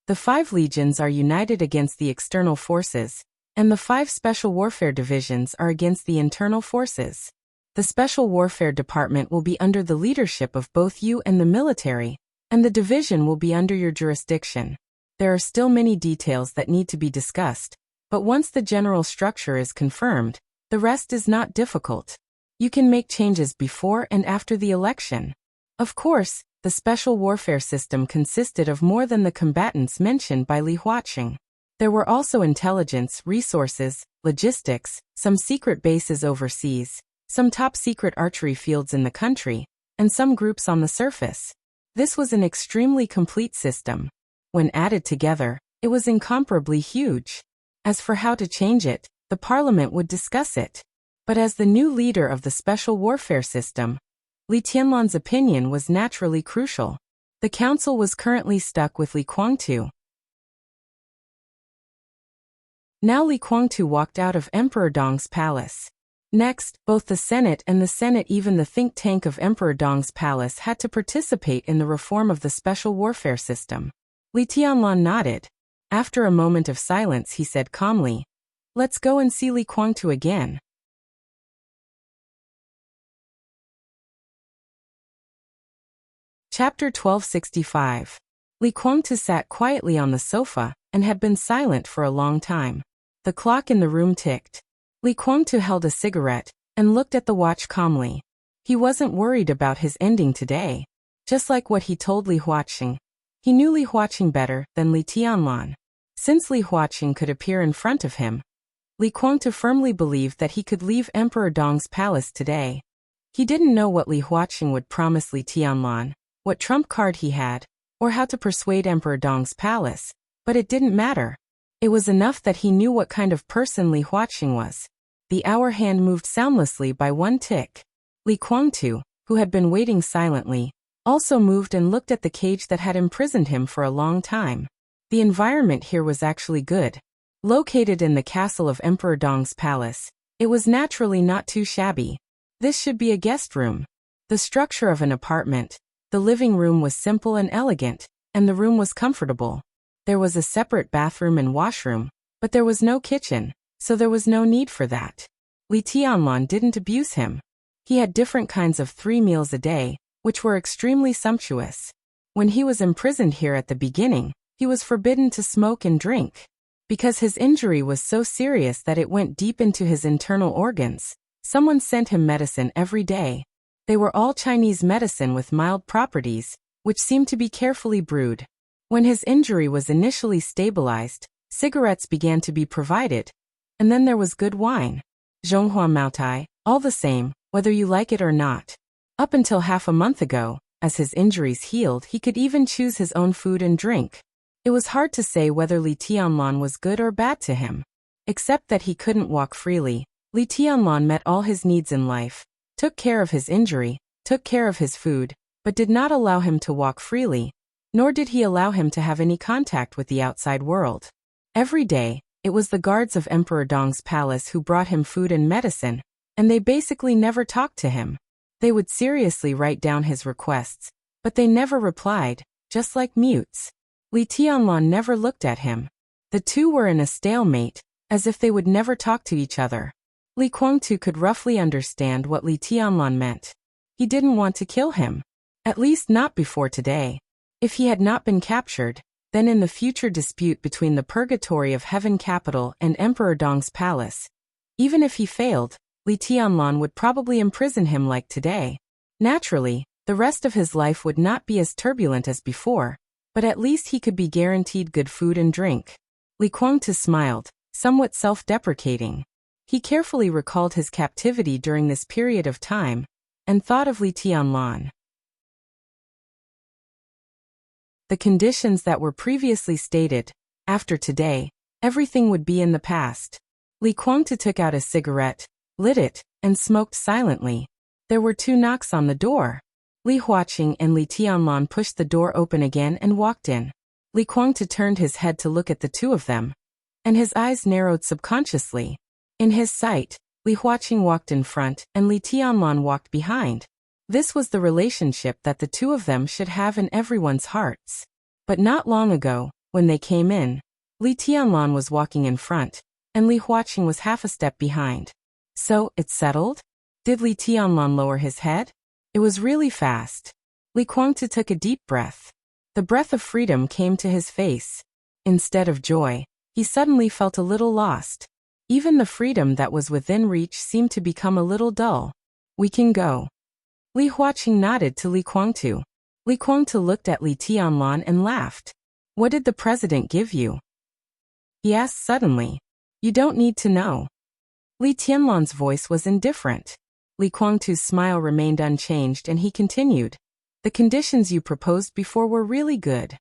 The 5 legions are united against the external forces, and the 5 special warfare divisions are against the internal forces. The Special Warfare Department will be under the leadership of both you and the military, and the division will be under your jurisdiction. There are still many details that need to be discussed, but once the general structure is confirmed, the rest is not difficult. You can make changes before and after the election. Of course, the special warfare system consisted of more than the combatants mentioned by Li Huaqing. There were also intelligence, resources, logistics, some secret bases overseas, some top-secret archery fields in the country, and some groups on the surface. This was an extremely complete system. When added together, it was incomparably huge. As for how to change it, the parliament would discuss it. But as the new leader of the special warfare system, Li Tianlan's opinion was naturally crucial. The council was currently stuck with Li Kuangtu. Now Li Kuangtu walked out of Emperor Dong's palace. Next, both the Senate and the Senate, even the think tank of Emperor Dong's palace, had to participate in the reform of the special warfare system. Li Tianlan nodded. After a moment of silence he said calmly, "Let's go and see Li Kuangtu again." Chapter 1265. Li Kuangtu sat quietly on the sofa, and had been silent for a long time. The clock in the room ticked. Li Kuangtu held a cigarette, and looked at the watch calmly. He wasn't worried about his ending today. Just like what he told Li Huaqing. He knew Li Huaqing better than Li Tianlan. Since Li Huaqing could appear in front of him, Li Kuangtu firmly believed that he could leave Emperor Dong's palace today. He didn't know what Li Huaqing would promise Li Tianlan, what trump card he had, or how to persuade Emperor Dong's palace, but it didn't matter. It was enough that he knew what kind of person Li Huaqing was. The hour hand moved soundlessly by one tick. Li Kuangtu, who had been waiting silently, also moved and looked at the cage that had imprisoned him for a long time. The environment here was actually good. Located in the castle of Emperor Dong's palace, it was naturally not too shabby. This should be a guest room. The structure of an apartment. The living room was simple and elegant, and the room was comfortable. There was a separate bathroom and washroom, but there was no kitchen, so there was no need for that. Li Tianlan didn't abuse him. He had different kinds of 3 meals a day, which were extremely sumptuous. When he was imprisoned here at the beginning, he was forbidden to smoke and drink. Because his injury was so serious that it went deep into his internal organs, someone sent him medicine every day. They were all Chinese medicine with mild properties, which seemed to be carefully brewed. When his injury was initially stabilized, Cigarettes began to be provided. And then there was good wine. Zhonghua Maotai, all the same, whether you like it or not. Up until half a month ago, as his injuries healed, he could even choose his own food and drink. It was hard to say whether Li Tianlan was good or bad to him. Except that he couldn't walk freely, Li Tianlan met all his needs in life, took care of his injury, took care of his food, but did not allow him to walk freely, nor did he allow him to have any contact with the outside world. Every day, it was the guards of Emperor Dong's palace who brought him food and medicine, and they basically never talked to him. They would seriously write down his requests, but they never replied, just like mutes. Li Tianlan never looked at him. The two were in a stalemate, as if they would never talk to each other. Li Guangtu could roughly understand what Li Tianlan meant. He didn't want to kill him. At least not before today. If he had not been captured, then in the future dispute between the Purgatory of Heaven capital and Emperor Dong's palace. Even if he failed, Li Tianlan would probably imprison him like today. Naturally, the rest of his life would not be as turbulent as before, but at least he could be guaranteed good food and drink. Li Guangtu smiled, somewhat self-deprecating. He carefully recalled his captivity during this period of time, and thought of Li Tianlan. The conditions that were previously stated, after today, everything would be in the past. Li Guangtu took out a cigarette, lit it, and smoked silently. There were 2 knocks on the door. Li Huaqing and Li Tianlan pushed the door open again and walked in. Li Guangtu turned his head to look at the two of them, and his eyes narrowed subconsciously. In his sight, Li Huaqing walked in front and Li Tianlan walked behind. This was the relationship that the two of them should have in everyone's hearts. But not long ago, when they came in, Li Tianlan was walking in front, and Li Huaqing was half a step behind. So, it's settled? Did Li Tianlan lower his head? It was really fast. Li Guangtu took a deep breath. The breath of freedom came to his face. Instead of joy, he suddenly felt a little lost. Even the freedom that was within reach seemed to become a little dull. We can go. Li Huaqing nodded to Li Guangtu. Li Guangtu looked at Li Tianlan and laughed. What did the president give you? He asked suddenly. You don't need to know. Li Tianlan's voice was indifferent. Li Guangtu's smile remained unchanged and he continued. The conditions you proposed before were really good.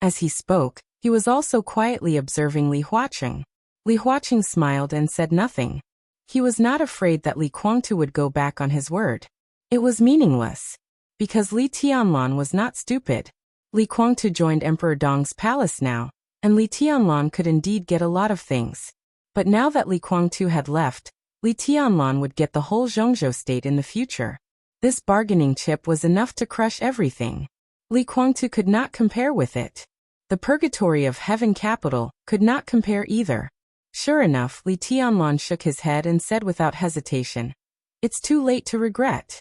As he spoke, he was also quietly observing Li Huaqing. Li Huaqing smiled and said nothing. He was not afraid that Li Guangtu would go back on his word. It was meaningless. Because Li Tianlan was not stupid. Li Guangtu joined Emperor Dong's palace now, and Li Tianlan could indeed get a lot of things. But now that Li Guangtu had left, Li Tianlan would get the whole Zhongzhou state in the future. This bargaining chip was enough to crush everything. Li Guangtu could not compare with it. The Purgatory of Heaven capital could not compare either. Sure enough, Li Tianlan shook his head and said without hesitation, It's too late to regret.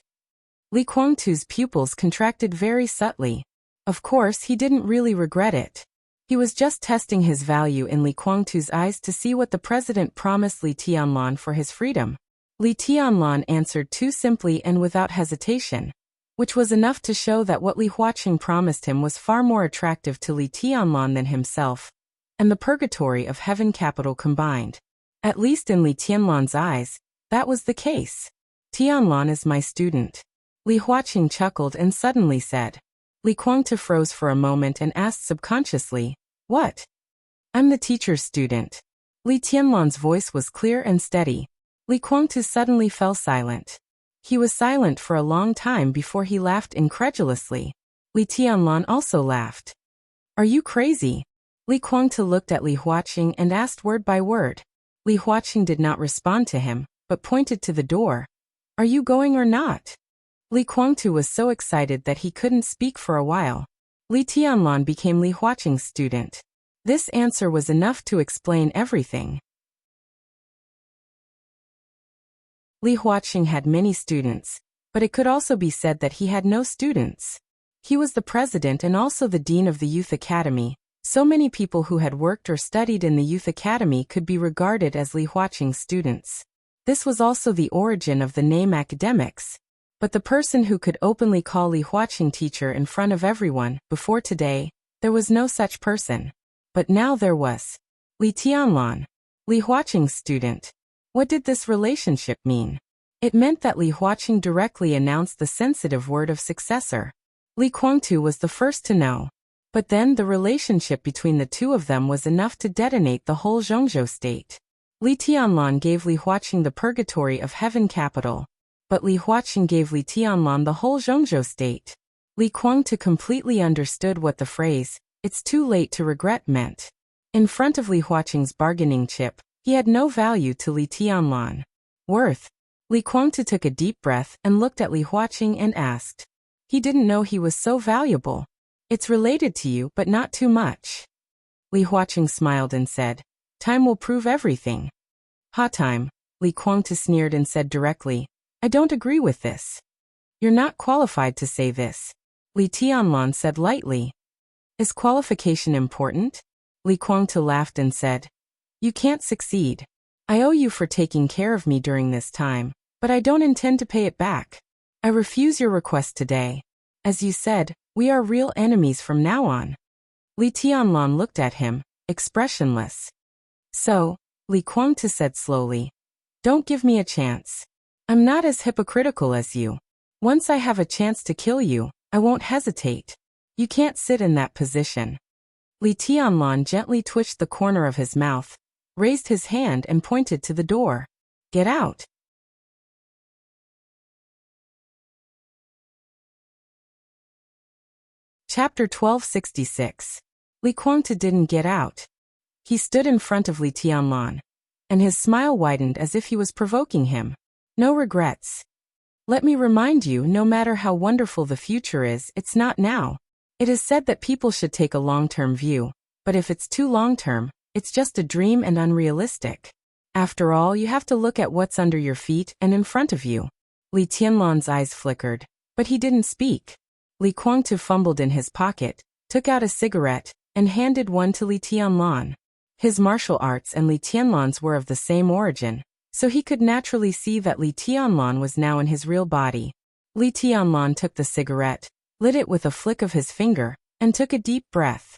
Li Guangtu's pupils contracted very subtly. Of course, he didn't really regret it. He was just testing his value in Li Guangtu's eyes to see what the president promised Li Tianlan for his freedom. Li Tianlan answered too simply and without hesitation, which was enough to show that what Li Huaqing promised him was far more attractive to Li Tianlan than himself, and the Purgatory of Heaven capital combined. At least in Li Tianlan's eyes, that was the case. Tianlan is my student. Li Huaqing chuckled and suddenly said. Li Guangtu froze for a moment and asked subconsciously, What? I'm the teacher's student. Li Tianlan's voice was clear and steady. Li Guangtu suddenly fell silent. He was silent for a long time before he laughed incredulously. Li Tianlan also laughed. Are you crazy? Li Guangtu looked at Li Huaqing and asked word by word. Li Huaqing did not respond to him, but pointed to the door. Are you going or not? Li Guangtu was so excited that he couldn't speak for a while. Li Tianlan became Li Huaqing's student. This answer was enough to explain everything. Li Huaqing had many students, but it could also be said that he had no students. He was the president and also the dean of the Youth Academy. So many people who had worked or studied in the Youth Academy could be regarded as Li Huaqing's students. This was also the origin of the name academics. But the person who could openly call Li Huaqing teacher in front of everyone, before today, there was no such person. But now there was. Li Tianlan, Li Huaqing's student. What did this relationship mean? It meant that Li Huaqing directly announced the sensitive word of successor. Li Guangtu was the first to know. But then the relationship between the two of them was enough to detonate the whole Zhongzhou state. Li Tianlan gave Li Huaqing the purgatory of heaven capital. But Li Huaqing gave Li Tianlan the whole Zhongzhou state. Li Guangtu completely understood what the phrase, "it's too late to regret" meant. In front of Li Huaqing's bargaining chip, he had no value to Li Tianlan. Worth. Li Guangtu took a deep breath and looked at Li Huaqing and asked. He didn't know he was so valuable. It's related to you, but not too much. Li Huaqing smiled and said, time will prove everything. Time, Li Guangtu sneered and said directly, I don't agree with this. You're not qualified to say this. Li Tianlan said lightly. Is qualification important? Li Guangtu laughed and said, you can't succeed. I owe you for taking care of me during this time, but I don't intend to pay it back. I refuse your request today. As you said, we are real enemies from now on. Li Tianlan looked at him, expressionless. So, Li Guangtu said slowly, don't give me a chance. I'm not as hypocritical as you. Once I have a chance to kill you, I won't hesitate. You can't sit in that position. Li Tianlan gently twitched the corner of his mouth, raised his hand and pointed to the door. Get out. Chapter 1266. Li Guangtu didn't get out. He stood in front of Li Tianlan, and his smile widened as if he was provoking him. No regrets. Let me remind you, no matter how wonderful the future is, it's not now. It is said that people should take a long-term view, but if it's too long-term, it's just a dream and unrealistic. After all, you have to look at what's under your feet and in front of you. Li Tianlan's eyes flickered, but he didn't speak. Li Guangtu fumbled in his pocket, took out a cigarette, and handed one to Li Tianlan. His martial arts and Li Tianlan's were of the same origin, so he could naturally see that Li Tianlan was now in his real body. Li Tianlan took the cigarette, lit it with a flick of his finger, and took a deep breath.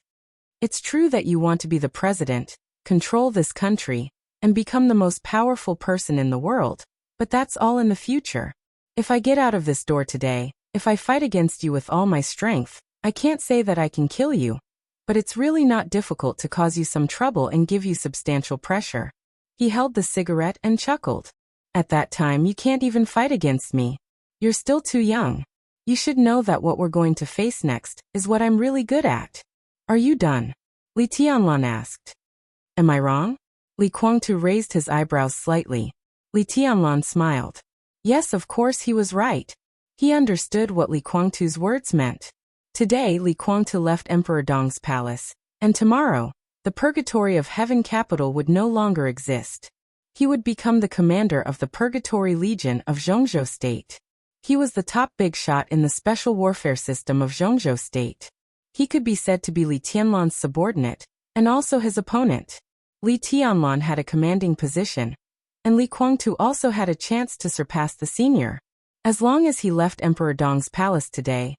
It's true that you want to be the president, control this country, and become the most powerful person in the world, but that's all in the future. If I get out of this door today, if I fight against you with all my strength, I can't say that I can kill you. But it's really not difficult to cause you some trouble and give you substantial pressure. He held the cigarette and chuckled. At that time you can't even fight against me. You're still too young. You should know that what we're going to face next is what I'm really good at. Are you done? Li Tianlan asked. Am I wrong? Li Guangtu raised his eyebrows slightly. Li Tianlan smiled. Yes, of course he was right. He understood what Li Guangtu's words meant. Today Li Guangtu left Emperor Dong's palace, and tomorrow, the Purgatory of Heaven capital would no longer exist. He would become the commander of the Purgatory Legion of Zhongzhou State. He was the top big shot in the special warfare system of Zhongzhou State. He could be said to be Li Tianlan's subordinate, and also his opponent. Li Tianlan had a commanding position, and Li Guangtu also had a chance to surpass the senior. As long as he left Emperor Dong's palace today,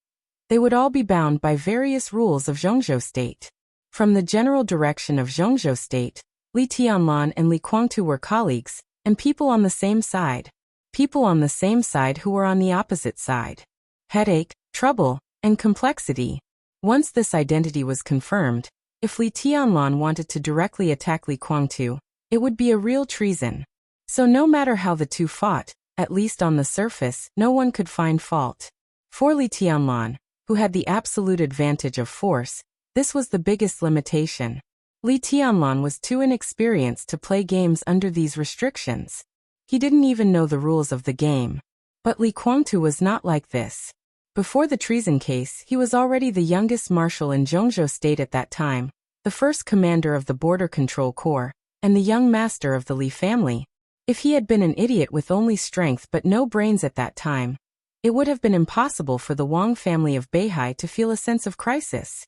they would all be bound by various rules of Zhongzhou State. From the general direction of Zhongzhou State, Li Tianlan and Li Guangtu were colleagues, and people on the same side. People on the same side who were on the opposite side. Headache, trouble, and complexity. Once this identity was confirmed, if Li Tianlan wanted to directly attack Li Guangtu, it would be a real treason. So no matter how the two fought, at least on the surface, no one could find fault. For Li Tianlan, who had the absolute advantage of force, this was the biggest limitation. Li Tianlan was too inexperienced to play games under these restrictions. He didn't even know the rules of the game. But Li Guangtu was not like this. Before the treason case, he was already the youngest marshal in Zhongzhou State at that time, the first commander of the Border Control Corps, and the young master of the Li family. If he had been an idiot with only strength but no brains at that time, it would have been impossible for the Wang family of Beihai to feel a sense of crisis.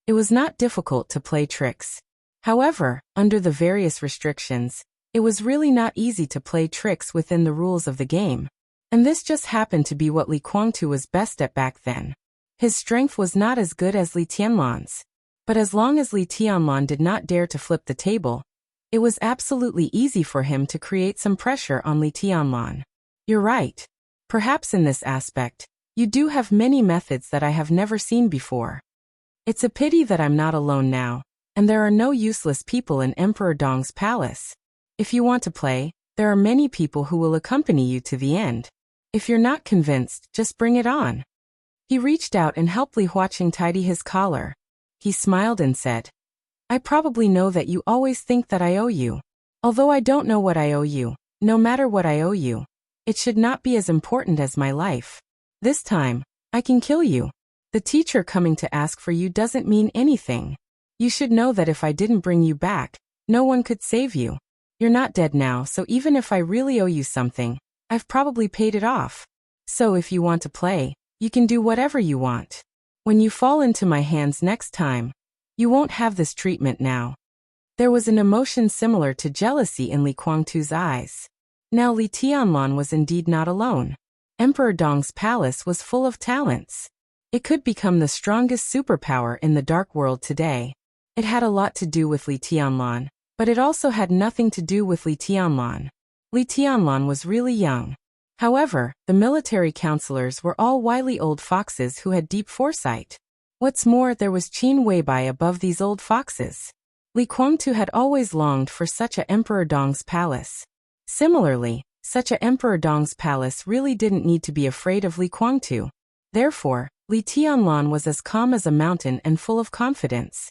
It was not difficult to play tricks. However, under the various restrictions, it was really not easy to play tricks within the rules of the game. And this just happened to be what Li Guangtu was best at back then. His strength was not as good as Li Tianlan's. But as long as Li Tianlan did not dare to flip the table, it was absolutely easy for him to create some pressure on Li Tianlan. You're right. Perhaps in this aspect, you do have many methods that I have never seen before. It's a pity that I'm not alone now, and there are no useless people in Emperor Dong's palace. If you want to play, there are many people who will accompany you to the end. If you're not convinced, just bring it on. He reached out and helped Li Huaqing tidy his collar. He smiled and said, I probably know that you always think that I owe you. Although I don't know what I owe you, no matter what I owe you, it should not be as important as my life. This time, I can kill you. The teacher coming to ask for you doesn't mean anything. You should know that if I didn't bring you back, no one could save you. You're not dead now, so even if I really owe you something, I've probably paid it off. So if you want to play, you can do whatever you want. When you fall into my hands next time, you won't have this treatment now. There was an emotion similar to jealousy in Li Guangtu's eyes. Now Li Tianlan was indeed not alone. Emperor Dong's palace was full of talents. It could become the strongest superpower in the dark world today. It had a lot to do with Li Tianlan, but it also had nothing to do with Li Tianlan. Li Tianlan was really young. However, the military counselors were all wily old foxes who had deep foresight. What's more, there was Qin Weibai above these old foxes. Li Guangtu had always longed for such a Emperor Dong's palace. Similarly, such a Emperor Dong's palace really didn't need to be afraid of Li Guangtu. Therefore, Li Tianlan was as calm as a mountain and full of confidence.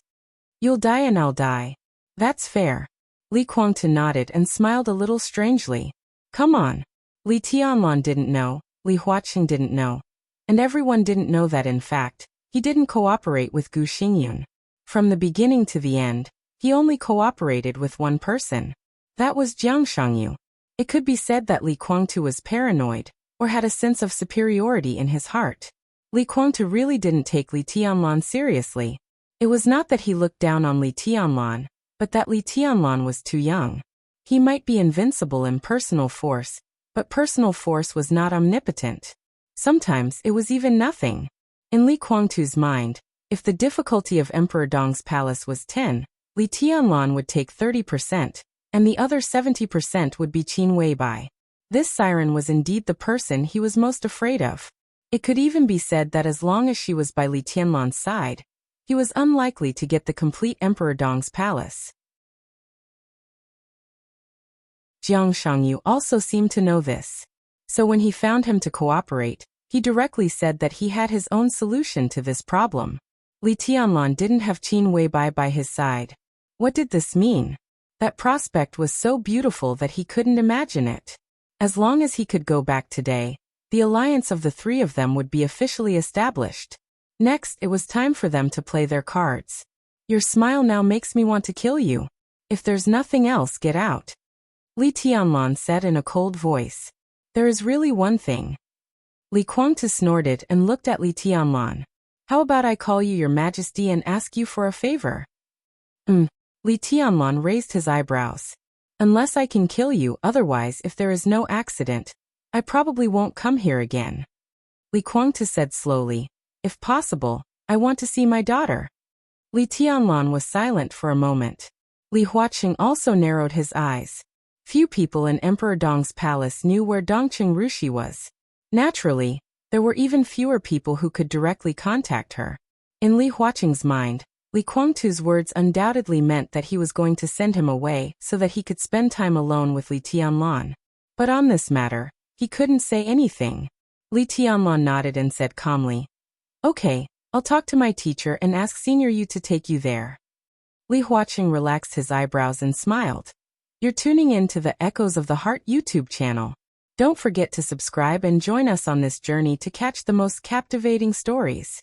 You'll die and I'll die. That's fair. Li Guangtu nodded and smiled a little strangely. Come on. Li Tianlan didn't know, Li Huaqing didn't know, and everyone didn't know that in fact, he didn't cooperate with Gu Xingyun. From the beginning to the end, he only cooperated with one person. That was Jiang Shangyu. It could be said that Li Guangtu was paranoid, or had a sense of superiority in his heart. Li Guangtu really didn't take Li Tianlan seriously. It was not that he looked down on Li Tianlan, but that Li Tianlan was too young. He might be invincible in personal force, but personal force was not omnipotent. Sometimes it was even nothing. In Li Guangtu's mind, if the difficulty of Emperor Dong's palace was 10, Li Tianlan would take 30%, and the other 70% would be Qin Weibai. This siren was indeed the person he was most afraid of. It could even be said that as long as she was by Li Tianlan's side, he was unlikely to get the complete Emperor Dong's palace. Jiang Shangyu also seemed to know this. So when he found him to cooperate, he directly said that he had his own solution to this problem. Li Tianlan didn't have Qin Weibai by his side. What did this mean? That prospect was so beautiful that he couldn't imagine it. As long as he could go back today, the alliance of the three of them would be officially established. Next, it was time for them to play their cards. Your smile now makes me want to kill you. If there's nothing else, get out. Li Tianlan said in a cold voice. There is really one thing. Li Guangtu snorted and looked at Li Tianlan. How about I call you your majesty and ask you for a favor? Li Tianlan raised his eyebrows. Unless I can kill you, otherwise if there is no accident, I probably won't come here again. Li Guangtu said slowly, if possible, I want to see my daughter. Li Tianlan was silent for a moment. Li Huaqing also narrowed his eyes. Few people in Emperor Dong's palace knew where Dongqing Rushi was. Naturally, there were even fewer people who could directly contact her. In Li Huaqing's mind, Li Guangtu's words undoubtedly meant that he was going to send him away so that he could spend time alone with Li Tianlan. But on this matter, he couldn't say anything. Li Tianlan nodded and said calmly, Okay, I'll talk to my teacher and ask Senior Yu to take you there. Li Huaqing relaxed his eyebrows and smiled. You're tuning in to the Echoes of the Heart YouTube channel. Don't forget to subscribe and join us on this journey to catch the most captivating stories.